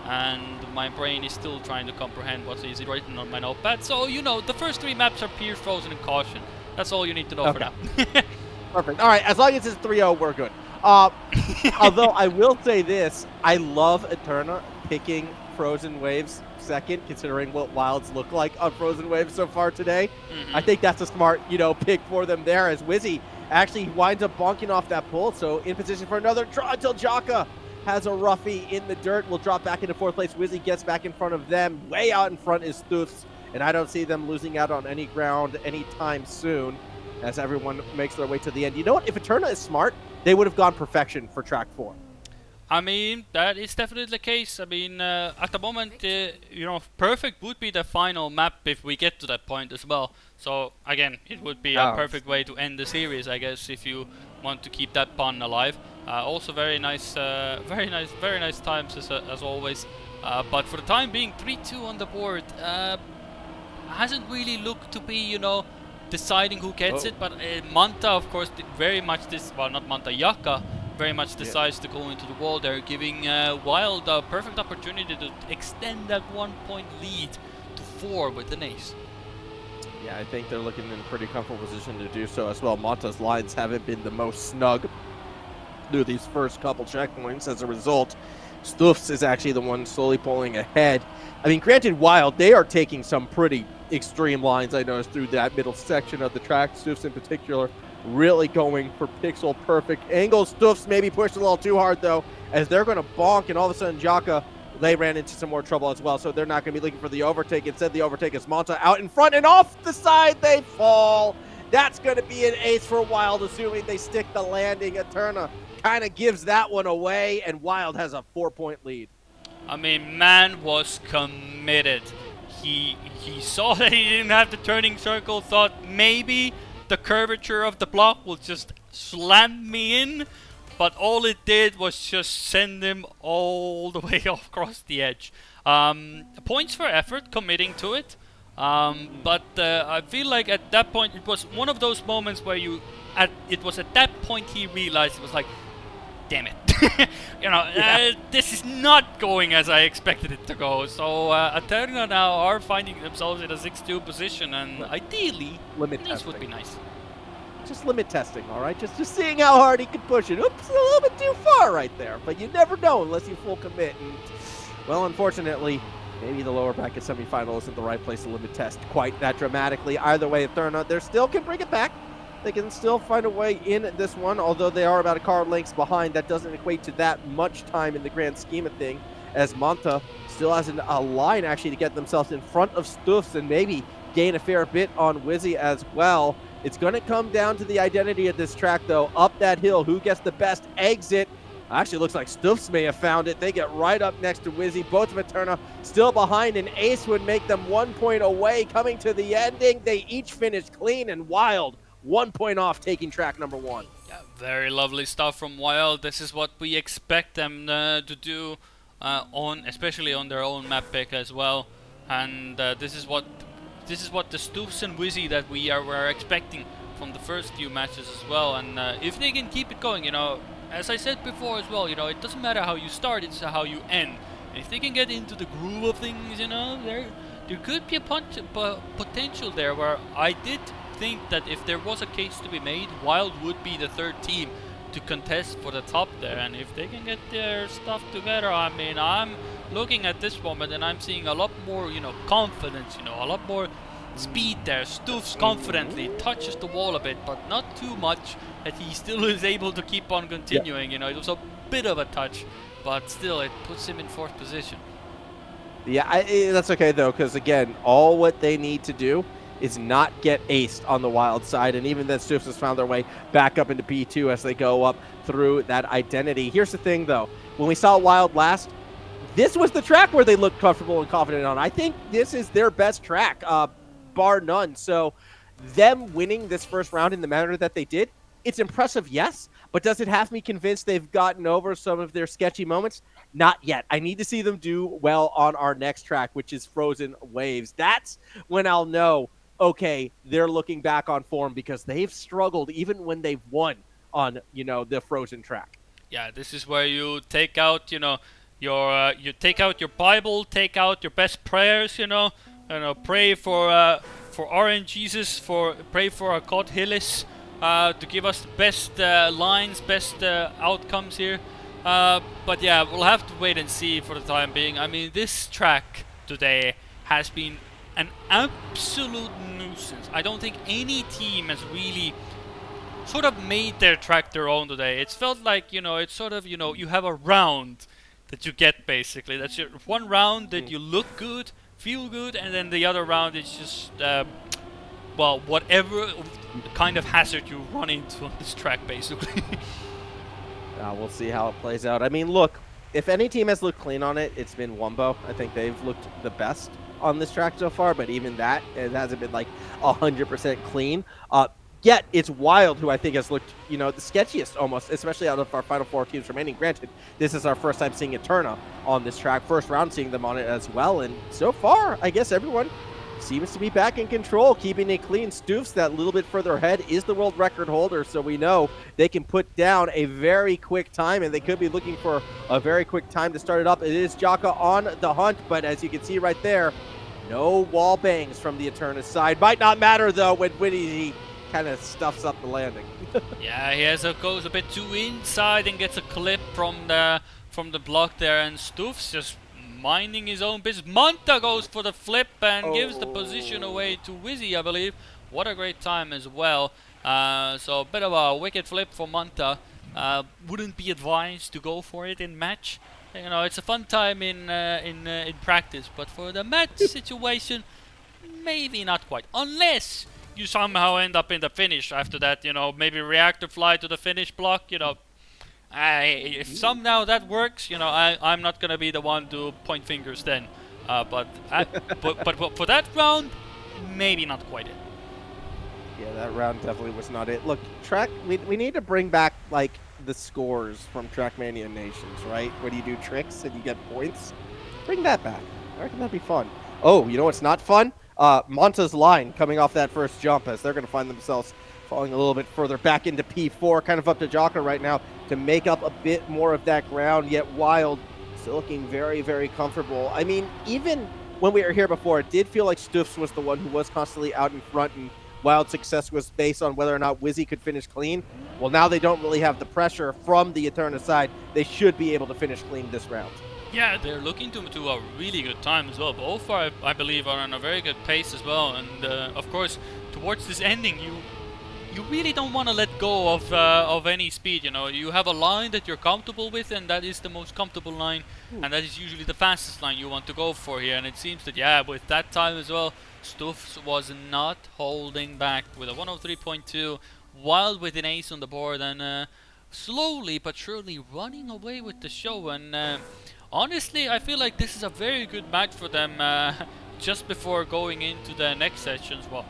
and my brain is still trying to comprehend what is written on my notepad. So the first 3 maps are pier, frozen, and caution. That's all you need to know for now. Perfect. All right, as long as it's 3-0, we're good. Although I will say this, I love Eterna picking Frozen Waves second, considering what Wilds look like on Frozen Waves so far today. I think that's a smart, pick for them there, as Wizzy actually winds up bonking off that pull, so in position for another draw until Jaka has a roughie in the dirt. Will drop back into 4th place. Wizzy gets back in front of them. Way out in front is Stufs, and I don't see them losing out on any ground anytime soon, as everyone makes their way to the end. You know what? If Eterna is smart, they would have gone perfection for track 4. I mean, that is definitely the case. I mean, at the moment, perfect would be the final map if we get to that point as well. So again, it would be a perfect way to end the series, I guess, if you want to keep that pun alive. Also, very nice times as always. But for the time being, 3-2 on the board. Hasn't really looked to be, deciding who gets it, but Manta, of course, very much not Manta, Yaka very much decides to go into the wall there, giving Wild a perfect opportunity to extend that 1-point lead to 4 with an ace. Yeah, I think they're looking in a pretty comfortable position to do so as well. Manta's lines haven't been the most snug through these first couple checkpoints. As a result, Stufs is actually the one slowly pulling ahead. I mean, granted, Wild, they are taking some pretty extreme lines, I noticed, through that middle section of the track. Stufs in particular really going for pixel perfect angles. Stufs maybe pushed a little too hard, though, as they're going to bonk, and all of a sudden Jaka, they ran into some more trouble as well, so they're not going to be looking for the overtake. Instead, the overtake is Manta out in front, and off the side they fall. That's going to be an ace for Wild, assuming they stick the landing. Eterna kind of gives that one away, and Wild has a 4-point lead. I mean, man was committed. He saw that he didn't have the turning circle, thought maybe the curvature of the block will just slam me in, but all it did was just send him all the way across the edge. Points for effort, committing to it, but I feel like at that point it was one of those moments where it was at that point he realized, it was like, damn it. This is not going as I expected it to go. So Eterna now are finding themselves in a 6-2 position, and ideally, this would be nice. Just limit testing, all right? Just seeing how hard he could push it. Oops, a little bit too far right there. But you never know unless you full commit. And, well, unfortunately, maybe the lower bracket semifinal isn't the right place to limit test quite that dramatically. Either way, Eterna, they still can bring it back. They can still find a way in this one, although they are about a car lengths behind. That doesn't equate to that much time in the grand scheme of things, as Manta still has a line actually to get themselves in front of Stufs and maybe gain a fair bit on Wizzy as well. It's going to come down to the identity of this track, though. Up that hill, who gets the best exit? Actually, looks like Stufs may have found it. They get right up next to Wizzy. Both of Eterna still behind. An ace would make them 1 point away. Coming to the ending, they each finished clean, and Wild 1 point off, taking track number 1. Yeah, very lovely stuff from Wild. This is what we expect them to do, especially on their own map pick as well. And this is what the Stufs and Wizzy that we're expecting from the first few matches as well. And if they can keep it going, as I said before as well, it doesn't matter how you start, it's how you end. And if they can get into the groove of things, there could be a potential there, where I did think that if there was a case to be made, Wild would be the third team to contest for the top there, and if they can get their stuff together, I mean, I'm looking at this moment and I'm seeing a lot more, confidence, a lot more speed there. Stoofs confidently touches the wall a bit, but not too much that he still is able to keep on continuing. It was a bit of a touch, but still it puts him in 4th position. Yeah, that's okay though, because again, all what they need to do is not get aced on the Wild side, and even then Stoofs has found their way back up into P2 as they go up through that identity. Here's the thing though, when we saw Wild last, this was the track where they looked comfortable and confident on. I think this is their best track, bar none. So them winning this first round in the manner that they did, it's impressive, yes, but does it have me convinced they've gotten over some of their sketchy moments? Not yet. I need to see them do well on our next track, which is Frozen Waves. That's when I'll know, okay, they're looking back on form, because they've struggled even when they've won on, the Frozen track. Yeah, this is where you take out, you take out your Bible, take out your best prayers, pray for Orange Jesus, pray for our God Hillis, to give us the best lines, best outcomes here. But yeah, we'll have to wait and see for the time being. I mean, this track today has been an absolute nuisance. I don't think any team has really sort of made their track their own today. It's felt like, it's sort of, you have a round that you get basically. That's your one round that you look good, feel good, and then the other round is just, whatever kind of hazard you run into on this track basically. We'll see how it plays out. I mean, look, if any team has looked clean on it, it's been Wumbo. I think they've looked the best on this track so far, but even that, it hasn't been like 100% clean. Yet it's Wild who I think has looked, the sketchiest almost, especially out of our final 4 teams remaining. Granted, this is our first time seeing Eterna on this track, first round seeing them on it as well, and so far, I guess everyone seems to be back in control, keeping it clean. Stoofs, that little bit further ahead, is the world record holder, so we know they can put down a very quick time, and they could be looking for a very quick time to start it up. It is Jaka on the hunt, but as you can see right there, no wall bangs from the Eterna side. Might not matter, though, when Winnie kind of stuffs up the landing. Yeah, he goes a bit too inside and gets a clip from the block there, and Stoofs just minding his own business. Manta goes for the flip and gives the position away to Wizzy, I believe. What a great time as well. So a bit of a wicked flip for Manta. Wouldn't be advised to go for it in match. It's a fun time in practice, but for the match situation, maybe not quite. Unless you somehow end up in the finish after that, maybe reactor fly to the finish block, if somehow that works, I'm not gonna be the one to point fingers then. But for that round, maybe not quite it. Yeah, that round definitely was not it. Look, we need to bring back like the scores from Trackmania Nations, right? Where do you do tricks and you get points? Bring that back. I reckon that'd be fun. Oh, you know what's not fun? Manta's line coming off that first jump, as they're going to find themselves falling a little bit further back into P4, kind of up to Jaka right now to make up a bit more of that ground, yet Wild still looking very, very comfortable. I mean, even when we were here before, it did feel like Stoofs was the one who was constantly out in front, and Wild's success was based on whether or not Wizzy could finish clean. Well, now they don't really have the pressure from the Eterna side. They should be able to finish clean this round. Yeah, they're looking to a really good time as well. Both are, I believe, are on a very good pace as well. And of course, towards this ending, you really don't want to let go of any speed. You have a line that you're comfortable with, and that is the most comfortable line, and that is usually the fastest line you want to go for here. And it seems that with that time as well, Stoofs was not holding back with a 103.2, Wild with an ace on the board, and slowly but surely running away with the show. And honestly, I feel like this is a very good match for them just before going into the next sessions. Well,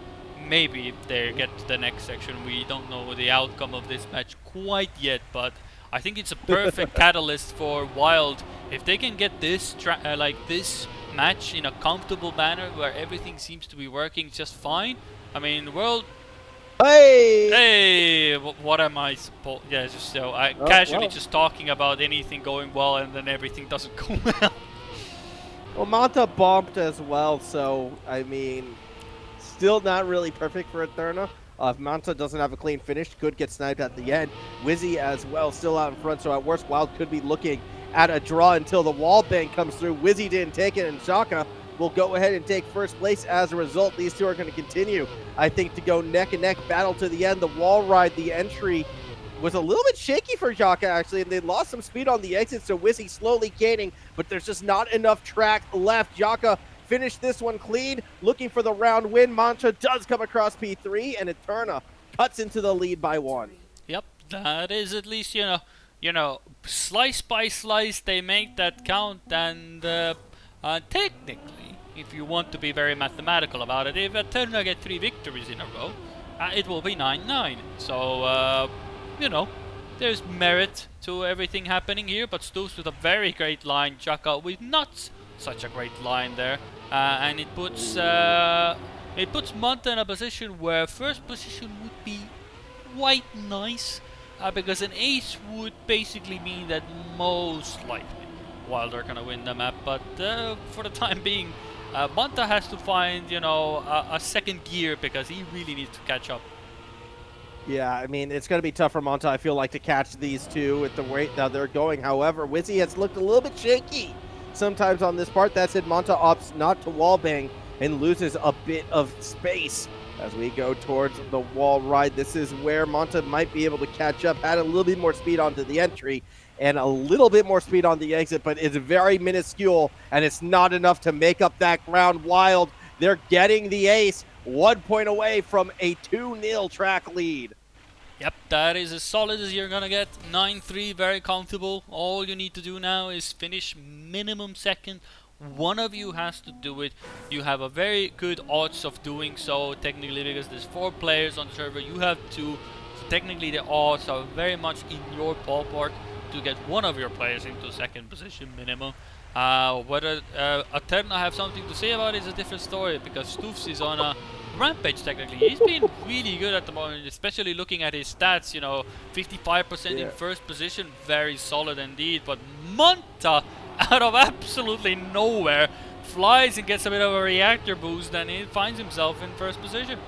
maybe if they get to the next section, we don't know the outcome of this match quite yet, but I think it's a perfect catalyst for Wild. If they can get this this match in a comfortable manner where everything seems to be working just fine. I mean, World... Hey! What am I supposed... Yeah, just so I casually just talking about anything going well, and then everything doesn't go well. Well, Manta bumped as well, so, I mean, still not really perfect for Eterna. If Manta doesn't have a clean finish, could get sniped at the end. Wizzy as well, still out in front, so at worst, Wild could be looking at a draw until the wall bang comes through. Wizzy didn't take it, and Shaka will go ahead and take first place as a result. These two are going to continue, I think, to go neck-and-neck battle to the end. The wall ride, the entry, was a little bit shaky for Jaka, actually, and they lost some speed on the exit, so Wizzy slowly gaining, but there's just not enough track left. Jaka finished this one clean, looking for the round win. Mantra does come across P3, and Eterna cuts into the lead by 1. Yep, that is at least, you know, slice by slice they make that count, and technically, if you want to be very mathematical about it, if Eterna get 3 victories in a row, it will be 9-9. So, you know, there's merit to everything happening here, but Stoofs with a very great line, Jaka with not such a great line there, and it puts Manta in a position where first position would be quite nice, because an ace would basically mean that most likely Wild are gonna win the map, but for the time being, Manta has to find, you know, a second gear because he really needs to catch up. Yeah, I mean, it's going to be tough for Manta, I feel like, to catch these two at the rate that they're going. However, Wizzy has looked a little bit shaky sometimes on this part. That said, Manta opts not to wallbang and loses a bit of space as we go towards the wall ride. This is where Manta might be able to catch up, had a little bit more speed onto the entry and a little bit more speed on the exit, but it's very minuscule, and it's not enough to make up that ground. Wild, they're getting the ace, 1 point away from a 2-0 track lead. Yep, that is as solid as you're gonna get. 9-3, very comfortable. All you need to do now is finish minimum second. One of you has to do it. You have a very good odds of doing so, technically, because there's 4 players on the server. You have 2, so technically the odds are very much in your ballpark to get one of your players into second position minimum. Whether Eterna have something to say about it is a different story, because Stoofs is on a rampage technically. He's been really good at the moment, especially looking at his stats, you know, 55% in first position, very solid indeed. But Manta, out of absolutely nowhere, flies and gets a bit of a reactor boost, and he finds himself in first position.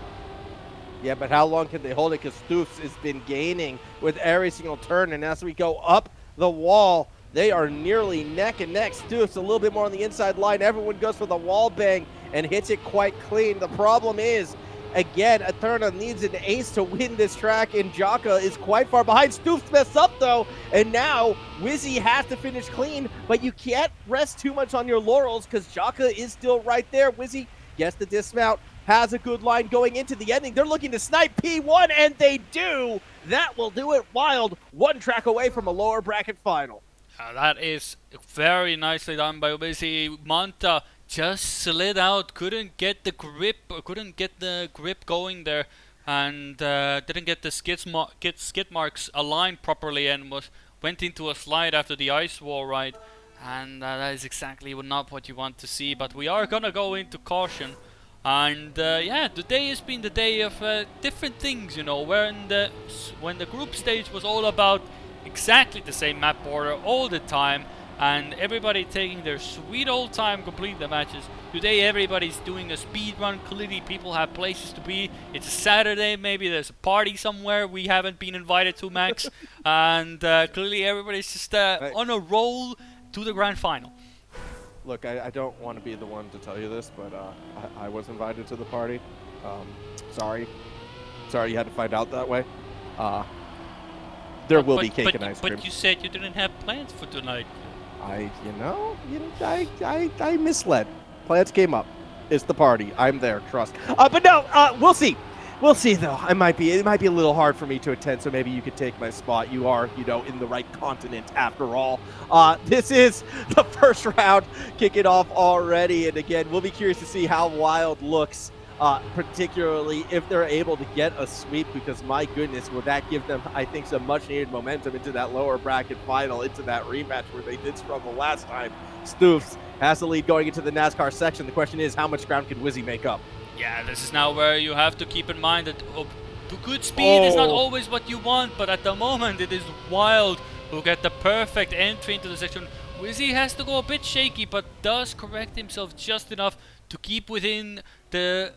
Yeah, but how long can they hold it? Because Stoofs has been gaining with every single turn, and as we go up the wall, they are nearly neck and neck. Stoofs a little bit more on the inside line. Everyone goes for the wall bang and hits it quite clean. The problem is, again, Eterna needs an ace to win this track, and Jaka is quite far behind. Stoofs messed up, though, and now Wizzy has to finish clean, but you can't rest too much on your laurels because Jaka is still right there. Wizzy gets the dismount, has a good line going into the ending. They're looking to snipe P1, and they do. That will do it. Wild, 1 track away from a lower bracket final. That is very nicely done by Wizzy. Manta just slid out, couldn't get the grip going there, and didn't get the skid marks aligned properly, and went into a slide after the ice wall ride, and that is exactly not what you want to see. But we are gonna go into caution, and yeah, today has been the day of different things, you know, when the group stage was all about exactly the same map order all the time, and everybody taking their sweet old time complete the matches. Today everybody's doing a speed run. Clearly people have places to be. It's a Saturday, maybe there's a party somewhere we haven't been invited to, Max. And clearly everybody's just on a roll to the grand final. Look, I don't want to be the one to tell you this, but I was invited to the party. Sorry you had to find out that way. There will be cake and ice cream. But you said you didn't have plans for tonight. I misled. Plans came up. It's the party. I'm there. Trust. But no. We'll see. We'll see, though. It might be a little hard for me to attend, so maybe you could take my spot. You are, you know, in the right continent after all. This is the first round. Kick it off already, and again, we'll be curious to see how Wild looks. Particularly if they're able to get a sweep, because my goodness, will that give them, I think, some much needed momentum into that lower bracket final, into that rematch where they did struggle last time. Stoofs has the lead going into the NASCAR section. The question is, how much ground can Wizzy make up? Yeah, this is now where you have to keep in mind that good speed is not always what you want, but at the moment it is Wild who get the perfect entry into the section. Wizzy has to go a bit shaky, but does correct himself just enough to keep within the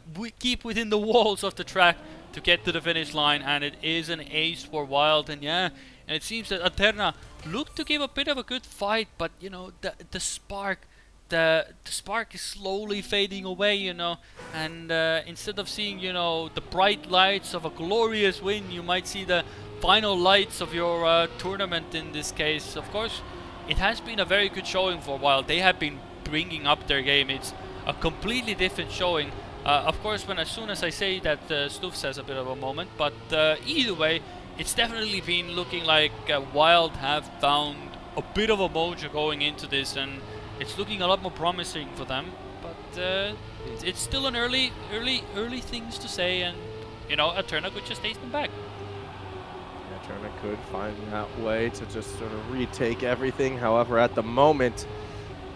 walls of the track to get to the finish line, and it is an ace for Wild. And yeah, and it seems that Alterna looked to give a bit of a good fight, but you know, the spark. The spark is slowly fading away, you know, and instead of seeing, you know, the bright lights of a glorious win, you might see the final lights of your tournament in this case. Of course, it has been a very good showing for a while. They have been bringing up their game. It's a completely different showing. Of course, as soon as I say that, Stufs has a bit of a moment, but either way, it's definitely been looking like Wild have found a bit of a mojo going into this, and it's looking a lot more promising for them. But it's still an early things to say, and you know, Eterna could just ace them back. Yeah, Eterna could find that way to just sort of retake everything. However, at the moment,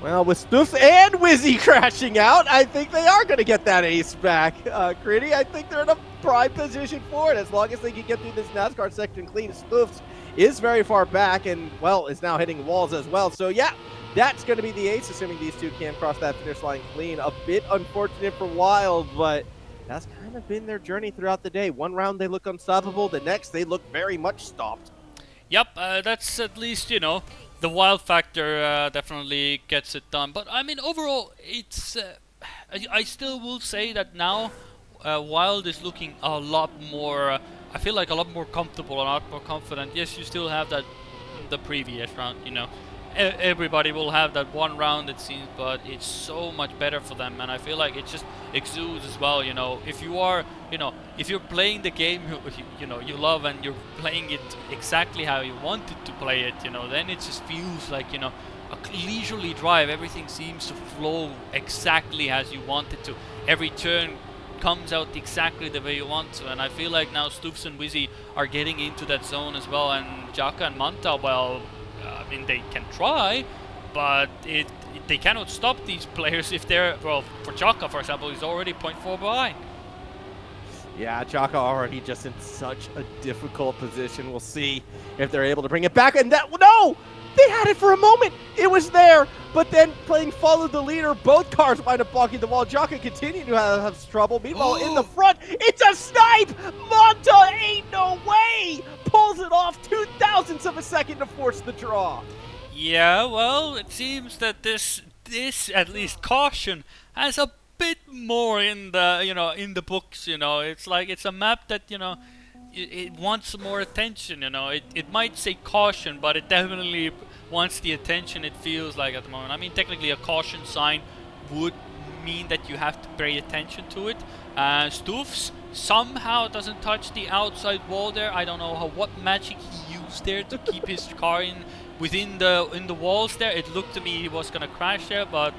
well, with Stufs and Wizzy crashing out, I think they are going to get that ace back. Gritty, I think they're in a prime position for it. As long as they can get through this NASCAR section clean, Stufs is very far back and, well, is now hitting walls as well. So, yeah, that's going to be the ace, assuming these two can cross that finish line clean. A bit unfortunate for Wild, but that's kind of been their journey throughout the day. One round they look unstoppable, the next they look very much stopped. Yep, that's at least, you know, the Wild factor definitely gets it done. But I mean, overall, it's I still will say that now Wild is looking a lot more, I feel like a lot more comfortable, a lot more confident. Yes, you still have that the previous round, you know. Everybody will have that one round, it seems, but it's so much better for them, and I feel like it just exudes as well. You know, if you are, you know, if you're playing the game you know you love, and you're playing it exactly how you wanted to play it, you know, then it just feels like, you know, a leisurely drive. Everything seems to flow exactly as you want it to. Every turn comes out exactly the way you want to, and I feel like now Stufs and Wizzy are getting into that zone as well, and Jaka and Manta, well, I mean, they can try, but they cannot stop these players if they're, well, for Jaka, for example, he's already 0.4 behind. Yeah, Jaka already just in such a difficult position. We'll see if they're able to bring it back. And that, no! They had it for a moment. It was there, but then playing follow the leader, both cars wind up blocking the wall. Jaka continuing to have trouble. Meanwhile, in the front, it's a snipe! Manta, ain't no way! Pulls it off 2,000ths of a second to force the draw. Yeah, well, it seems that this at least caution has a bit more in the, you know, in the books. You know, it's like it's a map that, you know, it wants more attention. You know, it might say caution, but it definitely wants the attention, it feels like at the moment. I mean, technically a caution sign would mean that you have to pay attention to it. Stufs somehow doesn't touch the outside wall there. I don't know what magic he used there to keep his car within the walls there. It looked to me he was gonna crash there, but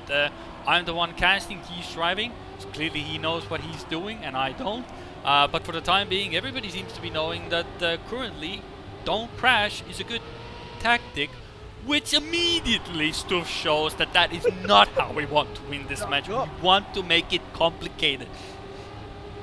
I'm the one casting, he's driving, so clearly he knows what he's doing and I don't. But for the time being, everybody seems to be knowing that currently don't crash is a good tactic, which immediately Stufs shows that that is not how we want to win this match. We want to make it complicated.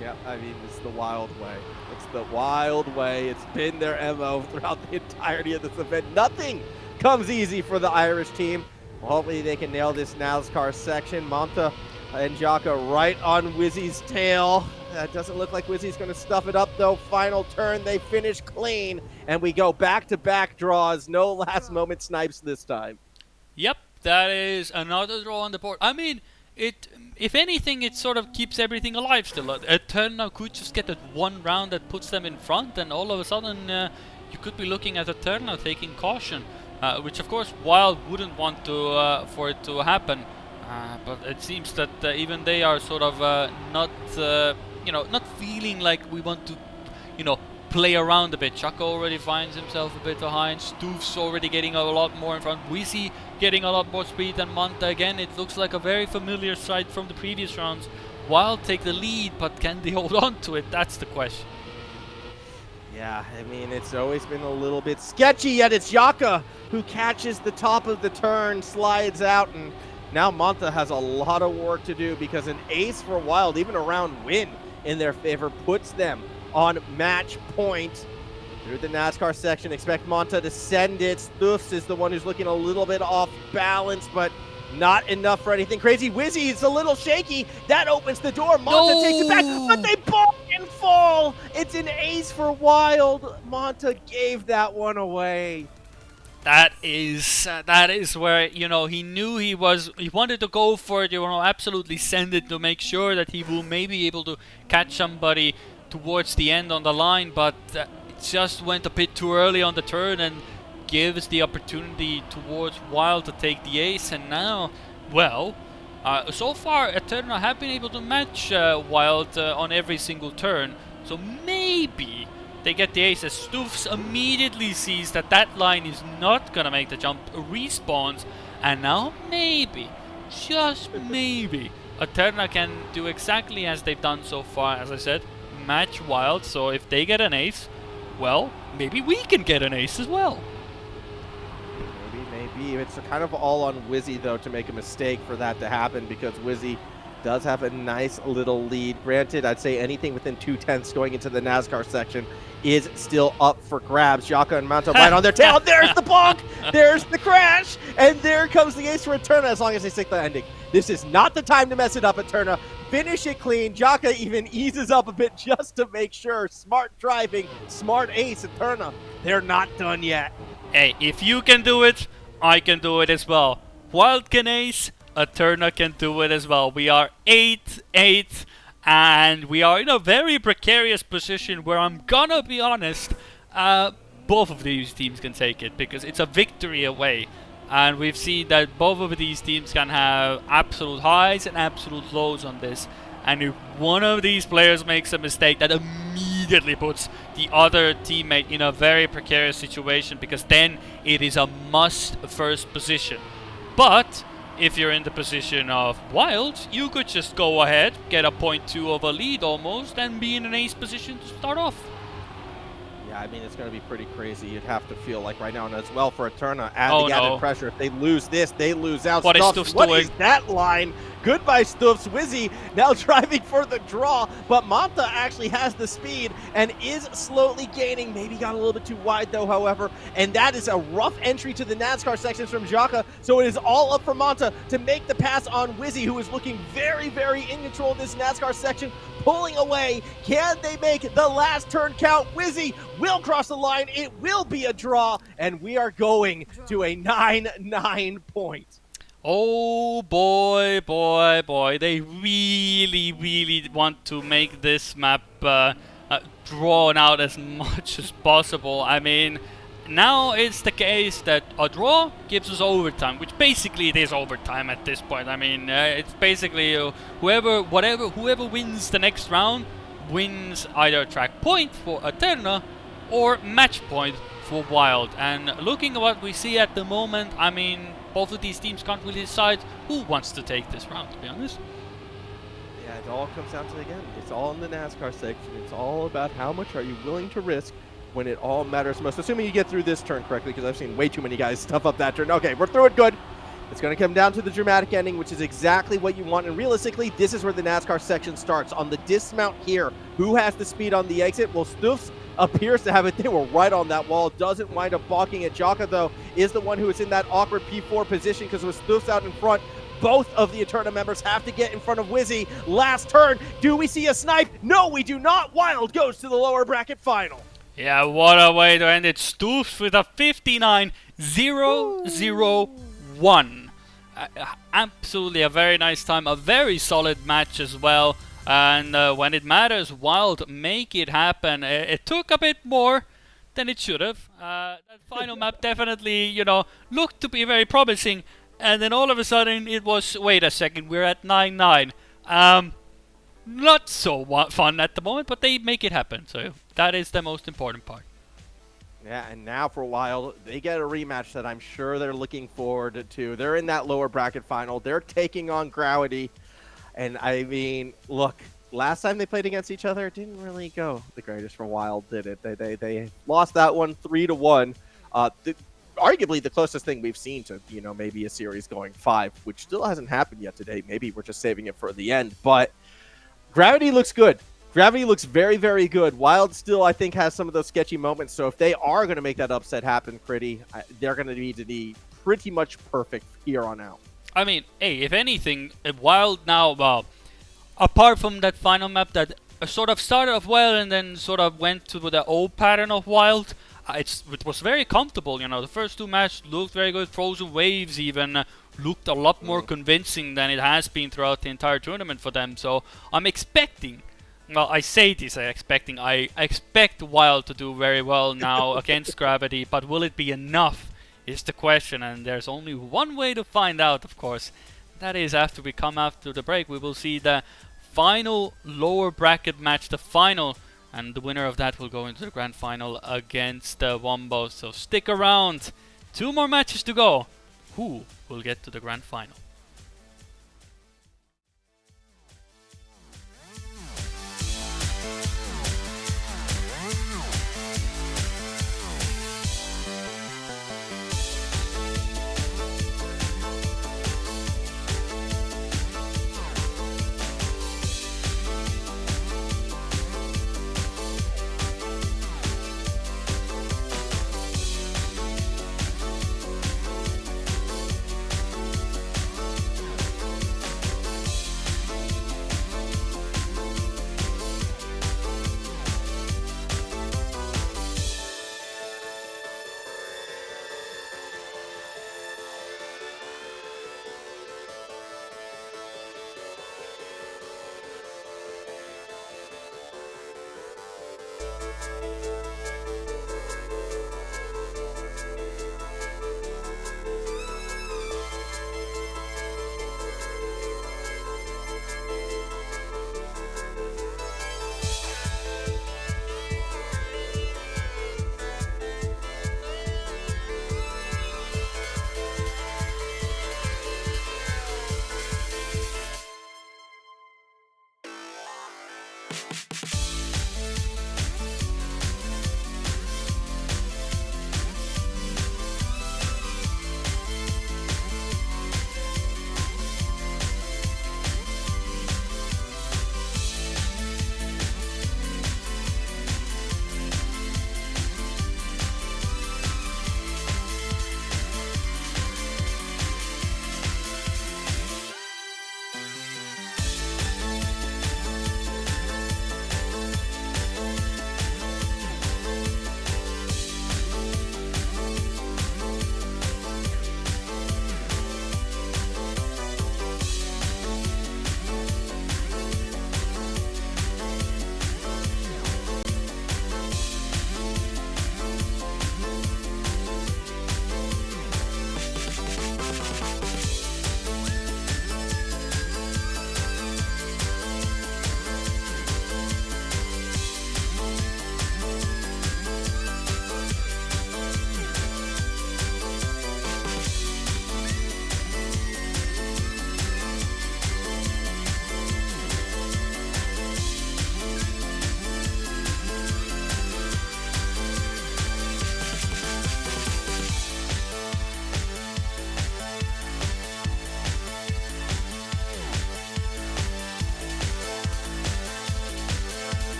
Yeah, I mean, it's the Wild way. It's the Wild way. It's been their MO throughout the entirety of this event. Nothing comes easy for the Irish team. Well, hopefully they can nail this NASCAR section. Manta and Jaka right on Wizzy's tail. That doesn't look like Wizzy's going to stuff it up, though. Final turn, they finish clean, and we go back-to-back draws. No last-moment snipes this time. Yep, that is another draw on the board. I mean, if anything, it sort of keeps everything alive still. Eterna could just get that one round that puts them in front, and all of a sudden you could be looking at Eterna taking caution, which of course Wild wouldn't want to for it to happen. But it seems that even they are sort of not feeling like we want to, play around a bit. Chaka already finds himself a bit behind. Stufs already getting a lot more in front. Wizzy getting a lot more speed than Manta. Again, it looks like a very familiar sight from the previous rounds. Wild take the lead, but can they hold on to it? That's the question. Yeah, I mean, it's always been a little bit sketchy, yet it's Jaka who catches the top of the turn, slides out, and now Manta has a lot of work to do because an ace for Wild, even a round win in their favor, puts them on match point. Through the NASCAR section, expect Manta to send it. Stufs is the one who's looking a little bit off balance, but Not enough for anything crazy. Wizzy is a little shaky. That opens the door. Monta takes it back, but they balk and fall. It's an ace for Wild. Monta gave that one away. That is where, you know, he knew he wanted to go for it, you know, absolutely send it to make sure that he will maybe able to catch somebody towards the end on the line, but it just went a bit too early on the turn and gives the opportunity towards Wild to take the ace. And now, well, so far Eterna have been able to match Wild on every single turn, so maybe they get the ace as Stoofs immediately sees that that line is not gonna make the jump, respawns, and now maybe, just maybe, Eterna can do exactly as they've done so far, as I said, match Wild. So if they get an ace, well, maybe we can get an ace as well. Maybe. It's kind of all on Wizzy, though, to make a mistake for that to happen, because Wizzy does have a nice little lead. Granted, I'd say anything within 2/10 going into the NASCAR section is still up for grabs. Jaka and Manta right on their tail. There's the bonk. There's the crash. And there comes the ace for Eterna, as long as they stick the ending. This is not the time to mess it up, Eterna. Finish it clean. Jaka even eases up a bit just to make sure. Smart driving. Smart ace, Eterna. They're not done yet. Hey, if you can do it, I can do it as well. Wild can ace, Eterna can do it as well. We are 8-8, and we are in a very precarious position where I'm gonna be honest, both of these teams can take it because it's a victory away. And we've seen that both of these teams can have absolute highs and absolute lows on this. And if one of these players makes a mistake, that immediately puts the other teammate in a very precarious situation, because then it is a must first position. But if you're in the position of Wild, you could just go ahead, get a 0.2 of a lead almost, and be in an ace position to start off. Yeah, I mean, it's going to be pretty crazy. You'd have to feel like right now, and as well for Eterna, adding added pressure. If they lose this, they lose out. What is Stoofs doing? What is that line? Goodbye, Stoofs. Wizzy now driving for the draw, but Manta actually has the speed and is slowly gaining. Maybe got a little bit too wide, though, however, and that is a rough entry to the NASCAR sections from Jaka, so it is all up for Manta to make the pass on Wizzy, who is looking very, very in control of this NASCAR section, pulling away. Can they make the last turn count? Wizzy will cross the line. It will be a draw, and we are going to a 9-9 point. Oh boy, boy, boy. They really, really want to make this map drawn out as much as possible. I mean, now it's the case that a draw gives us overtime, which basically it is overtime at this point. I mean, it's basically whoever wins the next round wins either track point for Eterna or match point for Wild. And looking at what we see at the moment, I mean, both of these teams can't really decide who wants to take this round, to be honest. Yeah, it all comes down to, again, it's all in the NASCAR section. It's all about how much are you willing to risk when it all matters most. Assuming you get through this turn correctly, because I've seen way too many guys stuff up that turn. Okay, we're through it good. It's going to come down to the dramatic ending, which is exactly what you want. And realistically, this is where the NASCAR section starts. On the dismount here, who has the speed on the exit? Well, Stoofs appears to have it. They were right on that wall. Doesn't wind up balking it. Jaka, though, is the one who is in that awkward P4 position because with Stoofs out in front, both of the Eterna members have to get in front of Wizzy. Last turn. Do we see a snipe? No, we do not. Wild goes to the lower bracket final. Yeah, what a way to end it. Stoofs with a 59-0-0-1. Absolutely a very nice time. A very solid match as well. And when it matters, Wild make it happen. It took a bit more than it should have. That final map definitely, you know, looked to be very promising. And then all of a sudden it was, wait a second, we're at 9-9. Not so fun at the moment, but they make it happen. So that is the most important part. Yeah, and now for Wild, they get a rematch that I'm sure they're looking forward to. They're in that lower bracket final. They're taking on Gravity. And I mean, look, last time they played against each other, it didn't really go the greatest for Wild, did it? They lost that one 3-1. Arguably the closest thing we've seen to, you know, maybe a series going 5, which still hasn't happened yet today. Maybe we're just saving it for the end. But Gravity looks good. Gravity looks very, very good. Wild still, I think, has some of those sketchy moments. So if they are going to make that upset happen, they're going to need to be pretty much perfect here on out. I mean, hey, if anything, Wild now, apart from that final map that sort of started off well and then sort of went to the old pattern of Wild, it was very comfortable. You know, the first two matches looked very good. Frozen Waves even looked a lot more convincing than it has been throughout the entire tournament for them. So I'm expecting. Well, I say this, I expect Wild to do very well now against Gravity, but will it be enough is the question, and there's only one way to find out, of course. That is after we come after the break, we will see the final lower bracket match, the final, and the winner of that will go into the grand final against Wombo. So stick around, 2 more matches to go. Who will get to the grand final?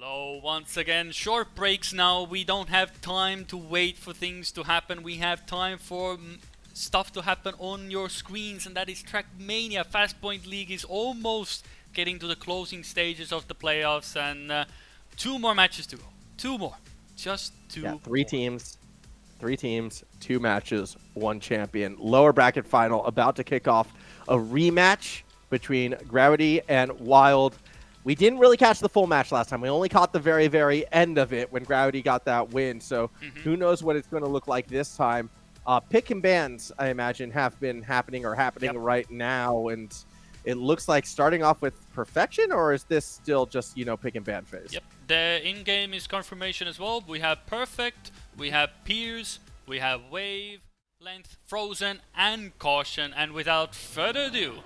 Hello once again. Short breaks now. We don't have time to wait for things to happen. We have time for stuff to happen on your screens, and that is Trackmania. FastPoint League is almost getting to the closing stages of the playoffs, and 2 more matches to go. 2 more. Just 2 Yeah, more. teams. 3 teams, 2 matches, 1 champion. Lower bracket final about to kick off a rematch between Gravity and Wild. We didn't really catch the full match last time. We only caught the very, very end of it when Gravity got that win. So who knows what it's going to look like this time. Pick and bans, I imagine, have been happening right now. And it looks like starting off with Perfection, or is this still just, pick and ban phase? Yep. The in-game is confirmation as well. We have Perfect, we have Piers, we have Wave, Length, Frozen, and Caution. And without further ado,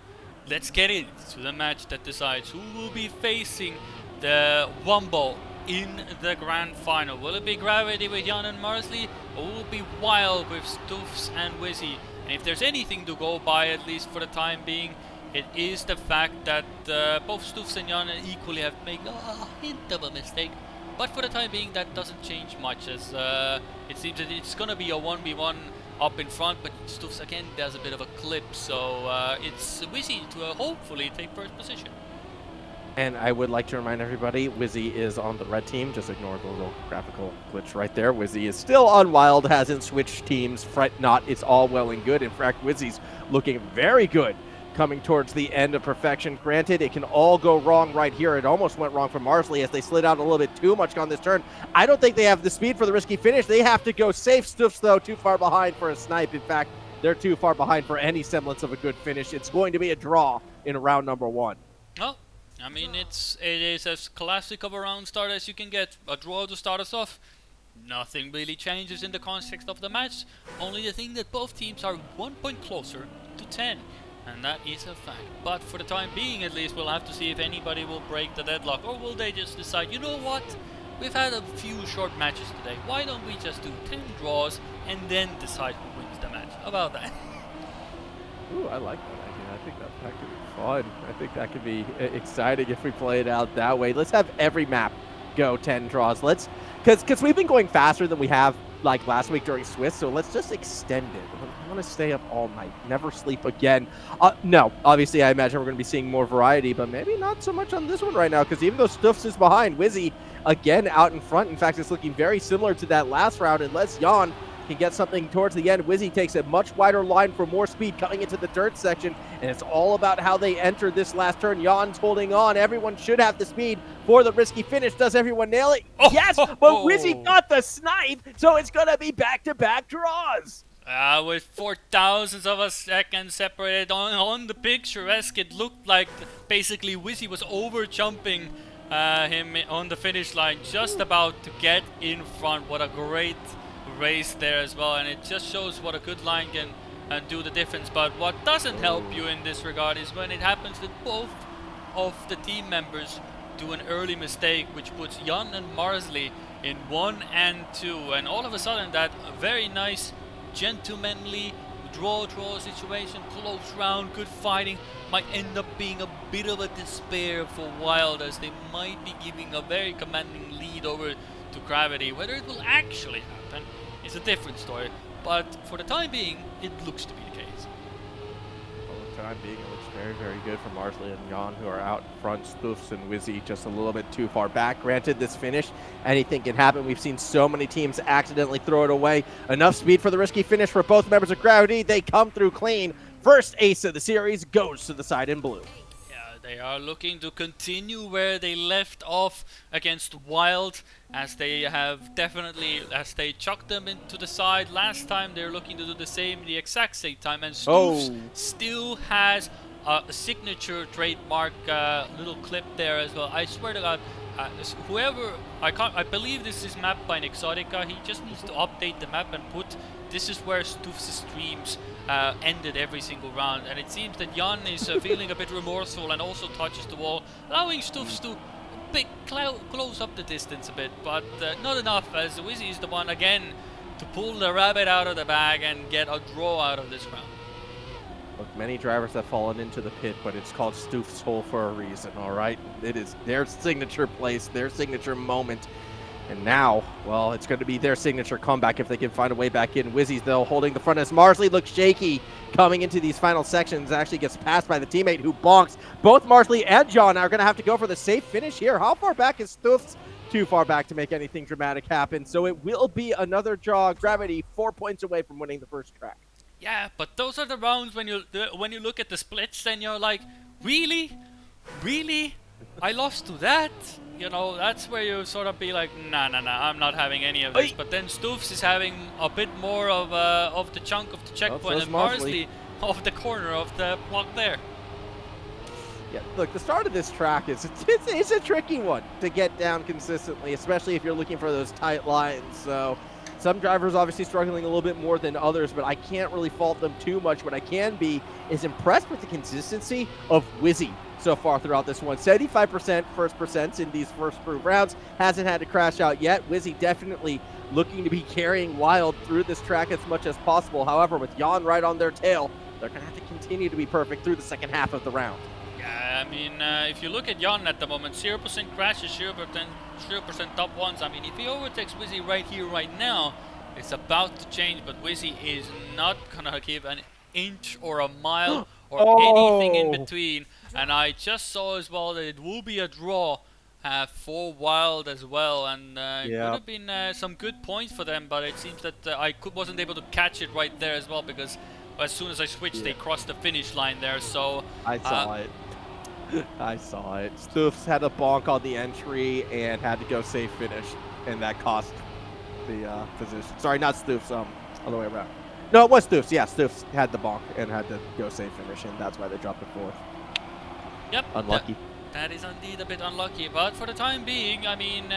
let's get into the match that decides who will be facing the Wumbo in the grand final. Will it be Gravity with Jan and Marsley, or will it be Wild with Stoofs and Wizzy? And if there's anything to go by, at least for the time being, it is the fact that both Stoofs and Jan equally have made a hint of a mistake. But for the time being, that doesn't change much, as it seems that it's going to be a 1v1 up in front, but Stoofs again does a bit of a clip, so it's Wizzy to hopefully take first position. And I would like to remind everybody, Wizzy is on the red team. Just ignore the little graphical glitch right there. Wizzy is still on Wild, hasn't switched teams. Fret not, it's all well and good. In fact, Wizzy's looking very good coming towards the end of perfection. Granted, it can all go wrong right here. It almost went wrong for Marsley as they slid out a little bit too much on this turn. I don't think they have the speed for the risky finish. They have to go safe. Stoofs, though, too far behind for a snipe. In fact, they're too far behind for any semblance of a good finish. It's going to be a draw in round number 1. Oh, I mean, it is as classic of a round start as you can get. A draw to start us off. Nothing really changes in the context of the match. Only the thing that both teams are 1 point closer to 10. And that is a fact. But for the time being, at least, we'll have to see if anybody will break the deadlock. Or will they just decide, you know what? We've had a few short matches today. Why don't we just do 10 draws and then decide who wins the match? How about that? Ooh, I like that idea. I think that could be fun. I think that could be exciting if we play it out that way. Let's have every map go 10 draws. Because we've been going faster than we have like last week during Swiss, so let's just extend it. I want to stay up all night, never sleep again. No, obviously I imagine we're going to be seeing more variety, but maybe not so much on this one right now, because even though Stoofs is behind, Wizzy again out in front. In fact, it's looking very similar to that last round, unless Jan can get something towards the end. Wizzy takes a much wider line for more speed coming into the dirt section, and it's all about how they enter this last turn. Jan's holding on. Everyone should have the speed for the risky finish. Does everyone nail it? Oh, yes, but Wizzy got the snipe, so it's going to be back-to-back draws. With 4 thousandths of a second separated on the picturesque, it looked like basically Wizzy was over jumping him on the finish line, just about to get in front. What a great race there as well, and it just shows what a good line can do the difference. But what doesn't help you in this regard is when it happens that both of the team members do an early mistake, which puts Jan and Marsley in 1 and 2, and all of a sudden that very nice gentlemanly draw situation, close round, good fighting, might end up being a bit of a despair for Wild, as they might be giving a very commanding lead over to Gravity. Whether it will actually happen is a different story, but for the time being, it looks to be the case. For the time being, it looks very, very good for Marsley and Jan, who are out in front. Stoofs and Wizzy just a little bit too far back. Granted, this finish, anything can happen. We've seen so many teams accidentally throw it away. Enough speed for the risky finish for both members of Gravity. They come through clean. First ace of the series goes to the side in blue. They are looking to continue where they left off against Wild, as they have definitely, as they chucked them into the side last time, they're looking to do the same, the exact same time, and Stoofs still has a signature trademark little clip there as well. I swear to God, whoever, I believe this is mapped by Exotica. He just needs to update the map and put, this is where Stoofs' streams ended every single round, and it seems that Jan is feeling a bit remorseful and also touches the wall, allowing Stoofs to close up the distance a bit, but not enough, as Wizzy is the one again to pull the rabbit out of the bag and get a draw out of this round. Look, many drivers have fallen into the pit, but it's called Stoofs' hole for a reason, all right? It is their signature place, their signature moment. And now, well, it's going to be their signature comeback if they can find a way back in. Wizzy's, though, holding the front as Marsley looks shaky coming into these final sections. Actually gets passed by the teammate who bonks. Both Marsley and Jan are going to have to go for the safe finish here. How far back is Stoofs? Too far back to make anything dramatic happen. So it will be another draw. Gravity 4 points away from winning the first track. Yeah, but those are the rounds when you look at the splits, and you're like, really? I lost to that? You know, that's where you sort of be like, nah, I'm not having any of this. But then Stoofs is having a bit more of the chunk of the checkpoint, and Marsley of the corner of the block there. Yeah, look, the start of this track is it's a tricky one to get down consistently, especially if you're looking for those tight lines. So Some drivers obviously struggling a little bit more than others, but I can't really fault them too much. What I can be is impressed with the consistency of Wizzy so far throughout this one. 75% first percents in these first group rounds. Hasn't had to crash out yet. Wizzy definitely looking to be carrying Wild through this track as much as possible. However, with Jan right on their tail, they're going to have to continue to be perfect through the second half of the round. Yeah, I mean, if you look at Jan at the moment, 0% crashes, 0% top ones. I mean, if he overtakes Wizzy right here, right now, it's about to change, but Wizzy is not going to give an inch or a mile or anything in between. And I just saw as well that it will be a draw for Wild as well, and it would have been some good points for them, but it seems that wasn't able to catch it right there as well, because as soon as I switched, they crossed the finish line there. So I saw it. I saw it. Stoofs had a bonk on the entry and had to go safe finish, and that cost the position. Sorry, not Stoofs. Other way around. No, it was Stoofs. Yeah, Stoofs had the bonk and had to go safe finish, and that's why they dropped it fourth. Yep. Unlucky. That is indeed a bit unlucky, but for the time being, I mean,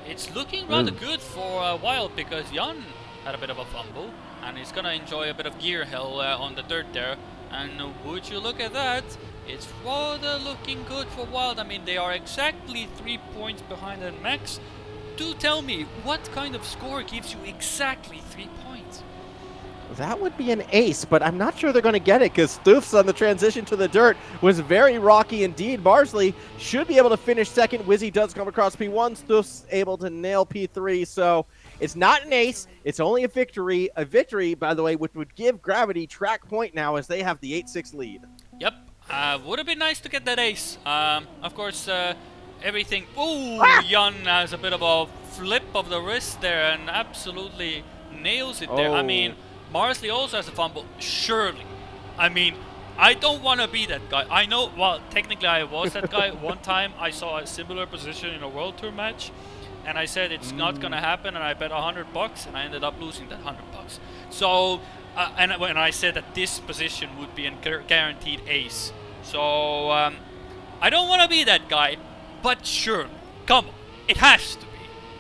it's looking rather good for Wild, because Jan had a bit of a fumble, and he's gonna enjoy a bit of gear hell on the dirt there. And would you look at that? It's rather looking good for Wild. I mean, they are exactly 3 points behind at max. Do tell me, what kind of score gives you exactly 3 points? That would be an ace, but I'm not sure they're going to get it, because Stoofs on the transition to the dirt was very rocky indeed. Marsley should be able to finish second. Wizzy does come across P1. Stoofs able to nail P3, so it's not an ace. It's only a victory. A victory, by the way, which would give Gravity track point now, as they have the 8-6 lead. Yep. Would have been nice to get that ace. Of course, everything... Ooh, Jan has a bit of a flip of the wrist there and absolutely nails it there. I mean, Marsley also has a fumble, surely. I mean, I don't want to be that guy. I know, well, technically I was that guy. One time I saw a similar position in a World Tour match, and I said it's not going to happen, and I bet $100, and I ended up losing that $100. So, and when I said that this position would be a guaranteed ace. So, I don't want to be that guy, but sure, come on, it has to be,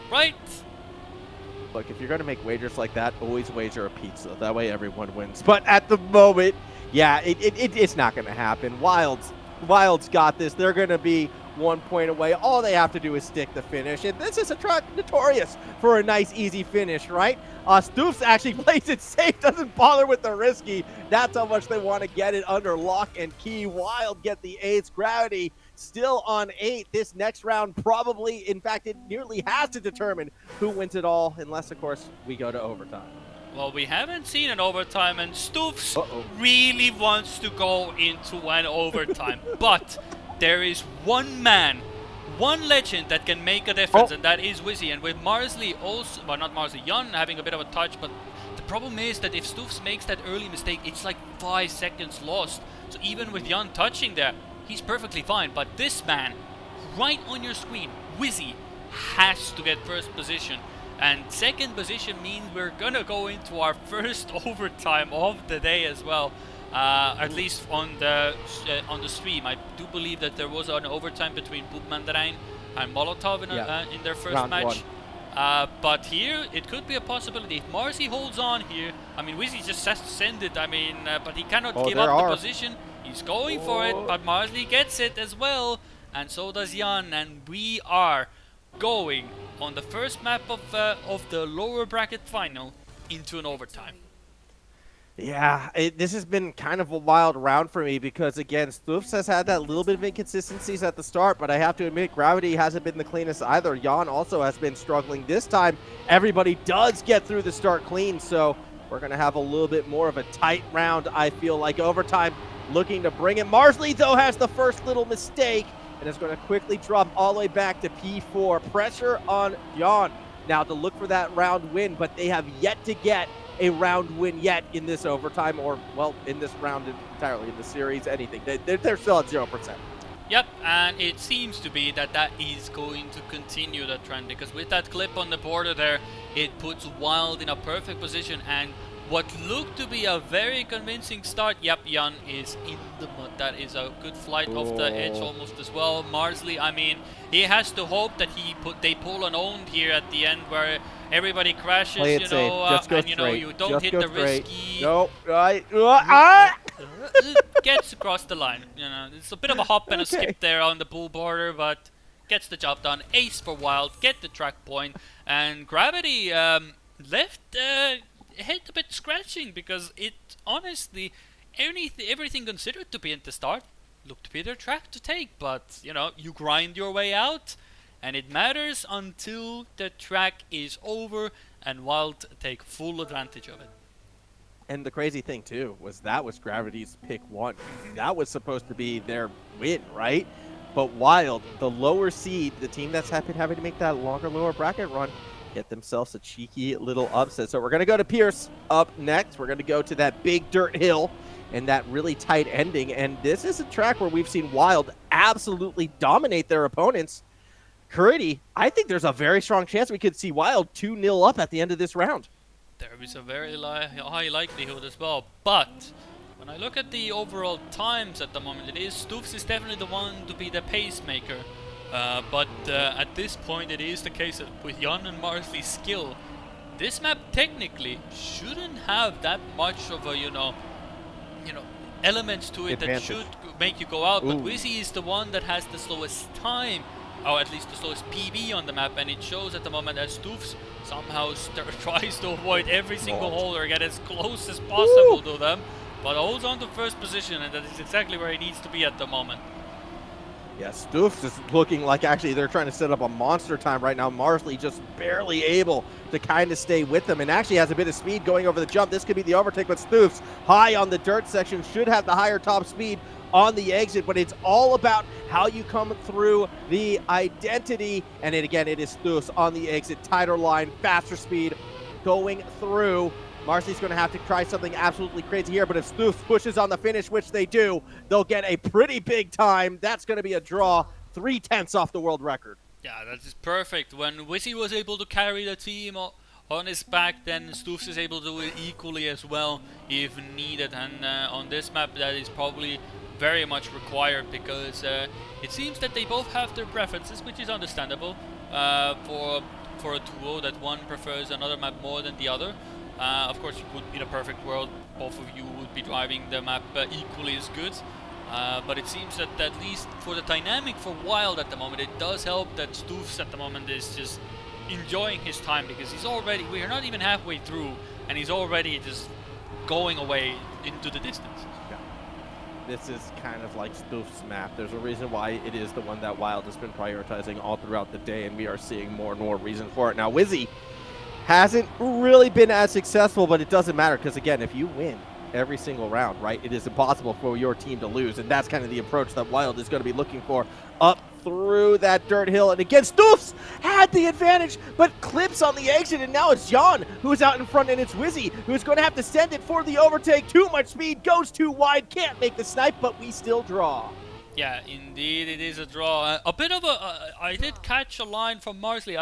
right? Look, if you're going to make wagers like that, always wager a pizza. That way everyone wins. But at the moment, yeah, it's not going to happen. Wild's got this. They're going to be 1 point away. All they have to do is stick the finish. And this is a track notorious for a nice, easy finish, right? Stoofs actually plays it safe, doesn't bother with the risky. That's how much they want to get it under lock and key. Wild get the 8th. Gravity still on 8. This next round probably, in fact, it nearly has to determine who wins it all, unless, of course, we go to overtime. Well, we haven't seen an overtime, and Stoofs really wants to go into an overtime. But there is one man, one legend that can make a difference, and that is Wizzy. And with Marsley also, well, not Marsley, Jan having a bit of a touch, but the problem is that if Stoofs makes that early mistake, it's like 5 seconds lost. So even with Jan touching there, he's perfectly fine. But this man, right on your screen, Wizzy, has to get first position. And second position means we're gonna go into our first overtime of the day as well. At least on the stream, I do believe that there was an overtime between Boopmandarijn and Molotov in their first match. But here it could be a possibility. If Marcy holds on here, I mean, Wizzy just has to send it. I mean, but he cannot give up the position. He's going for it, but Marsley gets it as well, and so does Jan. And we are going on the first map of the lower bracket final into an overtime. Yeah, this has been kind of a wild round for me because, again, Stoofs has had that little bit of inconsistencies at the start, but I have to admit, Gravity hasn't been the cleanest either. Jan also has been struggling. This time, everybody does get through the start clean, so we're going to have a little bit more of a tight round, I feel like. Overtime looking to bring it. Marsley, though, has the first little mistake and is going to quickly drop all the way back to P4. Pressure on Jan now to look for that round win, but they have yet to get a round win yet in this overtime, or, well, in this round entirely, in the series, anything. They're still at 0%. Yep, and it seems to be that is going to continue the trend, because with that clip on the border there, it puts Wild in a perfect position, and what looked to be a very convincing start. Yep, Jan is in the mud. That is a good flight off the edge almost as well. Marsley, I mean, he has to hope that they pull an owned here at the end where everybody crashes, you know, and you know, you don't hit the risky. Nope, right. Gets across the line. You know, it's a bit of a hop and a skip there on the bull border, but gets the job done. Ace for Wild, get the track point, and Gravity left head a bit scratching because it honestly, everything considered to be at the start looked to be their track to take, but you know, you grind your way out, and it matters until the track is over and Wild take full advantage of it. And the crazy thing too was that was Gravity's pick 1. That was supposed to be their win, right? But Wild, the lower seed, the team that's having to make that lower bracket run, get themselves a cheeky little upset. So we're going to go to Pierce up next. We're going to go to that big dirt hill and that really tight ending. And this is a track where we've seen Wild absolutely dominate their opponents. Curity, I think there's a very strong chance we could see Wild 2-0 up at the end of this round. There is a very high likelihood as well, but when I look at the overall times at the moment, Stoofs is definitely the one to be the pacemaker. But at this point, it is the case that with Jan and Marsley's skill, this map technically shouldn't have that much of a elements to it advantage that should make you go out. But Wizzy is the one that has the slowest time, or at least the slowest PB on the map, and it shows at the moment as Stoofs somehow tries to avoid every single hole or get as close as possible to them, but holds on to first position, and that is exactly where he needs to be at the moment. Yeah, Stoofs is looking like actually they're trying to set up a monster time right now. Marsley just barely able to kind of stay with them and actually has a bit of speed going over the jump. This could be the overtake, but Stoofs high on the dirt section should have the higher top speed on the exit, but it's all about how you come through the identity. And it is Stoofs on the exit, tighter line, faster speed going through. Marsley's going to have to try something absolutely crazy here, but if Stoofs pushes on the finish, which they do, they'll get a pretty big time. That's going to be a draw, 3/10 off the world record. Yeah, that is perfect. When Wizzy was able to carry the team on his back, then Stoofs is able to do it equally as well if needed. And on this map, that is probably very much required because it seems that they both have their preferences, which is understandable for a duo, that one prefers another map more than the other. Of course, in a perfect world, both of you would be driving the map equally as good. But it seems that at least for the dynamic for Wild at the moment, it does help that Stoofs at the moment is just enjoying his time because we are not even halfway through, and he's already just going away into the distance. Yeah. This is kind of like Stoofs' map. There's a reason why it is the one that Wild has been prioritizing all throughout the day, and we are seeing more and more reason for it. Now, Wizzy hasn't really been as successful, but it doesn't matter because, again, if you win every single round, right, it is impossible for your team to lose, and that's kind of the approach that Wild is going to be looking for up through that dirt hill. And again, Stoofs had the advantage, but clips on the exit, and now it's Jan who's out in front, and it's Wizzy who's going to have to send it for the overtake. Too much speed, goes too wide, can't make the snipe, but we still draw. Yeah, indeed, it is a draw. A bit of I did catch a line from Marsley.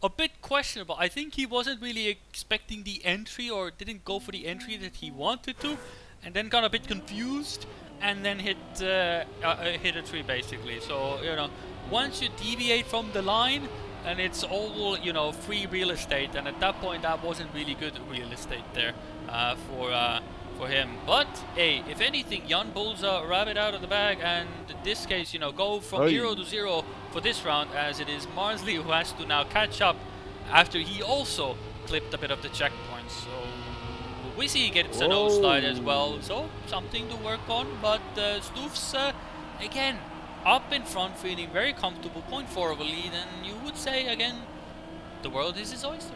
A bit questionable. I think he wasn't really expecting the entry, or didn't go for the entry that he wanted to, and then got a bit confused, and then hit a tree basically. So once you deviate from the line, and it's all free real estate, and at that point that wasn't really good real estate there for him. But hey, if anything, Jan pulls a rabbit out of the bag, and in this case, go from 0 to 0 for this round, as it is Marsley who has to now catch up after he also clipped a bit of the checkpoints. So Wizzy gets a nosedive as well, so something to work on. But Stoofs again up in front, feeling very comfortable, 0.4 of a lead, and you would say again, the world is his oyster.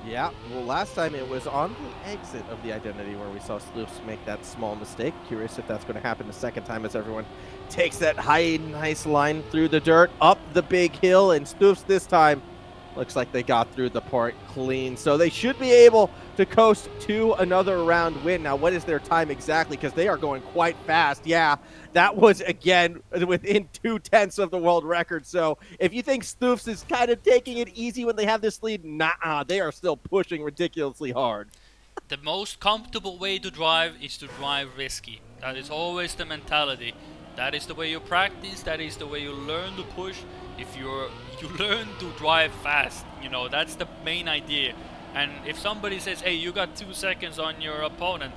Yeah, well, last time it was on the exit of the identity where we saw Stoofs make that small mistake. Curious if that's going to happen the second time as everyone takes that nice line through the dirt, up the big hill, and Stoofs this time looks like they got through the part clean. So they should be able to coast to another round win. Now, what is their time exactly? Because they are going quite fast. Yeah, that was, again, within 0.2 of the world record. So if you think Stoofs is kind of taking it easy when they have this lead, nah, they are still pushing ridiculously hard. The most comfortable way to drive is to drive risky. That is always the mentality. That is the way you practice, that is the way you learn to push. If you learn to drive fast, that's the main idea. And if somebody says, hey, you got 2 seconds on your opponent,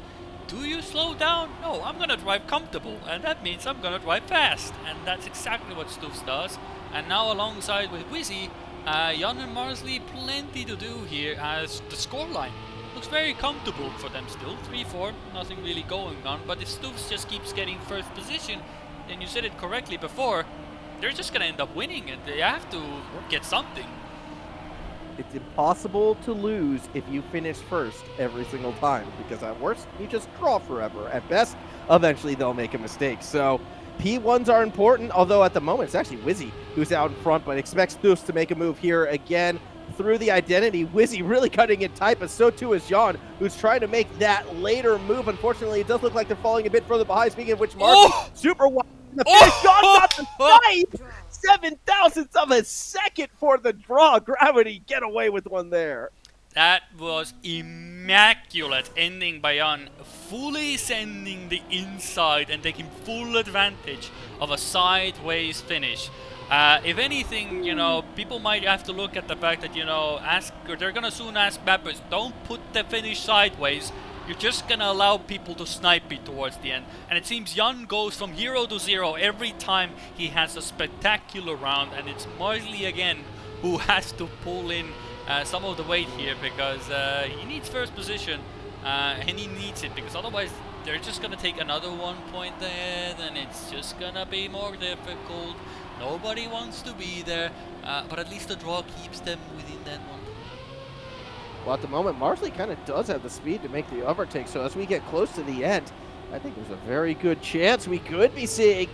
do you slow down? No, I'm gonna drive comfortable, and that means I'm gonna drive fast. And that's exactly what Stufs does. And now alongside with Wizzy, Jan and Marsley, plenty to do here as the scoreline looks very comfortable for them still. 3-4, nothing really going on. But if Stufs just keeps getting first position, then you said it correctly before, they're just gonna end up winning, and they have to get something. It's impossible to lose if you finish first every single time, because at worst, you just draw forever. At best, eventually they'll make a mistake. So P1s are important, although at the moment it's actually Wizzy who's out in front, but expects Stufs to make a move here again. Through the identity, Wizzy really cutting it tight, but so too is Jan, who's trying to make that later move. Unfortunately, it does look like they're falling a bit further behind, speaking of which, Mark, super wide in the finish. Jan got the snipe! 7,000ths of a second for the draw. Gravity get away with one there. That was immaculate ending by Jan, fully sending the inside and taking full advantage of a sideways finish. If anything, people might have to look at the fact that, they're gonna soon ask mappers, don't put the finish sideways. You're just gonna allow people to snipe it towards the end. And it seems Jan goes from hero to zero every time he has a spectacular round, and it's Marsley again who has to pull in some of the weight here, because he needs first position, and he needs it, because otherwise they're just gonna take another 1 point ahead, and it's just gonna be more difficult. Nobody wants to be there, but at least the draw keeps them within that 1 point. Well, at the moment, Marsley kind of does have the speed to make the overtake, so as we get close to the end, I think there's a very good chance we could be seeing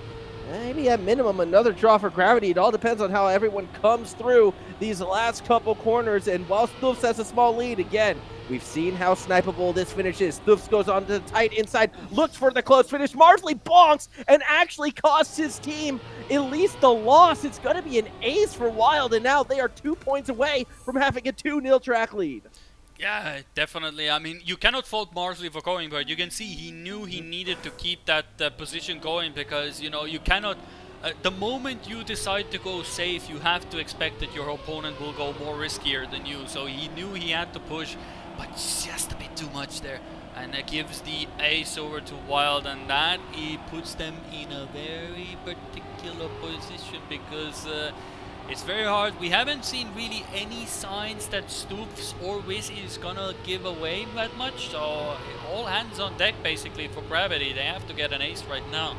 maybe at minimum another draw for Gravity. It all depends on how everyone comes through these last couple corners, and while Stufs has a small lead, again, we've seen how snipeable this finish is. Stufs goes on to the tight inside, looks for the close finish. Marsley bonks and actually costs his team at least the loss. It's going to be an ace for Wild, and now they are 2 points away from having a 2-0 track lead. Yeah, definitely. I mean, you cannot fault Marsley for going, but you can see he knew he needed to keep that position going, because, you cannot... the moment you decide to go safe, you have to expect that your opponent will go more riskier than you. So he knew he had to push, but just a bit too much there. And that gives the ace over to Wild, and that he puts them in a very particular position, because it's very hard. We haven't seen really any signs that Stufs or Wiz is gonna give away that much, so all hands on deck basically for Gravity. They have to get an ace right now.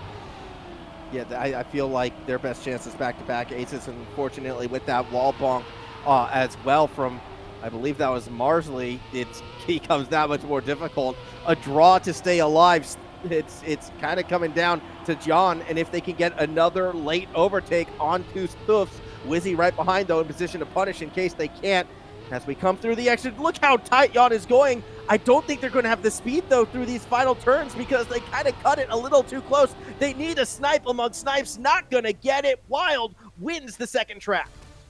Yeah, I feel like their best chance is back-to-back aces, and unfortunately with that wall bonk as well from, I believe that was Marsley, it becomes that much more difficult. A draw to stay alive. It's kind of coming down to Jan, and if they can get another late overtake onto Stufs, Wizzy right behind, though, in position to punish in case they can't. As we come through the exit, look how tight Jan is going. I don't think they're going to have the speed, though, through these final turns, because they kind of cut it a little too close. They need a snipe among snipes. Not going to get it. Wild wins the second track.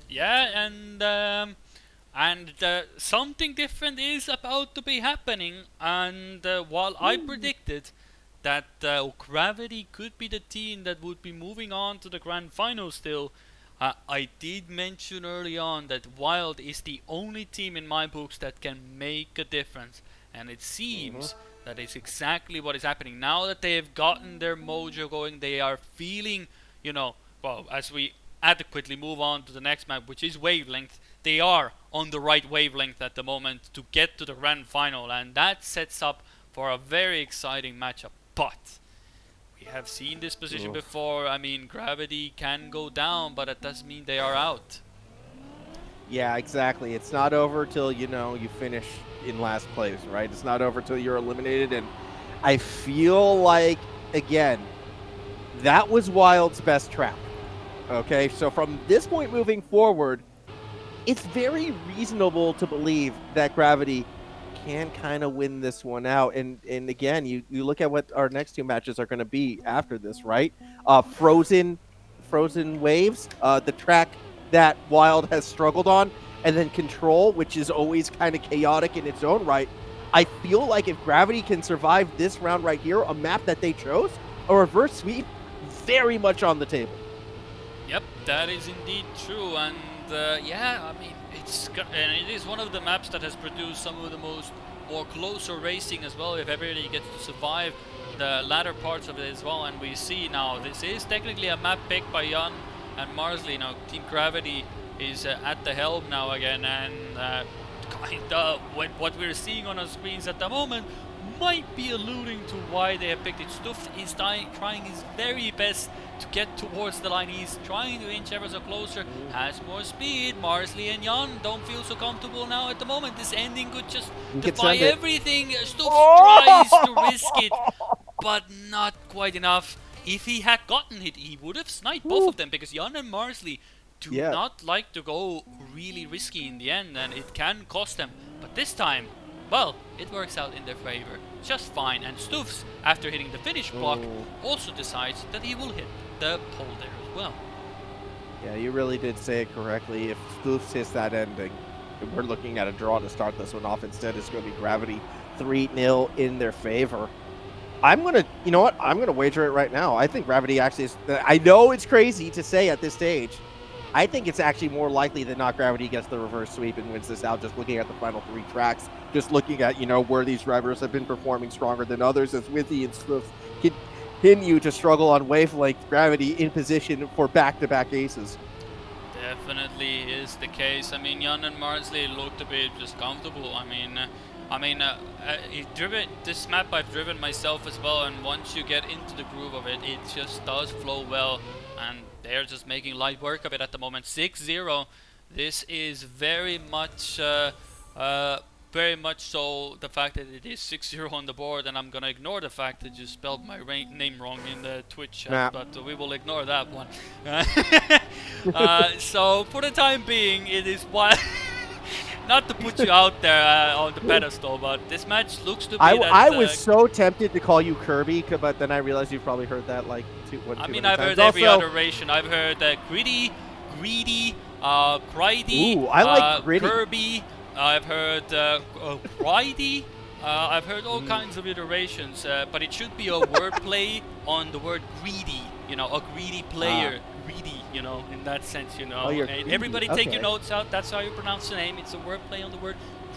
Yeah, and something different is about to be happening. And while I predicted that Gravity could be the team that would be moving on to the grand final still, I did mention early on that Wild is the only team in my books that can make a difference, and it seems that is exactly what is happening. Now that they have gotten their mojo going, they are feeling, well, as we adequately move on to the next map, which is Wavelength, they are on the right wavelength at the moment to get to the grand final, and that sets up for a very exciting matchup. But we have seen this position before. I mean, Gravity can go down, but that doesn't mean they are out. Yeah, exactly. It's not over till, you finish in last place, right? It's not over till you're eliminated, and I feel like, again, that was Wild's best trap. Okay, so from this point moving forward, it's very reasonable to believe that Gravity can kind of win this one out. And again, you look at what our next two matches are going to be after this, right? Frozen Waves, the track that Wild has struggled on, and then Control, which is always kind of chaotic in its own right. I feel like if Gravity can survive this round right here, a map that they chose, a reverse sweep, very much on the table. Yep, that is indeed true, and yeah, I mean, and it is one of the maps that has produced some of the more closer racing as well. If everybody gets to survive the latter parts of it as well, and we see now this is technically a map picked by Jan and Marsley. Now Team Gravity is at the helm now again, and kinda what we're seeing on our screens at the moment might be alluding to why they have picked it. Stuff is trying his very best to get towards the line. He's trying to inch ever so closer, has more speed. Marsley and Jan don't feel so comfortable now at the moment. This ending could just defy everything. Stuff tries to risk it, but not quite enough. If he had gotten hit, he would have sniped both of them, because Jan and Marsley do not like to go really risky in the end, and it can cost them. But this time, well, it works out in their favor just fine, and Stuffs, after hitting the finish block, also decides that he will hit the pole there as well. Yeah, you really did say it correctly. If Stuffs hits that ending, we're looking at a draw to start this one off. Instead, it's going to be Gravity 3-0 in their favor. I'm going to, you know what? I'm going to wager it right now. I think Gravity actually is, I know it's crazy to say at this stage. I think it's actually more likely than not Gravity gets the reverse sweep and wins this out, just looking at the final 3 tracks, just looking at, you know, where these drivers have been performing stronger than others, as Wizzy and Swift continue to struggle on wavelength. Gravity in position for back-to-back aces. Definitely is the case. I mean, Jan and Marsley looked a bit just comfortable. This map I've driven myself as well, and once you get into the groove of it, it just does flow well, and they're just making light work of it at the moment. 6-0. This is very much so the fact that it is 6-0 on the board, and I'm gonna ignore the fact that you spelled my name wrong in the Twitch chat, but we will ignore that one. So for the time being, it is wild. Not to put you out there on the pedestal, but this match looks to be I was so tempted to call you Kirby, but then I realized you've probably heard that like two I've heard every iteration. I've heard greedy, cridey, I like gritty. Kirby. I've heard cridey. I've heard all kinds of iterations, but it should be a wordplay on the word greedy. You know, a greedy player. Greedy, you know, in that sense, you know. Oh, and everybody take your notes out. That's how you pronounce the name. It's a wordplay on the word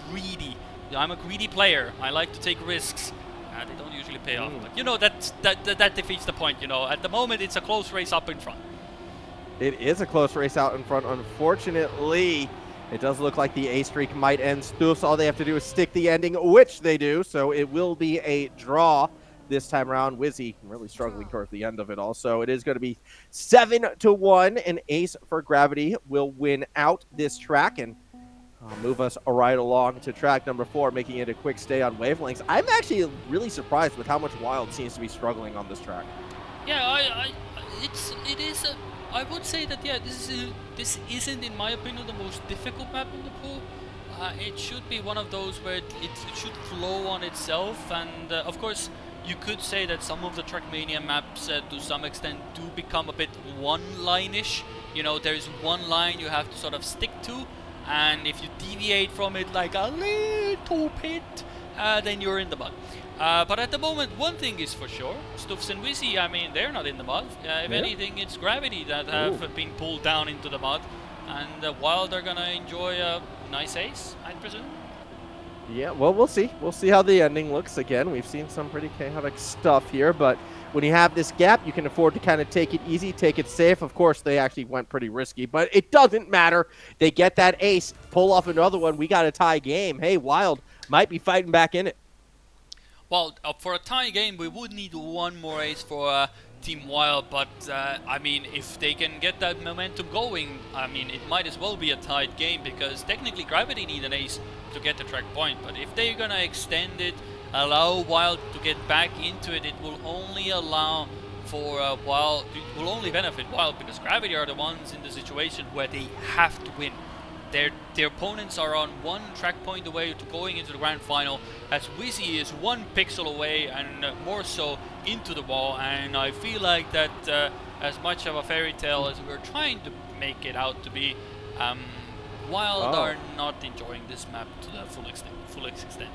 greedy. I'm a greedy player. I like to take risks. They don't usually pay off, but you know that defeats the point. You know, at the moment it's a close race up in front. It is a close race out in front. Unfortunately, it does look like the A streak might end. Stuffs, all they have to do is stick the ending, which they do. So it will be a draw this time around. Wizzy really struggling towards the end of it. Also, it is going to be 7-1. An ace for Gravity will win out this track, and move us right along to track number 4, making it a quick stay on wavelengths. I'm actually really surprised with how much Wild seems to be struggling on this track. Yeah, I would say that, yeah, this isn't, in my opinion, the most difficult map in the pool. It should be one of those where it should flow on itself, and of course you could say that some of the Trackmania maps to some extent do become a bit one-line-ish. You know, there's one line you have to sort of stick to, and if you deviate from it like a little bit, then you're in the mud. But at the moment, one thing is for sure, Stuffs and Wizzy, I mean, they're not in the mud. If anything, it's Gravity that have been pulled down into the mud, and Wild are gonna enjoy a nice ace, I presume. Yeah, well, we'll see. We'll see how the ending looks. Again, we've seen some pretty chaotic stuff here, but when you have this gap, you can afford to kind of take it easy, take it safe. Of course, they actually went pretty risky, but it doesn't matter. They get that ace, pull off another one. We got a tie game. Hey, Wild might be fighting back in it. Well, for a tie game, we would need one more ace for Team Wild, but I mean, if they can get that momentum going, I mean, it might as well be a tied game, because technically Gravity need an ace to get the track point, but if they're gonna extend it, allow Wild to get back into it, it will only allow for Wild, it will only benefit Wild, because Gravity are the ones in the situation where they have to win. Their opponents are on one track point away to going into the grand final, as Wizzy is one pixel away and more so into the wall, and I feel like that as much of a fairy tale as we're trying to make it out to be, Wild are not enjoying this map to the full extent.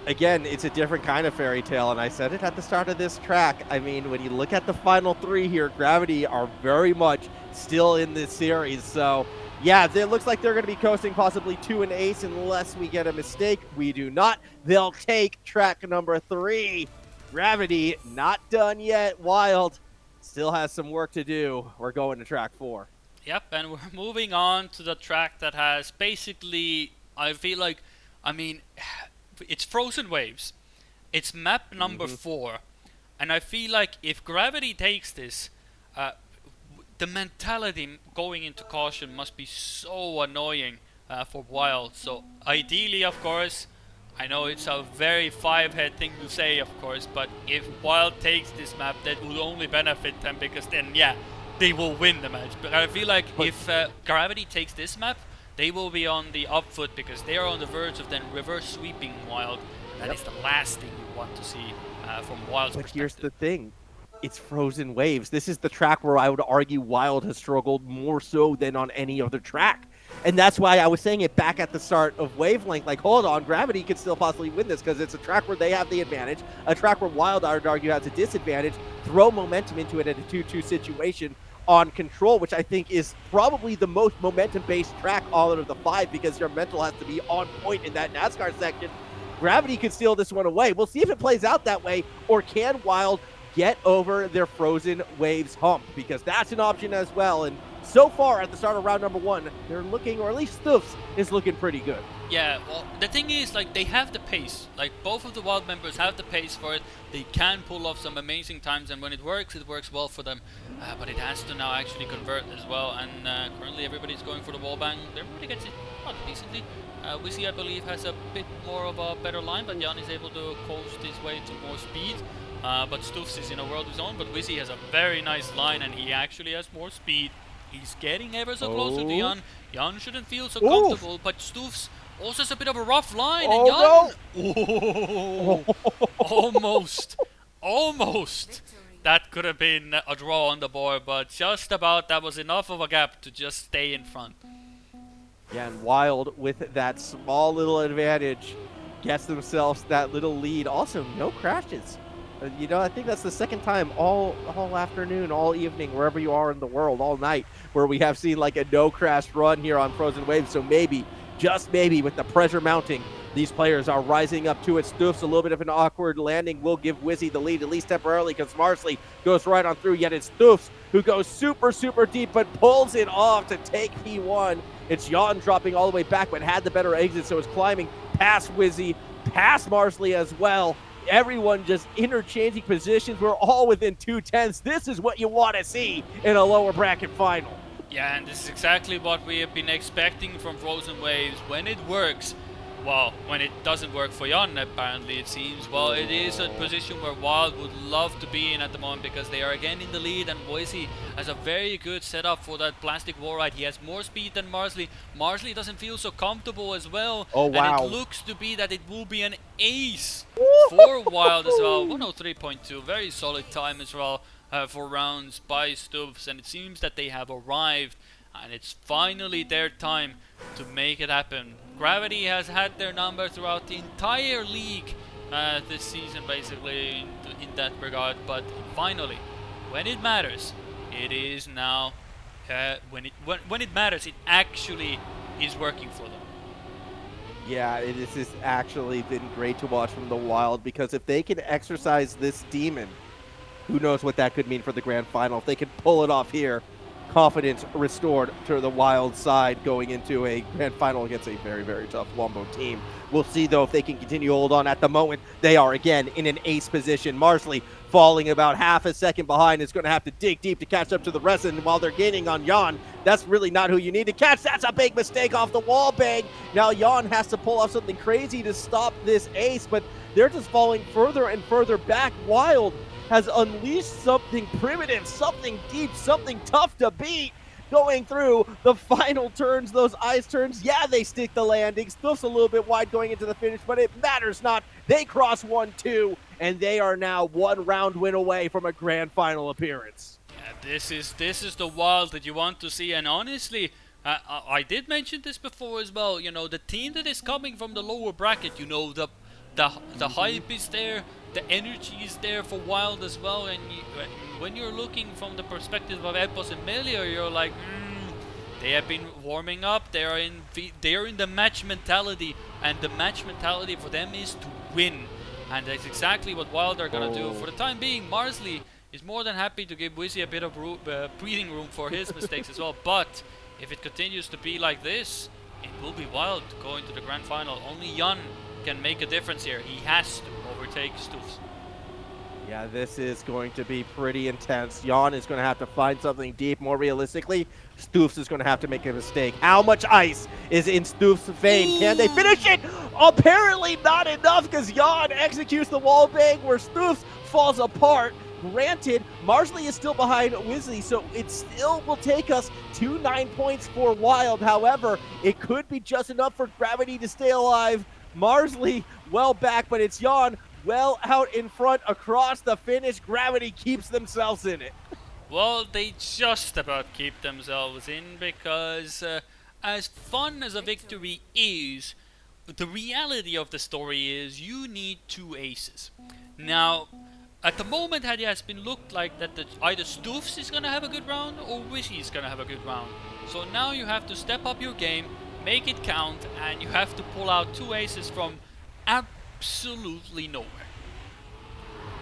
Again, it's a different kind of fairy tale, and I said it at the start of this track. I mean, when you look at the final three here, Gravity are very much still in this series. So, yeah, it looks like they're going to be coasting possibly to an ace unless we get a mistake. We do not. They'll take track number 3. Gravity, not done yet. Wild still has some work to do. We're going to track 4. Yep, and we're moving on to the track that has basically, I feel like, I mean, it's Frozen Waves. It's map number 4. And I feel like if Gravity takes this, the mentality going into caution must be so annoying for Wild. So ideally, of course, I know it's a very five-head thing to say, of course, but if Wild takes this map, that will only benefit them, because then, yeah, they will win the match. But I feel like if Gravity takes this map, they will be on the up foot, because they are on the verge of then reverse sweeping Wild. That is the last thing you want to see from Wild's perspective. But here's the thing. It's Frozen Waves. This is the track where I would argue Wild has struggled more so than on any other track. And that's why I was saying it back at the start of Wavelength, like, hold on, Gravity could still possibly win this, because it's a track where they have the advantage, a track where Wild, I would argue, has a disadvantage. Throw momentum into it at a 2-2 situation on Control, which I think is probably the most momentum-based track all out of the 5, because your mental has to be on point in that NASCAR section. Gravity could steal this one away. We'll see if it plays out that way, or can Wild get over their Frozen Waves hump, because that's an option as well. And so far at the start of round number 1, they're looking, or at least Stoofs is looking pretty good. Yeah, well, the thing is, like, they have the pace. Like, both of the Wild members have the pace for it. They can pull off some amazing times, and when it works well for them. But it has to now actually convert as well, and currently everybody's going for the wallbang. Everybody gets it not decently. Wizzy, I believe, has a bit more of a better line, but Jan is able to coast his way to more speed. But Stoofs is in a world of his own, but Wizzy has a very nice line, and he actually has more speed. He's getting ever so closer to Jan. Jan shouldn't feel so comfortable, but Stoofs also has a bit of a rough line, and Jan... No. Almost. Almost. That could have been a draw on the board, but just about that was enough of a gap to just stay in front. Yeah, and Wild, with that small little advantage, gets themselves that little lead. Also, no crashes. You know, I think that's the second time all afternoon, all evening, wherever you are in the world, all night, where we have seen like a no crash run here on Frozen Waves. So maybe, just maybe, with the pressure mounting, these players are rising up to it. Stoofs, a little bit of an awkward landing will give Wizzy the lead, at least temporarily, because Marsley goes right on through. Yet it's Stoofs who goes super, super deep, but pulls it off to take P1. It's Jan dropping all the way back, but had the better exit, so it's climbing past Wizzy, past Marsley as well. Everyone just interchanging positions. We're all within 2/10. This is what you want to see in a lower bracket final. Yeah, and this is exactly what we have been expecting from Frozen Waves. When it works, well, when it doesn't work for Jan, apparently it seems, well, it is a position where Wild would love to be in at the moment, because they are again in the lead, and Boise has a very good setup for that plastic wall ride. He has more speed than Marsley. Marsley doesn't feel so comfortable as well. Oh, wow. And it looks to be that it will be an ace for Wild as well. 103.2, very solid time as well for rounds by Stoofs, and it seems that they have arrived, and it's finally their time to make it happen. Gravity has had their number throughout the entire league this season, basically, in that regard. But finally, when it matters, it is now. When it matters, it actually is working for them. Yeah, it has actually been great to watch from the Wild, because if they can exercise this demon, who knows what that could mean for the grand final. If they can pull it off here, confidence restored to the Wild side going into a grand final against a very, very tough Wombo team. We'll see, though, if they can continue to hold on. At the moment, they are again in an ace position. Marsley falling about half a second behind is going to have to dig deep to catch up to the rest, and while they're gaining on Jan, that's really not who you need to catch. That's a big mistake off the wall bang. Now Jan has to pull off something crazy to stop this ace, but they're just falling further and further back. Wild has unleashed something primitive, something deep, something tough to beat. Going through the final turns, those ice turns, yeah, they stick the landings. Stoof's a little bit wide going into the finish, but it matters not. They cross 1-2, and they are now one round win away from a grand final appearance. Yeah, this is the Wild that you want to see, and honestly, I did mention this before as well. You know, the team that is coming from the lower bracket, you know, the the hype is there, the energy is there for Wild as well, and when you're looking from the perspective of Epos and Melia, you're like, they have been warming up. They are in the match mentality, and the match mentality for them is to win, and that's exactly what Wild are gonna do. For the time being, Marsley is more than happy to give Wizzy a bit of breathing room for his mistakes as well. But if it continues to be like this, it will be Wild going to the grand final. Only Jan can make a difference here. He has to overtake Stoofs. Yeah, this is going to be pretty intense. Jan is going to have to find something deep. More realistically, Stoofs is going to have to make a mistake. How much ice is in Stoofs' vein? Can they finish it? Apparently not enough, because Jan executes the wall bang where Stoofs falls apart. Granted, Marsley is still behind Wisley, so it still will take us to 9 points for Wild. However, it could be just enough for Gravity to stay alive. Marsley well back, but it's Jan well out in front across the finish. Gravity keeps themselves in it. Well, they just about keep themselves in, because as fun as a victory is, the reality of the story is you need 2 aces. Now, at the moment, it has been looked like that either Stoofs is going to have a good round or Wishy is going to have a good round. So now you have to step up your game, make it count, and you have to pull out 2 aces from absolutely nowhere.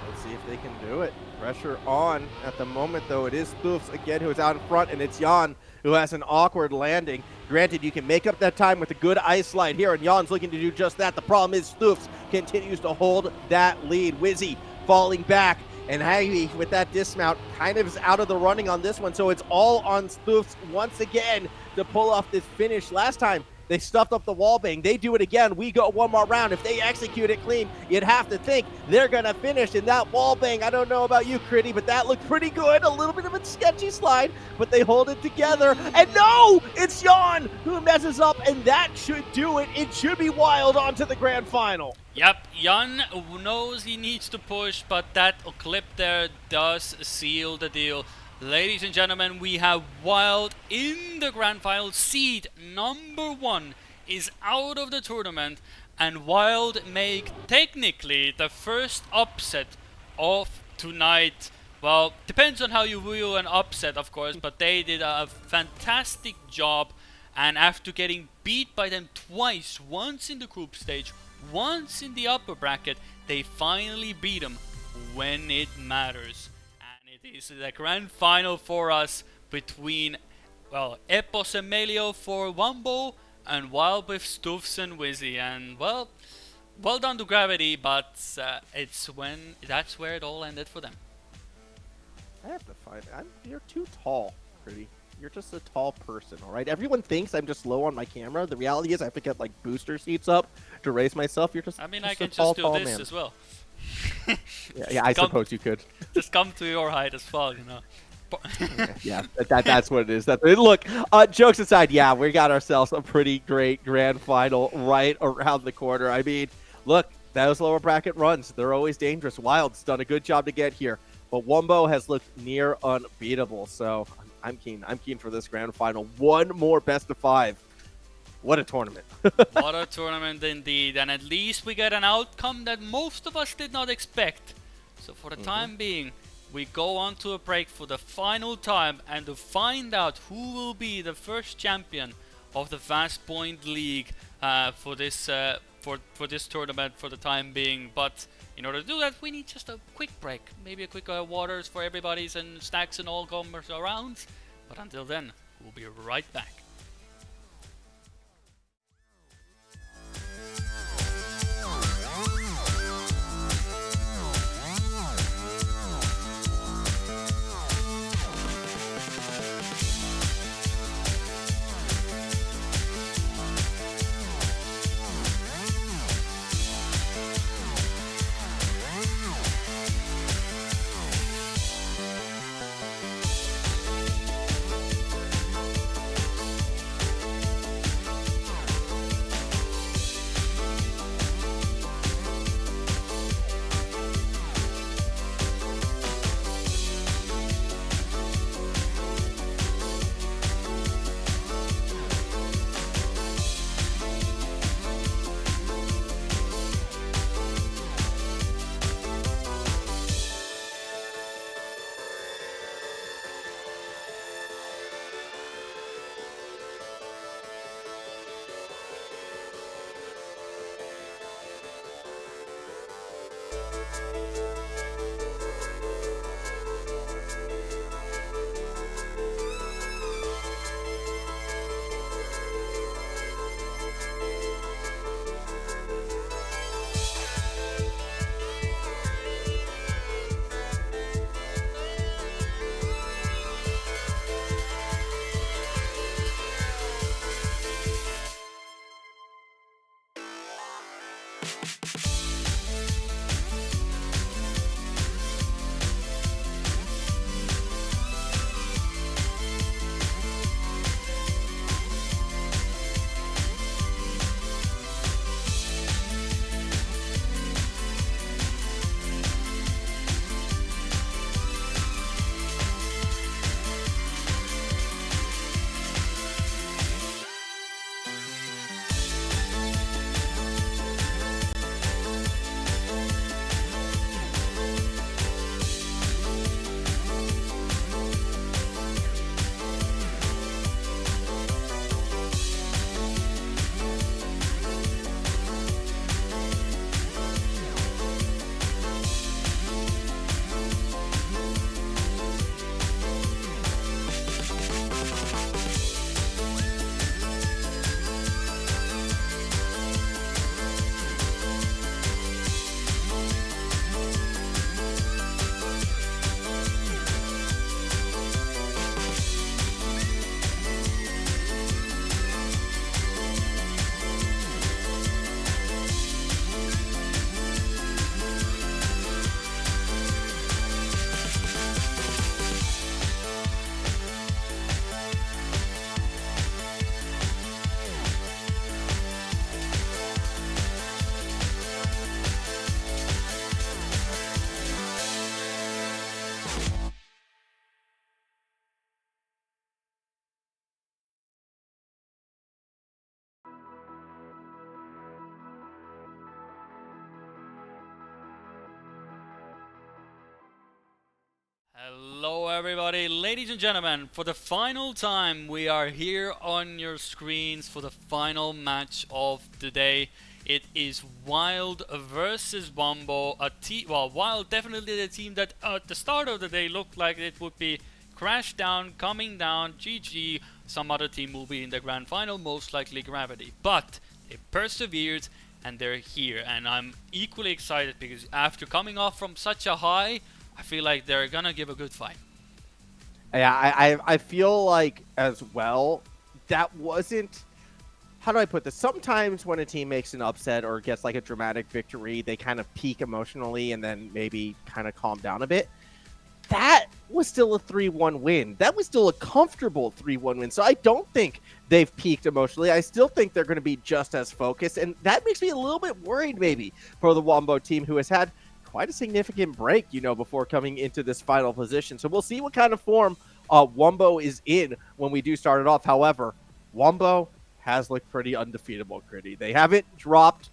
Let's see if they can do it. Pressure on at the moment, though. It is Stoofs again who is out in front, and it's Jan who has an awkward landing. Granted, you can make up that time with a good ice slide here, and Jan's looking to do just that. The problem is Stoofs continues to hold that lead. Wizzy falling back, and Haggy with that dismount kind of is out of the running on this one, so it's all on Stoofs once again to pull off this finish. Last time they stuffed up the wall bang. They do it again. We go one more round. If they execute it clean, you'd have to think they're going to finish in that wall bang. I don't know about you, Critty, but that looked pretty good. A little bit of a sketchy slide, but they hold it together. And no, it's Jan who messes up, and that should do it. It should be Wild on to the grand final. Yep, Jan knows he needs to push, but that clip there does seal the deal. Ladies and gentlemen, we have Wild in the grand final. Seed number 1 is out of the tournament, and Wild make technically the first upset of tonight. Well, depends on how you view an upset, of course, but they did a fantastic job, and after getting beat by them twice, once in the group stage, once in the upper bracket, they finally beat them when it matters. It is the grand final for us between, well, Epos and Melio for Wumbo, and Wild with Stoofs and Wizzy. And, well done to Gravity, but that's where it all ended for them. I have to find you're too tall, Pretty. You're just a tall person, all right? Everyone thinks I'm just low on my camera. The reality is I have to get, like, booster seats up to raise myself. You're just I mean, just I can a tall, just do this man. as well. Yeah, I suppose you could. Just come to your height as well, you know. Yeah, that's what it is. Look, jokes aside, yeah, we got ourselves a pretty great grand final right around the corner. I mean, look, those lower bracket runs, they're always dangerous. Wild's done a good job to get here, but Wumbo has looked near unbeatable. So I'm keen. I'm keen for this grand final. One more best of 5. What a tournament. What a tournament indeed. And at least we get an outcome that most of us did not expect. So for the time being, we go on to a break for the final time and to find out who will be the first champion of the FastPoint League for this tournament for the time being. But in order to do that, we need just a quick break. Maybe a quick waters for everybody's and snacks and all comers around. But until then, we'll be right back. Hello everybody, ladies and gentlemen, for the final time we are here on your screens for the final match of the day. It is Wild versus Wombo, Wild definitely the team that at the start of the day looked like it would be crash down, coming down, GG. Some other team will be in the grand final, most likely Gravity, but they persevered and they're here, and I'm equally excited because after coming off from such a high, I feel like they're gonna give a good fight. Yeah, I feel like as well, that wasn't, how do I put this? Sometimes when a team makes an upset or gets like a dramatic victory, they kind of peak emotionally and then maybe kind of calm down a bit. That was still a 3-1 win. That was still a comfortable 3-1 win. So I don't think they've peaked emotionally. I still think they're going to be just as focused. And that makes me a little bit worried maybe for the Wombo team, who has had quite a significant break, before coming into this final position. So we'll see what kind of form Wombo is in when we do start it off. However, Wombo has looked pretty undefeatable, Gritty. They haven't dropped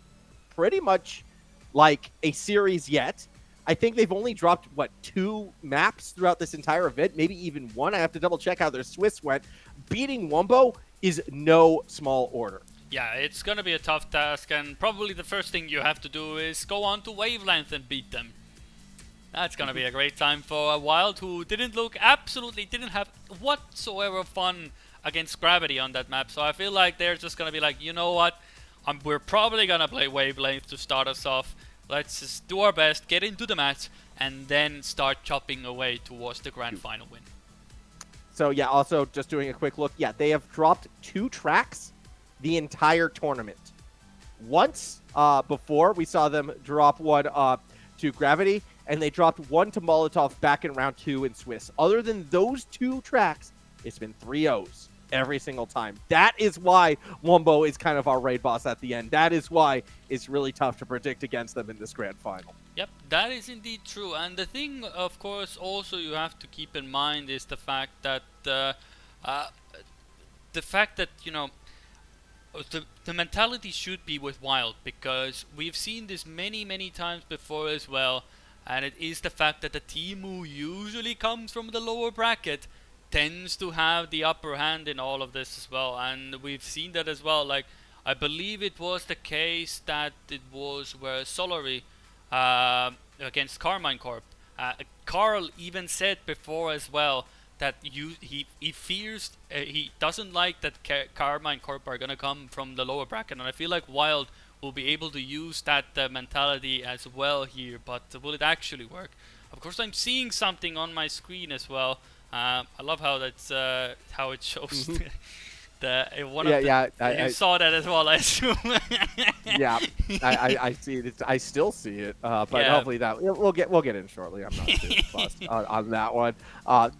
pretty much like a series yet. I think they've only dropped, 2 maps throughout this entire event, maybe even 1. I have to double check how their Swiss went. Beating Wombo is no small order. Yeah, it's gonna be a tough task, and probably the first thing you have to do is go on to Wavelength and beat them. That's gonna be a great time for a Wild, who didn't have whatsoever fun against Gravity on that map. So I feel like they're just gonna be like, you know what, we're probably gonna play Wavelength to start us off. Let's just do our best, get into the match, and then start chopping away towards the grand final win. So yeah, also just doing a quick look. Yeah, they have dropped 2 tracks the entire tournament. Once before, we saw them drop one to Gravity, and they dropped one to Molotov back in round 2 in Swiss. Other than those 2 tracks, it's been 3-0s every single time. That is why Wombo is kind of our raid boss at the end. That is why it's really tough to predict against them in this grand final. Yep, that is indeed true. And the thing, of course, also you have to keep in mind is the fact that the mentality should be with Wild, because we've seen this many times before as well, and it is the fact that the team who usually comes from the lower bracket tends to have the upper hand in all of this as well, and we've seen that as well. Like, I believe it was the case that it was where Solary against Carmine Corp, Carl even said before as well that he fears, he doesn't like that Carmine Corp are gonna come from the lower bracket, and I feel like Wild will be able to use that mentality as well here. But will it actually work? Of course, I'm seeing something on my screen as well. I love how that's how it shows. You saw that as well, I assume. Yeah, I see it. I still see it, but yeah. Hopefully that we'll get in shortly. I'm not too fussed on that one.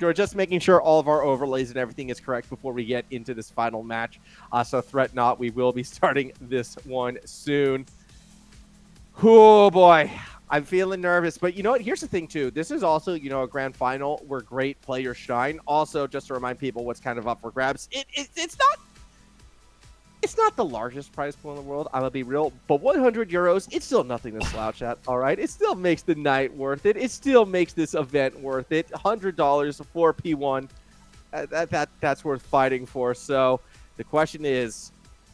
We're just making sure all of our overlays and everything is correct before we get into this final match. So threat not, we will be starting this one soon. Oh boy, I'm feeling nervous, but you know what? Here's the thing too. This is also, a grand final where great players shine. Also, just to remind people what's kind of up for grabs, it's not the largest prize pool in the world, I'm gonna be real, but 100 euros, it's still nothing to slouch at, all right? It still makes the night worth it. It still makes this event worth it. $100 for P1, that's worth fighting for. So the question is,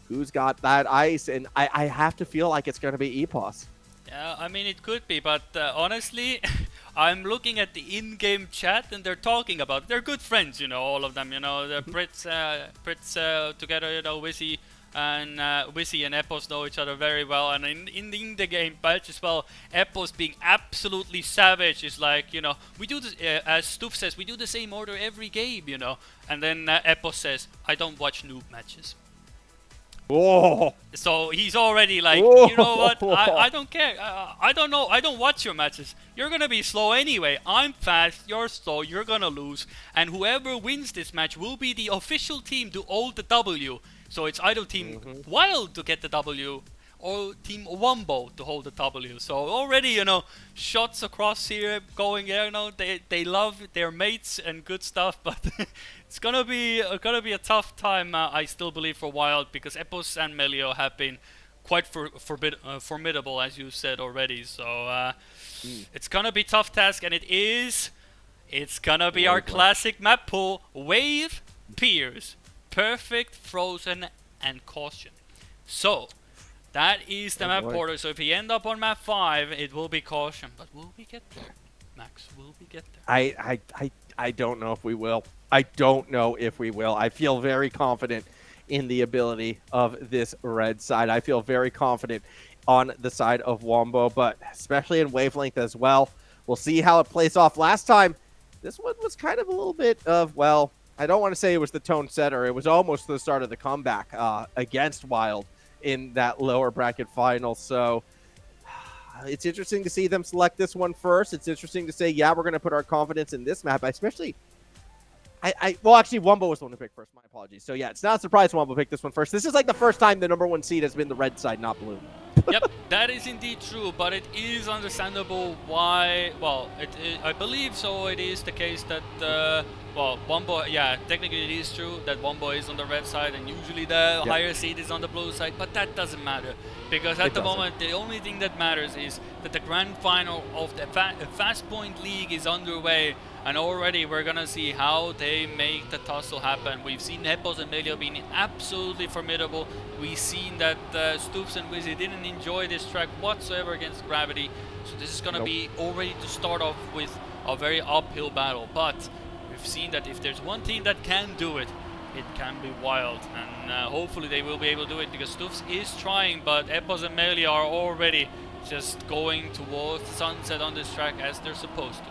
who's got that ice? And I have to feel like it's going to be EPOS. Yeah, I mean, it could be, but honestly, I'm looking at the in-game chat and they're talking about it. They're good friends, all of them, the Brits together, Wizzy and Epos know each other very well, and in the game patch as well, Epos being absolutely savage is like, we do this, as Stoof says, we do the same order every game, and then Epos says, I don't watch noob matches. Oh. So he's already like, you know what, I don't care, I don't know, I don't watch your matches, you're gonna be slow anyway, I'm fast, you're slow, you're gonna lose, and whoever wins this match will be the official team to hold the W. So it's either Team Wild to get the W or Team Wombo to hold the W. So already, shots across here going there, they love their mates and good stuff, but it's gonna be a tough time, I still believe, for Wild, because Epos and Melio have been quite formidable, as you said already. So it's gonna be a tough task, and it is It's gonna be our classic map pool. Wave, Pierce, Perfect, Frozen, and Caution. So, that is the map order. So if we end up on map 5, it will be Caution. But will we get there, Max? Will we get there? I don't know if we will. I don't know if we will. I feel very confident in the ability of this red side. I feel very confident on the side of Wombo, but especially in wavelength as well. We'll see how it plays off. Last time, this one was kind of a little bit of, well, I don't want to say it was the tone setter. It was almost the start of the comeback against Wild in that lower bracket final. So it's interesting to see them select this one first. It's interesting to say, yeah, we're going to put our confidence in this map, especially well, actually, Wombo was the one who picked first. My apologies. So, yeah, it's not a surprise Wombo picked this one first. This is like the first time the #1 seed has been the red side, not blue. Yep, that is indeed true, but it is understandable why, well, I believe so it is the case that, well, Wombo, yeah, technically it is true that Wombo is on the red side and usually the higher seed is on the blue side, but that doesn't matter, because at the moment the only thing that matters is that the grand final of the FastPoint League is underway, and already we're gonna see how they make the tussle happen. We've seen Epos and Melio being absolutely formidable. We've seen that Stoops and Wizzy didn't enjoy this track whatsoever against Gravity, so this is gonna be already to start off with a very uphill battle. But we've seen that if there's one team that can do it, it can be Wild, and hopefully they will be able to do it, because Stoops is trying, but Epos and Melio are already just going towards sunset on this track as they're supposed to.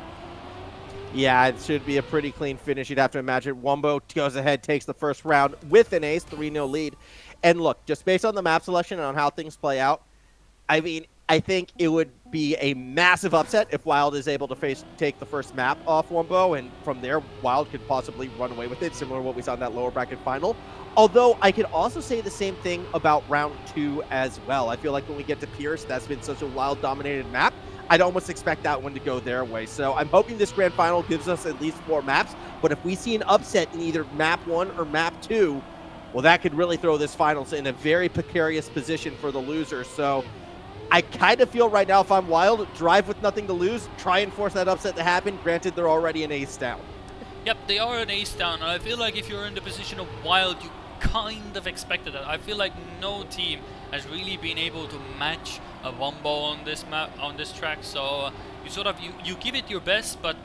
Yeah, it should be a pretty clean finish. You'd have to imagine. Wombo goes ahead, takes the first round with an ace, 3-0 lead. And look, just based on the map selection and on how things play out, I mean, I think it would be a massive upset if Wild is able to take the first map off Wombo, and from there, Wild could possibly run away with it, similar to what we saw in that lower bracket final. Although, I could also say the same thing about round 2 as well. I feel like when we get to Pierce, that's been such a Wild-dominated map. I'd almost expect that one to go their way. So I'm hoping this grand final gives us at least 4 maps. But if we see an upset in either map 1 or map 2, well, that could really throw this finals in a very precarious position for the loser. So I kind of feel right now, if I'm Wild, drive with nothing to lose, try and force that upset to happen. Granted, they're already an ace down. Yep, they are an ace down. And I feel like if you're in the position of Wild, you kind of expected that. I feel like no team has really been able to match a Wombo on this map, on this track. So you sort of you give it your best, but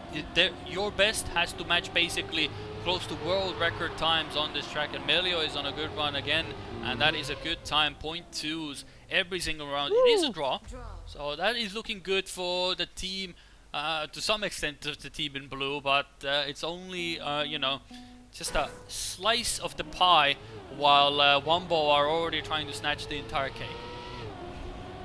your best has to match basically close to world record times on this track. And Melio is on a good run again, and that is a good time. 0.2s every single round. It is a draw, so that is looking good for the team. To some extent, the team in blue, but it's only you know, just a slice of the pie, while Wombo are already trying to snatch the entire cake.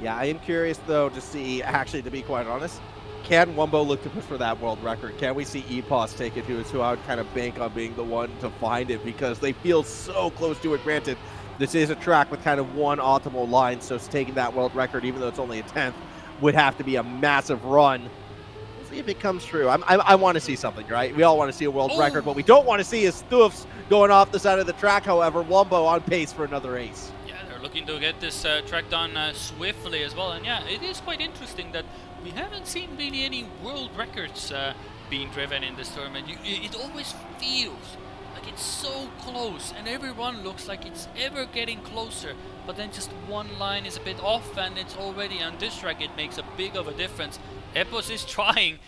Yeah, I am curious, though, to see, actually, to be quite honest, can Wombo look to push for that world record? Can we see EPOS take it, who I would kind of bank on being the one to find it, because they feel so close to it. Granted, this is a track with kind of one optimal line, so taking that world record, even though it's only a 10th, would have to be a massive run. We'll see if it comes true. I want to see something, right? We all want to see a world record. What we don't want to see is Stoofs going off the side of the track. However, Wombo on pace for another ace. Looking to get this track done swiftly as well, and yeah, it is quite interesting that we haven't seen really any world records being driven in this tournament. It always feels like it's so close, and everyone looks like it's ever getting closer, but then just one line is a bit off and it's already on this track. It makes a big of a difference. Epos is trying,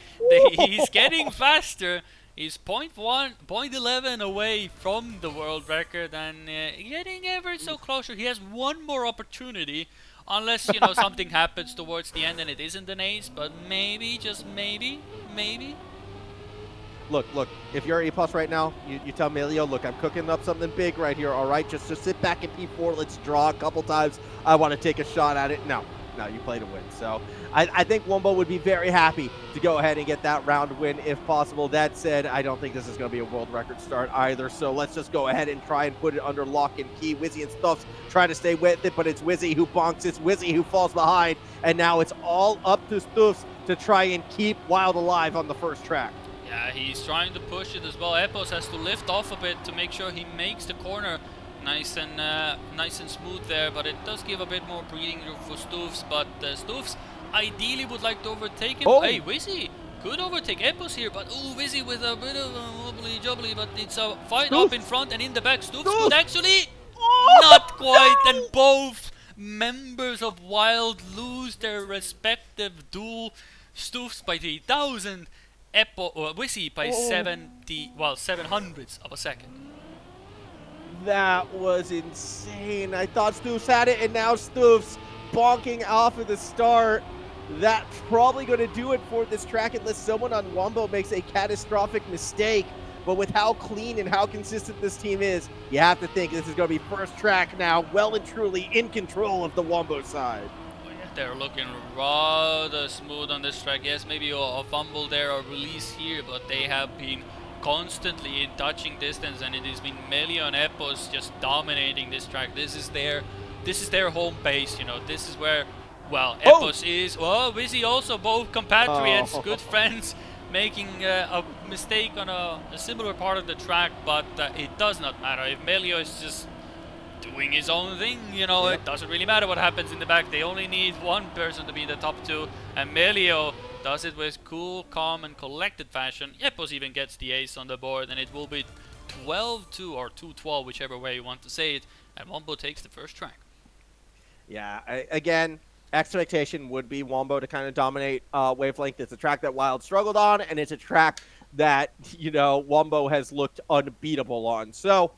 he's getting faster. He's 0.11 away from the world record, and getting ever so closer. He has one more opportunity, unless, you know, something happens towards the end and it isn't an ace, but maybe, just maybe. Look, if you're EPOS right now, you tell Melio, look, I'm cooking up something big right here, all right? Just sit back in P4, let's draw a couple times. I want to take a shot at it. No, you play to win. So I think Wombo would be very happy to go ahead and get that round win if possible. That said, I don't think this is going to be a world record start either. So let's just go ahead and try and put it under lock and key. Wizzy and Stuffs try to stay with it, but it's Wizzy who bonks. It's Wizzy who falls behind. And now it's all up to Stuffs to try and keep Wild alive on the first track. Yeah, he's trying to push it as well. Epos has to lift off a bit to make sure he makes the corner nice and smooth there, but it does give a bit more breathing room for Stoofs. But Stoofs ideally would like to overtake him. Hey, Wizzy could overtake Epos here, but ooh, Vizzy with a bit of a wobbly jubbly, but it's a fight Stoof. up in front and in the back. Stoof Stoof. could actually Oh, not quite, no! and both members of Wild lose their respective duel. Stoofs by 3,000, Wizzy by 700ths of a second. That was insane. I thought Stoofs had it, and now Stoofs bonking off at the start. That's probably going to do it for this track unless someone on Wombo makes a catastrophic mistake. But with how clean and how consistent this team is, you have to think this is going to be first track now, well and truly in control of the Wombo side. They're looking rather smooth on this track. Yes, maybe a fumble there or release here, but they have been constantly in touching distance, and it has been Melio and Epos just dominating this track. This is their home base, you know. This is where, well, Epos is. Well, Vizzy also, both compatriots, good friends, making a mistake on a similar part of the track, but it does not matter. If Melio is just doing his own thing, you know, it doesn't really matter what happens in the back. They only need one person to be in the top two, and Melio does it with cool, calm, and collected fashion. Epos even gets the ace on the board, and it will be 12-2 or 2-12, whichever way you want to say it, and Wombo takes the first track. Yeah, again, expectation would be Wombo to kind of dominate Wavelength. It's a track that Wild struggled on, and it's a track that, you know, Wombo has looked unbeatable on. So,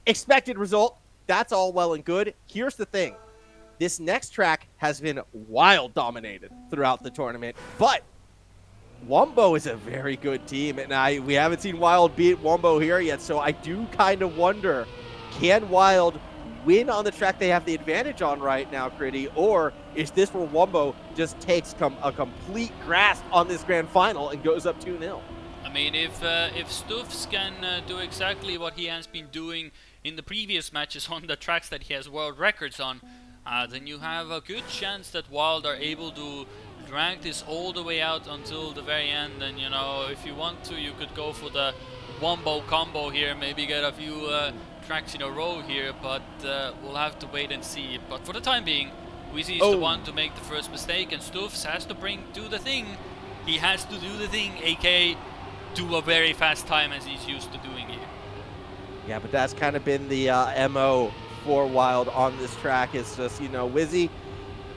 expected result, that's all well and good. Here's the thing. This next track has been Wild dominated throughout the tournament, but Wombo is a very good team, and we haven't seen Wild beat Wombo here yet, so I do kind of wonder, can Wild win on the track they have the advantage on right now, Critty, or is this where Wombo just takes a complete grasp on this grand final and goes up 2-0? I mean, if Stoofs can do exactly what he has been doing in the previous matches on the tracks that he has world records on, then you have a good chance that Wild are able to drag this all the way out until the very end. And, you know, if you want to, you could go for the Wombo combo here, maybe get a few tracks in a row here, but we'll have to wait and see. But for the time being, Wizzy is the one to make the first mistake, and Stoofs has to do the thing. He has to do the thing, aka do a very fast time as he's used to doing here. Yeah, but that's kind of been the MO for Wild on this track. It's just, you know, Wizzy,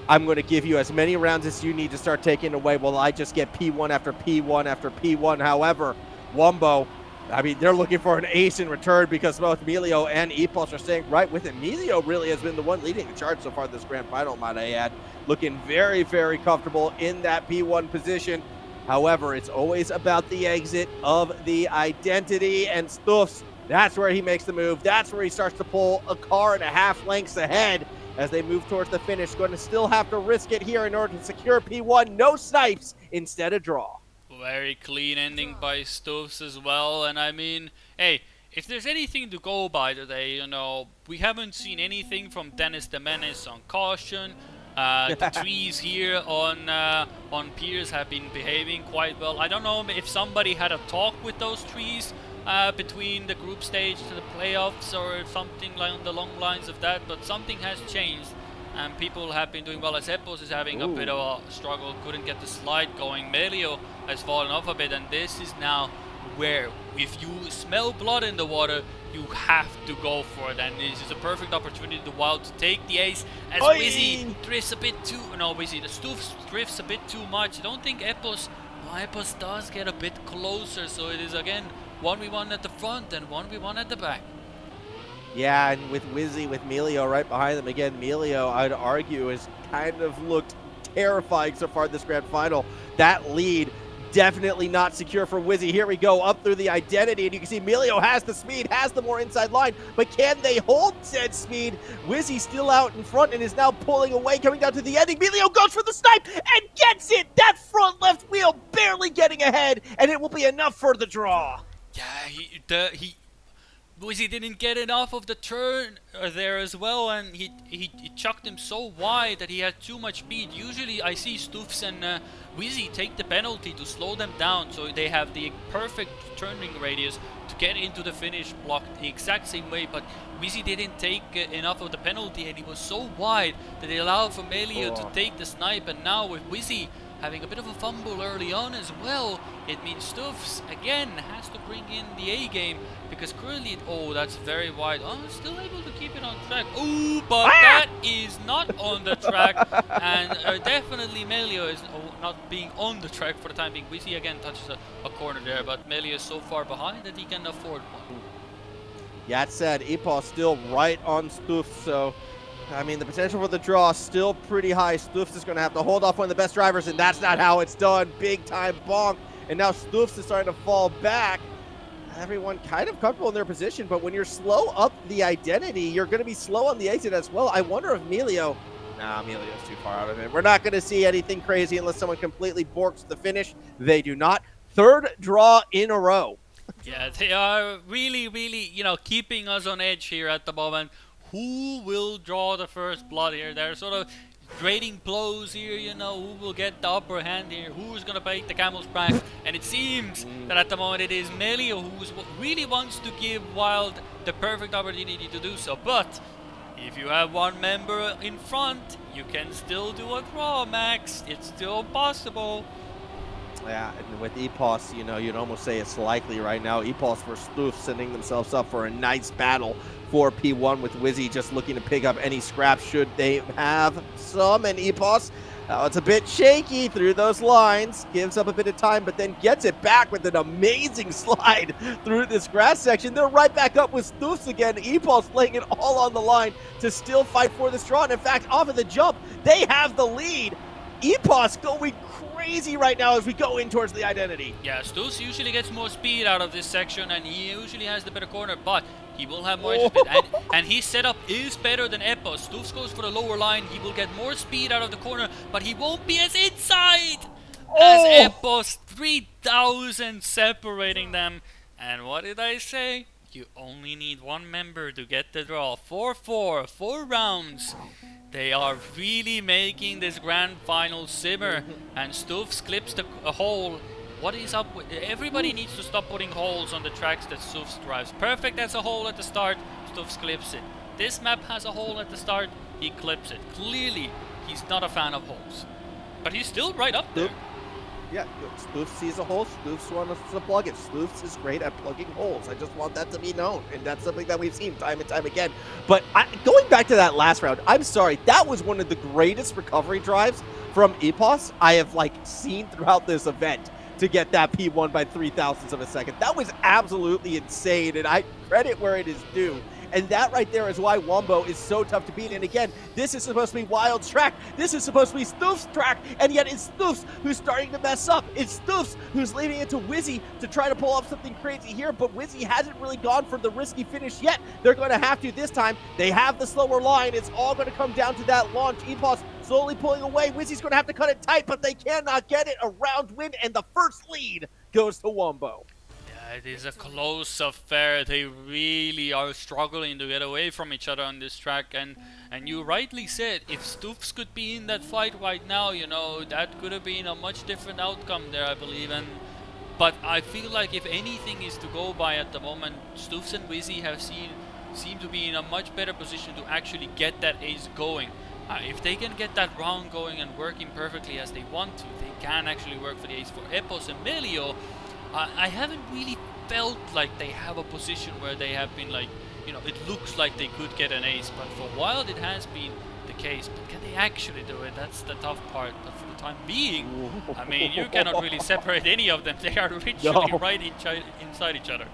I'm going to give you as many rounds as you need to start taking away while I just get P1 after P1 after P1. However, Wombo, I mean, they're looking for an ace in return because both Melio and Epos are staying right with it. Melio really has been the one leading the charge so far this grand final, might I add. Looking very, very comfortable in that P1 position. However, it's always about the exit of the identity, and Stoofs, that's where he makes the move. That's where he starts to pull a car and a half lengths ahead as they move towards the finish. Going to still have to risk it here in order to secure P1. No snipes, instead a draw. Very clean ending by Stoofs as well. And I mean, hey, if there's anything to go by today, you know, we haven't seen anything from Dennis the Menace on caution. The trees here on Piers have been behaving quite well. I don't know if somebody had a talk with those trees between the group stage to the playoffs or something along the long lines of that, but something has changed and people have been doing well. As Epos is having a bit of a struggle, couldn't get the slide going. Melio has fallen off a bit, and this is now where if you smell blood in the water, you have to go for it, and this is a perfect opportunity to Wild to take the ace as Wizzy drifts a bit too, no, Wizzy, the Stoofs drifts a bit too much. I don't think Epos does get a bit closer, so it is again 1v1 at the front and 1v1 at the back. Yeah, and with Wizzy, with Melio right behind them, again, Melio, I'd argue, has kind of looked terrifying so far this grand final. That lead definitely not secure for Wizzy. Here we go, up through the identity, and you can see Melio has the speed, has the more inside line, but can they hold said speed? Wizzy still out in front and is now pulling away, coming down to the ending. Melio goes for the snipe and gets it! That front left wheel barely getting ahead, and it will be enough for the draw. Yeah, Wizzy didn't get enough of the turn there as well, and he chucked him so wide that he had too much speed. Usually I see Stoofs and Wizzy take the penalty to slow them down, so they have the perfect turning radius to get into the finish block the exact same way, but Wizzy didn't take enough of the penalty, and he was so wide that it allowed for Melio to take the snipe. And now with Wizzy having a bit of a fumble early on as well. It means Stuffs again has to bring in the A game, because currently, oh, that's very wide. Oh, still able to keep it on track. Oh, but that is not on the track, and definitely Melio is not being on the track for the time being. Wizzy again touches a corner there, but Melio is so far behind that he can afford one. That said, Epos still right on Spoofs, so I mean, the potential for the draw is still pretty high. Stoofs is going to have to hold off one of the best drivers, and that's not how it's done. Big time bonk. And now Stoofs is starting to fall back. Everyone kind of comfortable in their position, but when you're slow up the identity, you're going to be slow on the exit as well. I wonder if Melio... Nah, Melio's too far out of it. We're not going to see anything crazy unless someone completely borks the finish. They do not. Third draw in a row. Yeah, they are really, really, keeping us on edge here at the moment. Who will draw the first blood here? They're sort of trading blows here, who will get the upper hand here, who's going to break the camel's back. And it seems that at the moment it is Melio who really wants to give Wild the perfect opportunity to do so. But if you have one member in front, you can still do a draw, Max. It's still possible. Yeah, and with Epos, you'd almost say it's likely right now. Epos versus Stoof setting themselves up for a nice battle for P1, with Wizzy just looking to pick up any scraps should they have some. And Epos, it's a bit shaky through those lines, gives up a bit of time, but then gets it back with an amazing slide through this grass section. They're right back up with Stoofs again. Epos laying it all on the line to still fight for this draw. And in fact, off of the jump, they have the lead. Epos going crazy right now as we go in towards the identity. Yeah, Stoofs usually gets more speed out of this section, and he usually has the better corner, but he will have more speed. And his setup is better than Epos. Stoofs goes for the lower line. He will get more speed out of the corner, but he won't be as inside as Epos. 3,000 separating them. And what did I say? You only need one member to get the draw. 4-4, 4 rounds. They are really making this grand final simmer, and Stoofs clips a hole. What is up with... Everybody needs to stop putting holes on the tracks that Stoofs drives. Perfect has a hole at the start, Stoofs clips it. This map has a hole at the start, he clips it. Clearly, he's not a fan of holes. But he's still right up there. Yeah, Stoofs sees a hole, Stoofs wants to plug it. Stoofs is great at plugging holes. I just want that to be known, and that's something that we've seen time and time again. But going back to that last round, I'm sorry, that was one of the greatest recovery drives from Epos I have seen throughout this event to get that P1 by 0.003 of a second. That was absolutely insane, and I credit where it is due. And that right there is why Wombo is so tough to beat. And again, this is supposed to be Wild's track. This is supposed to be Stoof's track. And yet it's Stoofs who's starting to mess up. It's Stoofs who's leaving it to Wizzy to try to pull off something crazy here. But Wizzy hasn't really gone for the risky finish yet. They're going to have to this time. They have the slower line. It's all going to come down to that launch. Epos slowly pulling away. Wizzy's going to have to cut it tight, but they cannot get it. A round win, and the first lead goes to Wombo. It is a close affair. They really are struggling to get away from each other on this track, and you rightly said, if Stoofs could be in that fight right now, that could have been a much different outcome there, I believe. But I feel like if anything is to go by at the moment, Stoofs and Wizzy seem to be in a much better position to actually get that ace going. If they can get that round going and working perfectly as they want to, they can actually work for the ace. For Epos and Melio, I haven't really felt like they have a position where they have been it looks like they could get an ace, but for Wild it has been the case. But can they actually do it? That's the tough part. But for the time being, I mean, you cannot really separate any of them. They are literally right inside each other.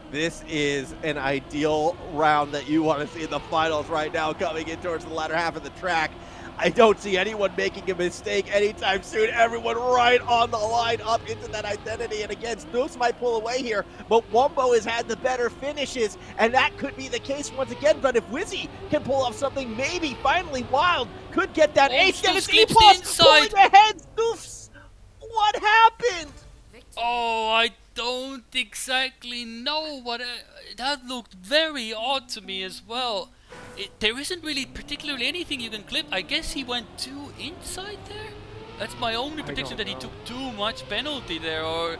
This is an ideal round that you want to see in the finals right now, coming in towards the latter half of the track. I don't see anyone making a mistake anytime soon. Everyone right on the line up into that identity. And again, Stoofs might pull away here, but Wombo has had the better finishes, and that could be the case once again. But if Wizzy can pull off something, maybe finally Wild could get that ace. Then it's Epos pulling ahead. Stoofs, what happened? Oh, I don't exactly know what... that looked very odd to me as well. There isn't really particularly anything you can clip. I guess he went too inside there? That's my only prediction, that he took too much penalty there, or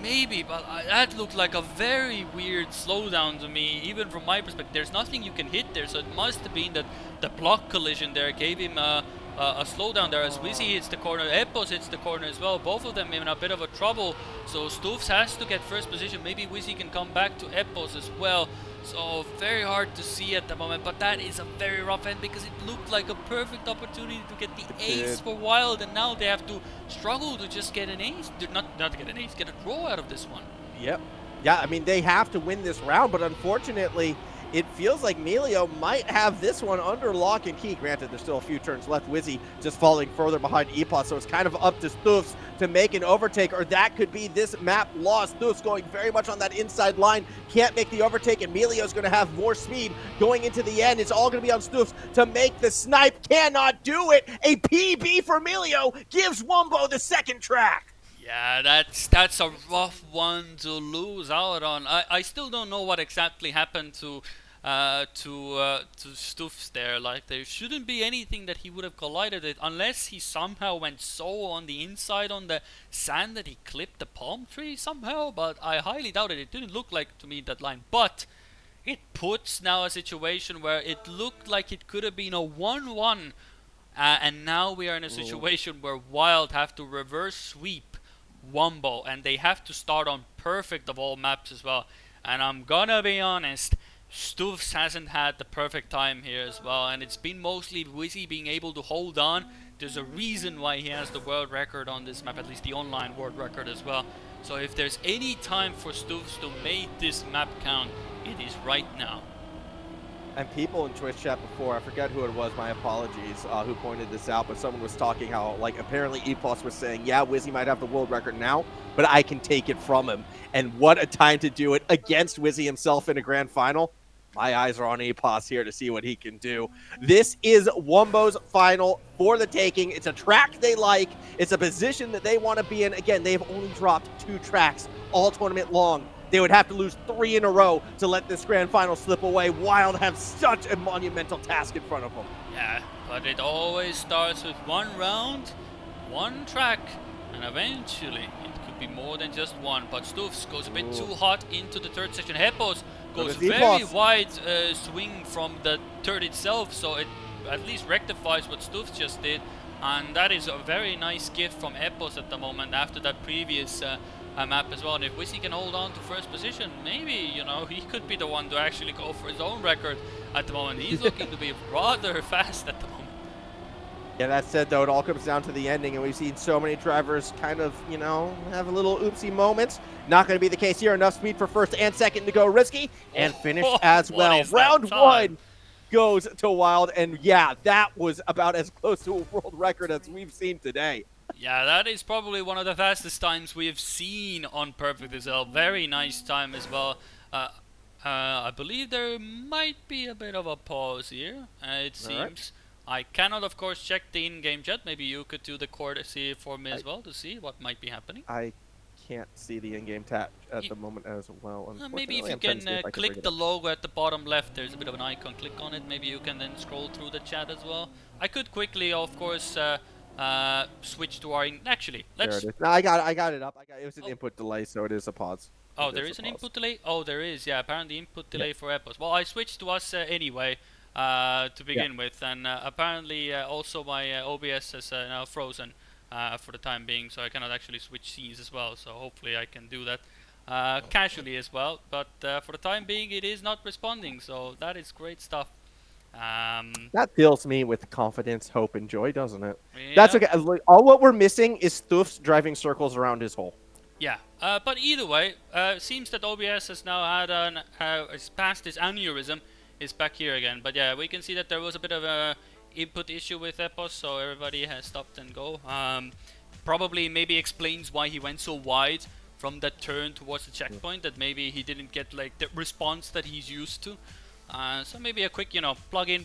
maybe, but that looked like a very weird slowdown to me, even from my perspective. There's nothing you can hit there, so it must have been that the block collision there gave him a a slowdown there as Wizzy hits the corner, Epos hits the corner as well. Both of them in a bit of a trouble. So Stufs has to get first position. Maybe Wizzy can come back to Epos as well. So very hard to see at the moment, but that is a very rough end because it looked like a perfect opportunity to get the ace for Wild, and now they have to struggle to just get an ace. Not to get an ace, get a draw out of this one. Yep. Yeah, I mean, they have to win this round, but unfortunately, it feels like Melio might have this one under lock and key. Granted, there's still a few turns left. Wizzy just falling further behind Epos, so it's kind of up to Stufs to make an overtake, or that could be this map lost. Stufs going very much on that inside line, can't make the overtake, and Melio's going to have more speed going into the end. It's all going to be on Stufs to make the snipe. Cannot do it. A PB for Melio gives Wumbo the second track. Yeah, that's a rough one to lose out on. I still don't know what exactly happened to Stufs there. Like, there shouldn't be anything that he would have collided it unless he somehow went so on the inside on the sand that he clipped the palm tree somehow, but I highly doubt it. It didn't look like to me that line, but it puts now a situation where it looked like it could have been a 1-1, and now we are in a situation where Wild have to reverse sweep Wumbo, and they have to start on perfect of all maps as well. And I'm gonna be honest, Stufs hasn't had the perfect time here as well, and it's been mostly Wizzy being able to hold on. There's a reason why he has the world record on this map, at least the online world record as well. So if there's any time for Stufs to make this map count, it is right now. And people in Twitch chat before, I forget who it was, my apologies, who pointed this out, but someone was talking how, like, apparently Epos was saying, yeah, Wizzy might have the world record now, but I can take it from him. And what a time to do it against Wizzy himself in a grand final. My eyes are on Epos here to see what he can do. This is Wumbo's final for the taking. It's a track they like. It's a position that they want to be in. Again, they've only dropped 2 tracks all tournament long. They would have to lose 3 in a row to let this grand final slip away. Wild have such a monumental task in front of them. Yeah, but it always starts with 1 round, 1 track, and eventually it could be more than just 1. But Stufs goes a bit too hot into the third section. Hepos goes very wide swing from the third itself, so it at least rectifies what Stufs just did. And that is a very nice gift from Epos at the moment after that previous map as well. And if Wizzy can hold on to first position, maybe, you know, he could be the one to actually go for his own record at the moment. He's looking to be rather fast at the moment. Yeah, that said, though, it all comes down to the ending, and we've seen so many drivers kind of, you know, have a little oopsie moments. Not going to be the case here. Enough speed for first and second to go risky and finish as well. Round 1 goes to Wild, and yeah, that was about as close to a world record as we've seen today. Yeah, that is probably one of the fastest times we've seen on Perfect as well. Very nice time as well. I believe there might be a bit of a pause here, it seems. Right. I cannot, of course, check the in-game chat. Maybe you could do the courtesy for me as well to see what might be happening. I can't see the in-game chat at the moment as well. Maybe if you can click the logo at the bottom left, there's a bit of an icon. Click on it. Maybe you can then scroll through the chat as well. I could quickly, of course, switch to our... Actually, let's... There it is. No, I got it up. It was an input delay, so it is a pause. Oh, there is an input delay? Oh, there is. Yeah, apparently input delay for Epos. Well, I switched to us anyway. To begin with, and apparently also my OBS is now frozen for the time being, so I cannot actually switch scenes as well, so hopefully I can do that casually as well, but for the time being it is not responding, so that is great stuff. That fills me with confidence, hope, and joy, doesn't it? Yeah. That's okay. All what we're missing is Stufs driving circles around his hole. Yeah, but either way, seems that OBS has now had has passed this aneurysm. Is back here again, but yeah, we can see that there was a bit of a input issue with Epos, so everybody has stopped and go. Probably maybe explains why he went so wide from that turn towards the checkpoint, that maybe he didn't get like the response that he's used to. So maybe a quick, you know, plug in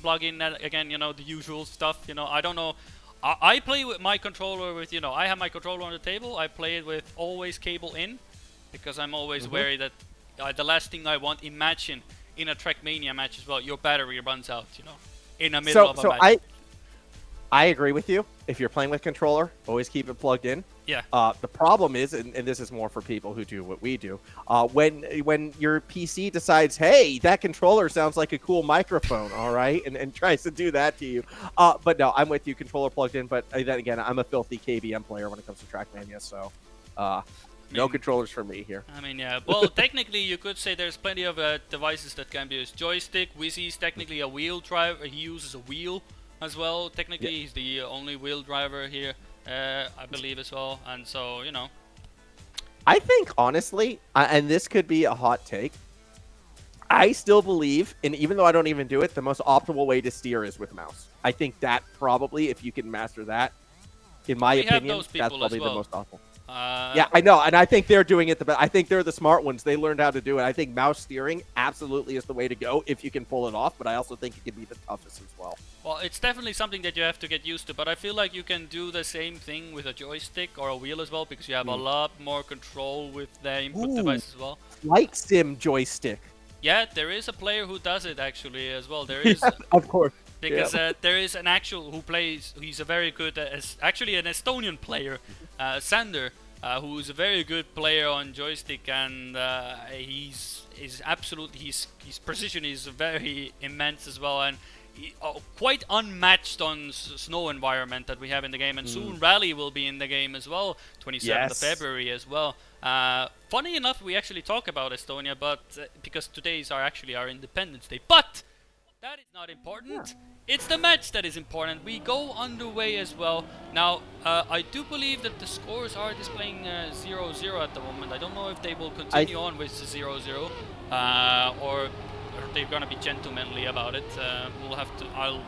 again, you know, the usual stuff, you know. I don't know, I play with my controller with, you know, I have my controller on the table. I play it with always cable in, because I'm always wary that the last thing I want, imagine in a Trackmania match as well, your battery runs out, you know, in the middle of a match. I agree with you. If you're playing with controller, always keep it plugged in. Yeah. The problem is, and this is more for people who do what we do, when your PC decides, hey, that controller sounds like a cool microphone, all right, and tries to do that to you. But no, I'm with you, controller plugged in. But then again, I'm a filthy KBM player when it comes to Trackmania, so no controllers for me here. I mean, yeah. Well, technically, you could say there's plenty of devices that can be used. Joystick, Wizzy's technically a wheel driver. He uses a wheel as well. Technically, he's the only wheel driver here, I believe, as well. And so, you know. I think, honestly, and this could be a hot take, I still believe, and even though I don't even do it, the most optimal way to steer is with mouse. I think that probably, if you can master that, in my opinion, that's probably the most optimal. Yeah, I know, and I think they're doing it the best. I think they're the smart ones. They learned how to do it. I think mouse steering absolutely is the way to go if you can pull it off, but I also think it can be the toughest as well. Well, it's definitely something that you have to get used to, but I feel like you can do the same thing with a joystick or a wheel as well, because you have a lot more control with the input device as well. Flight sim joystick. Yeah, there is a player who does it actually as well. There is, of course, because there is an actual who plays. He's a very good, actually an Estonian player, Sander, who's a very good player on joystick, and his precision is very immense as well, and quite unmatched on snow environment that we have in the game. And soon Rally will be in the game as well, 27th of February as well. Funny enough, we actually talk about Estonia, but because today is our Independence Day. But that is not important. It's the match that is important. We go underway as well. Now, I do believe that the scores are displaying 0-0 at the moment. I don't know if they will continue on with 0-0 or they're gonna be gentlemanly about it. We'll have to.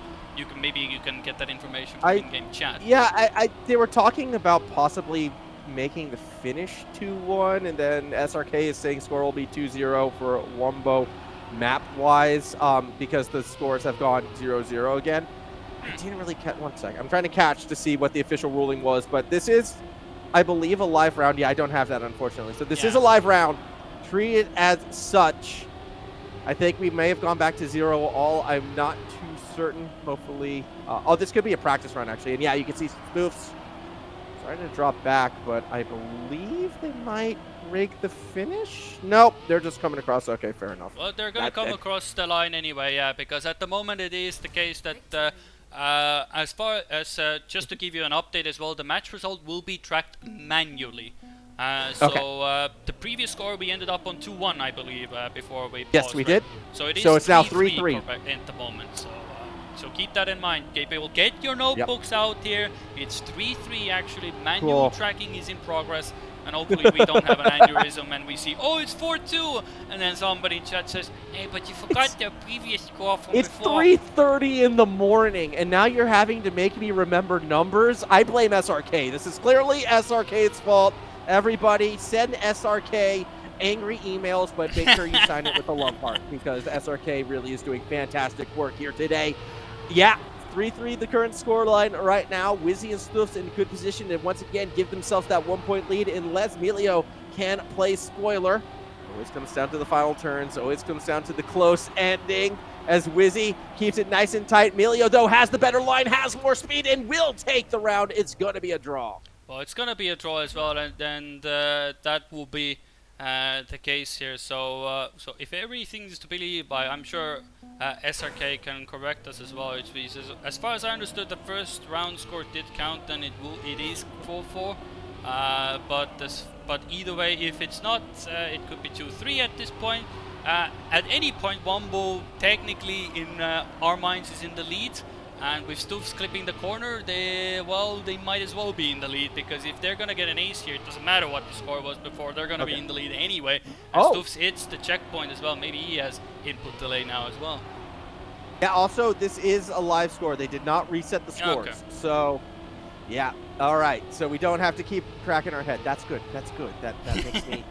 Maybe you can get that information from in-game chat. Yeah, they were talking about possibly making the finish 2-1, and then SRK is saying score will be 2-0 for Wombo map-wise, because the scores have gone 0-0 again. I didn't really catch. One sec. I'm trying to catch to see what the official ruling was, but this is, I believe, a live round. Yeah, I don't have that, unfortunately. So this is a live round. Treat it as such. I think we may have gone back to 0-all. I'm not too certain. Hopefully. This could be a practice run, actually. And yeah, you can see Spoofs starting to drop back, but I believe they might rig the finish? Nope, they're just coming across. Okay, fair enough. Well, they're going to come across the line anyway, yeah, because at the moment it is the case that as far as, just to give you an update as well, the match result will be tracked manually. The previous score we ended up on 2-1, I believe, before we paused. Yes, we did. So it is it's now 3-3 at the moment. So keep that in mind. People, get your notebooks out here. It's 3-3 actually. Manual tracking is in progress. And hopefully we don't have an aneurysm and we see, oh, it's 4-2. And then somebody in chat says, hey, but you forgot the previous score from before. It's 3:30 in the morning, and now you're having to make me remember numbers. I blame SRK. This is clearly SRK's fault. Everybody, send SRK angry emails, but make sure you sign it with a love heart, because SRK really is doing fantastic work here today. Yeah, 3-3 the current scoreline right now. Wizzy and Spoofs in good position to once again give themselves that 1-point lead unless Melio can play spoiler. Always comes down to the final turns. Always comes down to the close ending as Wizzy keeps it nice and tight. Melio, though, has the better line, has more speed, and will take the round. It's going to be a draw. Well, it's going to be a draw as well, and that will be the case here. So if everything is to believe by, I'm sure SRK can correct us as well. As far as I understood, the first round score did count, and it is 4-4. But either way, if it's not, it could be 2-3 at this point. At any point, Wombo technically in our minds is in the lead. And with Stoofs clipping the corner, they might as well be in the lead, because if they're going to get an ace here, it doesn't matter what the score was before, they're going to be in the lead anyway. And Stoofs hits the checkpoint as well. Maybe he has input delay now as well. Yeah, also, this is a live score. They did not reset the scores. Okay. So, yeah. All right. So we don't have to keep cracking our head. That's good. That's good. That makes me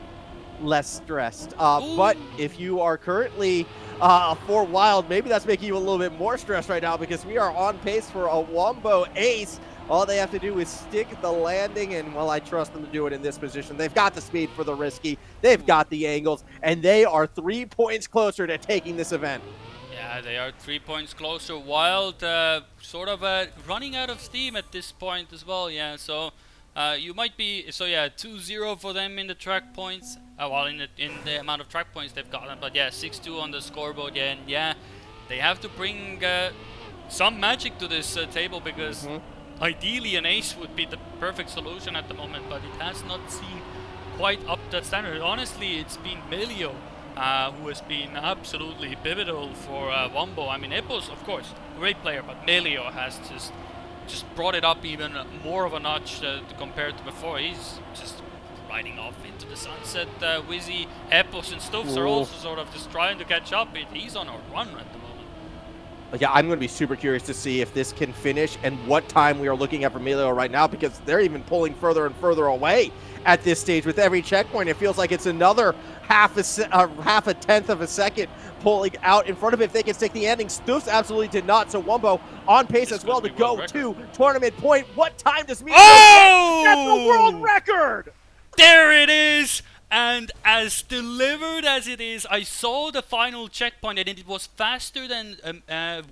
less stressed. But if you are currently 4 wild, maybe that's making you a little bit more stressed right now, because we are on pace for a Wombo ace. All they have to do is stick the landing, and, well, I trust them to do it in this position. They've got the speed for the risky. They've got the angles, and they are 3 points closer to taking this event. Yeah, they are 3 points closer. Wild sort of running out of steam at this point as well. Yeah, so You might be, so yeah, 2-0 for them in the track points. Well, in the amount of track points they've gotten, but yeah, 6-2 on the scoreboard. Yeah, and yeah, they have to bring some magic to this table, because ideally an ace would be the perfect solution at the moment, but it has not seemed quite up to that standard. Honestly, it's been Melio who has been absolutely pivotal for Wombo. I mean, Epos, of course, great player, but Melio has just brought it up even more of a notch compared to before. He's just riding off into the sunset. Wizzy, Epos, and Stuffs are also sort of just trying to catch up. He's on a run at the moment. Yeah, I'm going to be super curious to see if this can finish and what time we are looking at for Melio right now, because they're even pulling further and further away at this stage. With every checkpoint, it feels like it's another half a tenth of a second pulling out in front of it. If they can stick the ending, Stuffs absolutely did not. So Wombo on pace as well to go to tournament point. What time does Melio get? That's the world record! There it is! And as delivered as it is, I saw the final checkpoint, and it was faster than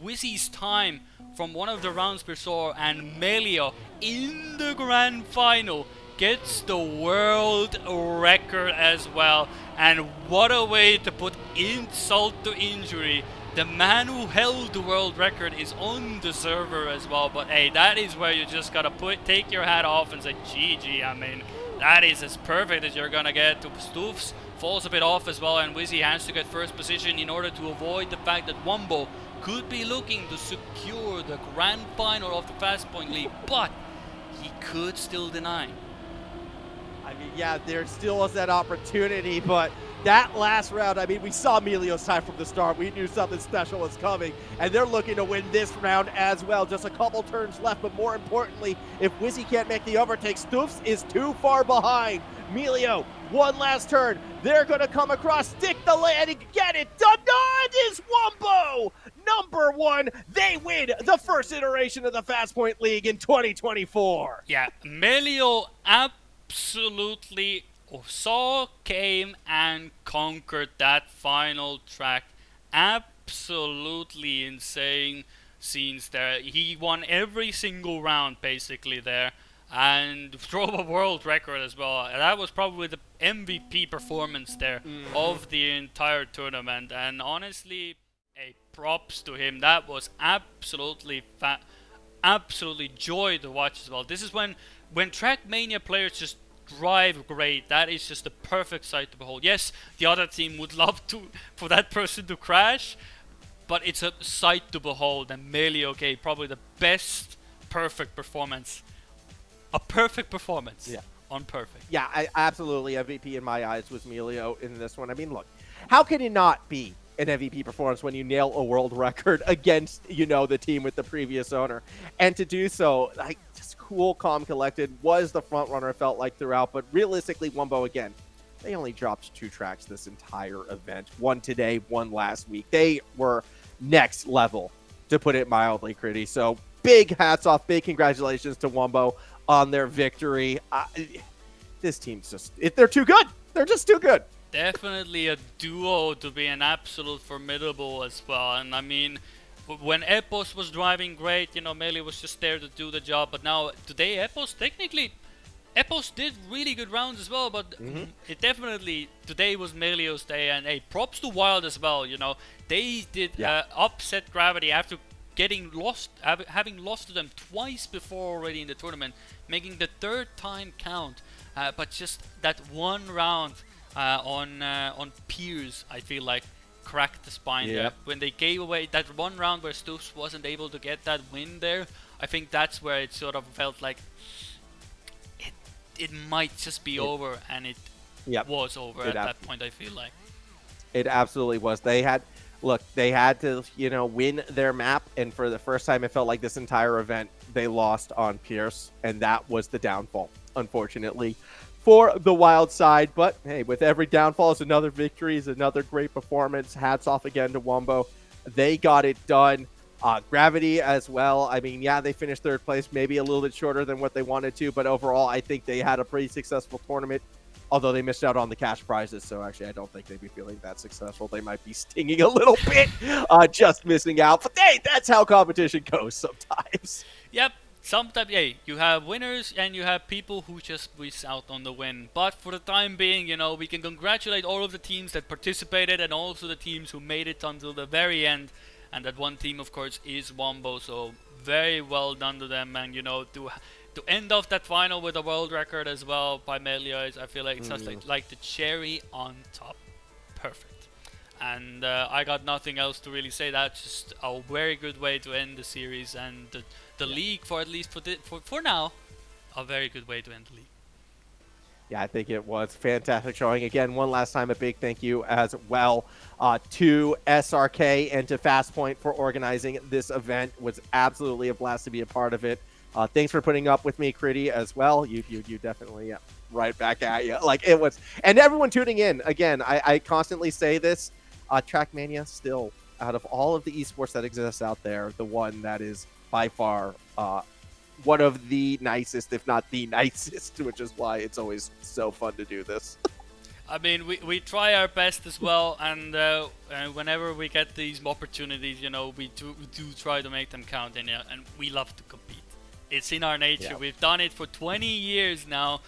Wizzy's time from one of the rounds before, and Melio in the grand final gets the world record as well. And what a way to put insult to injury. The man who held the world record is on the server as well, but hey, that is where you just gotta take your hat off and say GG. I mean, that is as perfect as you're gonna get. Stuffs falls a bit off as well, and Wizzy has to get first position in order to avoid the fact that Wombo could be looking to secure the grand final of the FastPoint League, but he could still deny. I mean, yeah, there still was that opportunity, but that last round, I mean, we saw Melio's time from the start. We knew something special was coming, and they're looking to win this round as well. Just a couple turns left, but more importantly, if Wizzy can't make the overtake, Stuffs is too far behind. Melio, one last turn. They're going to come across, stick the landing, get it done. No, it is Wombo! Number one, they win the first iteration of the FastPoint League in 2024. Yeah, Melio absolutely came and conquered that final track. Absolutely insane scenes there. He won every single round basically there, and drove a world record as well. That was probably the MVP performance there of the entire tournament, and honestly, hey, props to him. That was absolutely absolutely joy to watch as well. This is when Trackmania players just drive great. That is just the perfect sight to behold. Yes, the other team would love for that person to crash, but it's a sight to behold. And Melio gave probably the best perfect performance. A perfect performance. Yeah. On perfect. Yeah, I absolutely MVP in my eyes was Melio in this one. I mean, look, how can it not be an MVP performance when you nail a world record against, the team with the previous owner? And to do so, like, just cool, calm, collected, was the front runner, it felt like, throughout. But realistically, Wombo, again, they only dropped 2 tracks this entire event. One today, one last week. They were next level, to put it mildly, Critty. So big hats off, big congratulations to Wombo on their victory. This team's just, they're too good. They're just too good. Definitely a duo to be an absolute formidable as well. And I mean, when Epos was driving great, Melio was just there to do the job. But now, today, Epos did really good rounds as well. But it definitely, today was Melio's day. And hey, props to Wild as well. They did upset Gravity after having lost to them twice before already in the tournament, making the 3rd time count. But just that one round on Piers, I feel like, cracked the spine there. When they gave away that one round where Stuffs wasn't able to get that win there, I think that's where it sort of felt like it might just be over, and it was over at that point, I feel like. It absolutely was. They had to, win their map, and for the first time it felt like this entire event they lost on Pierce, and that was the downfall, unfortunately, for the Wild side. But hey, with every downfall is another victory, is another great performance. Hats off again to Wombo. They got it done. Gravity as well. I mean, yeah, they finished 3rd place, maybe a little bit shorter than what they wanted to, but overall I think they had a pretty successful tournament, although they missed out on the cash prizes. So actually, I don't think they'd be feeling that successful. They might be stinging a little bit, just missing out. But hey, that's how competition goes sometimes. Yep. sometimes, hey, you have winners and you have people who just miss out on the win. But for the time being, we can congratulate all of the teams that participated and also the teams who made it until the very end. And that one team, of course, is Wombo. So very well done to them. And to end off that final with a world record as well by Melia, I feel like it's just like the cherry on top. Perfect. And I got nothing else to really say. That's just a very good way to end the series and the league, for at least for now, a very good way to end the league. Yeah, I think it was fantastic showing. Again, one last time, a big thank you as well to SRK and to FastPoint for organizing this event. It was absolutely a blast to be a part of it. Thanks for putting up with me, Critty, as well. You definitely, right back at you. Like it was, and everyone tuning in. Again, I constantly say this. Trackmania still, out of all of the esports that exists out there, the one that is by far one of the nicest, if not the nicest, which is why it's always so fun to do this. I mean, we try our best as well, and whenever we get these opportunities, we do try to make them count, and we love to compete. It's in our nature. Yeah. We've done it for 20 years now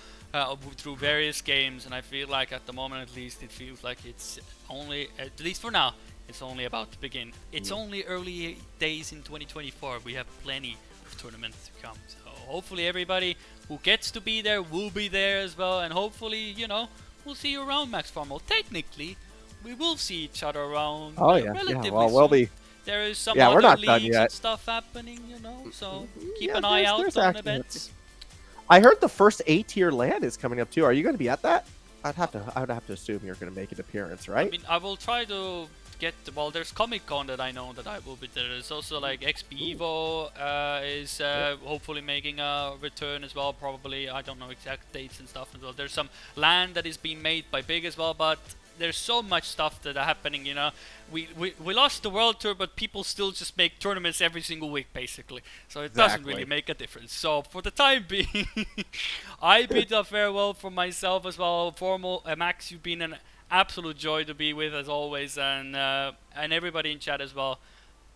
through various games, and I feel like at the moment, at least, it feels like it's only, at least for now, it's only about to begin. It's only early days in 2024. We have plenty of tournaments to come. So hopefully everybody who gets to be there will be there as well, and hopefully, we'll see you around, Max Farm. Well, technically, we will see each other around relatively well, we'll soon. be. There is some we're other not done leagues yet. and stuff happening, so keep an eye out on events. I heard the first A-tier LAN is coming up too. Are you going to be at that? I would have to assume you're going to make an appearance, right? I mean, I will try to get. Well, there's Comic Con that I know that I will be there. There's also like XP Evo is hopefully making a return as well. Probably, I don't know exact dates and stuff as well. There's some land that is being made by Big as well, but there's so much stuff that are happening. We lost the World Tour, but people still just make tournaments every single week, basically. So it doesn't really make a difference. So for the time being, I bid a farewell for myself as well. Formal Max, you've been an absolute joy to be with as always, and everybody in chat as well.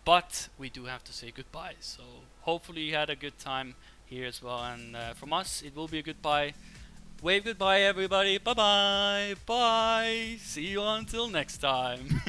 But we do have to say goodbye. So hopefully you had a good time here as well. And from us, it will be a goodbye. Wave goodbye, everybody. Bye-bye. Bye. See you until next time.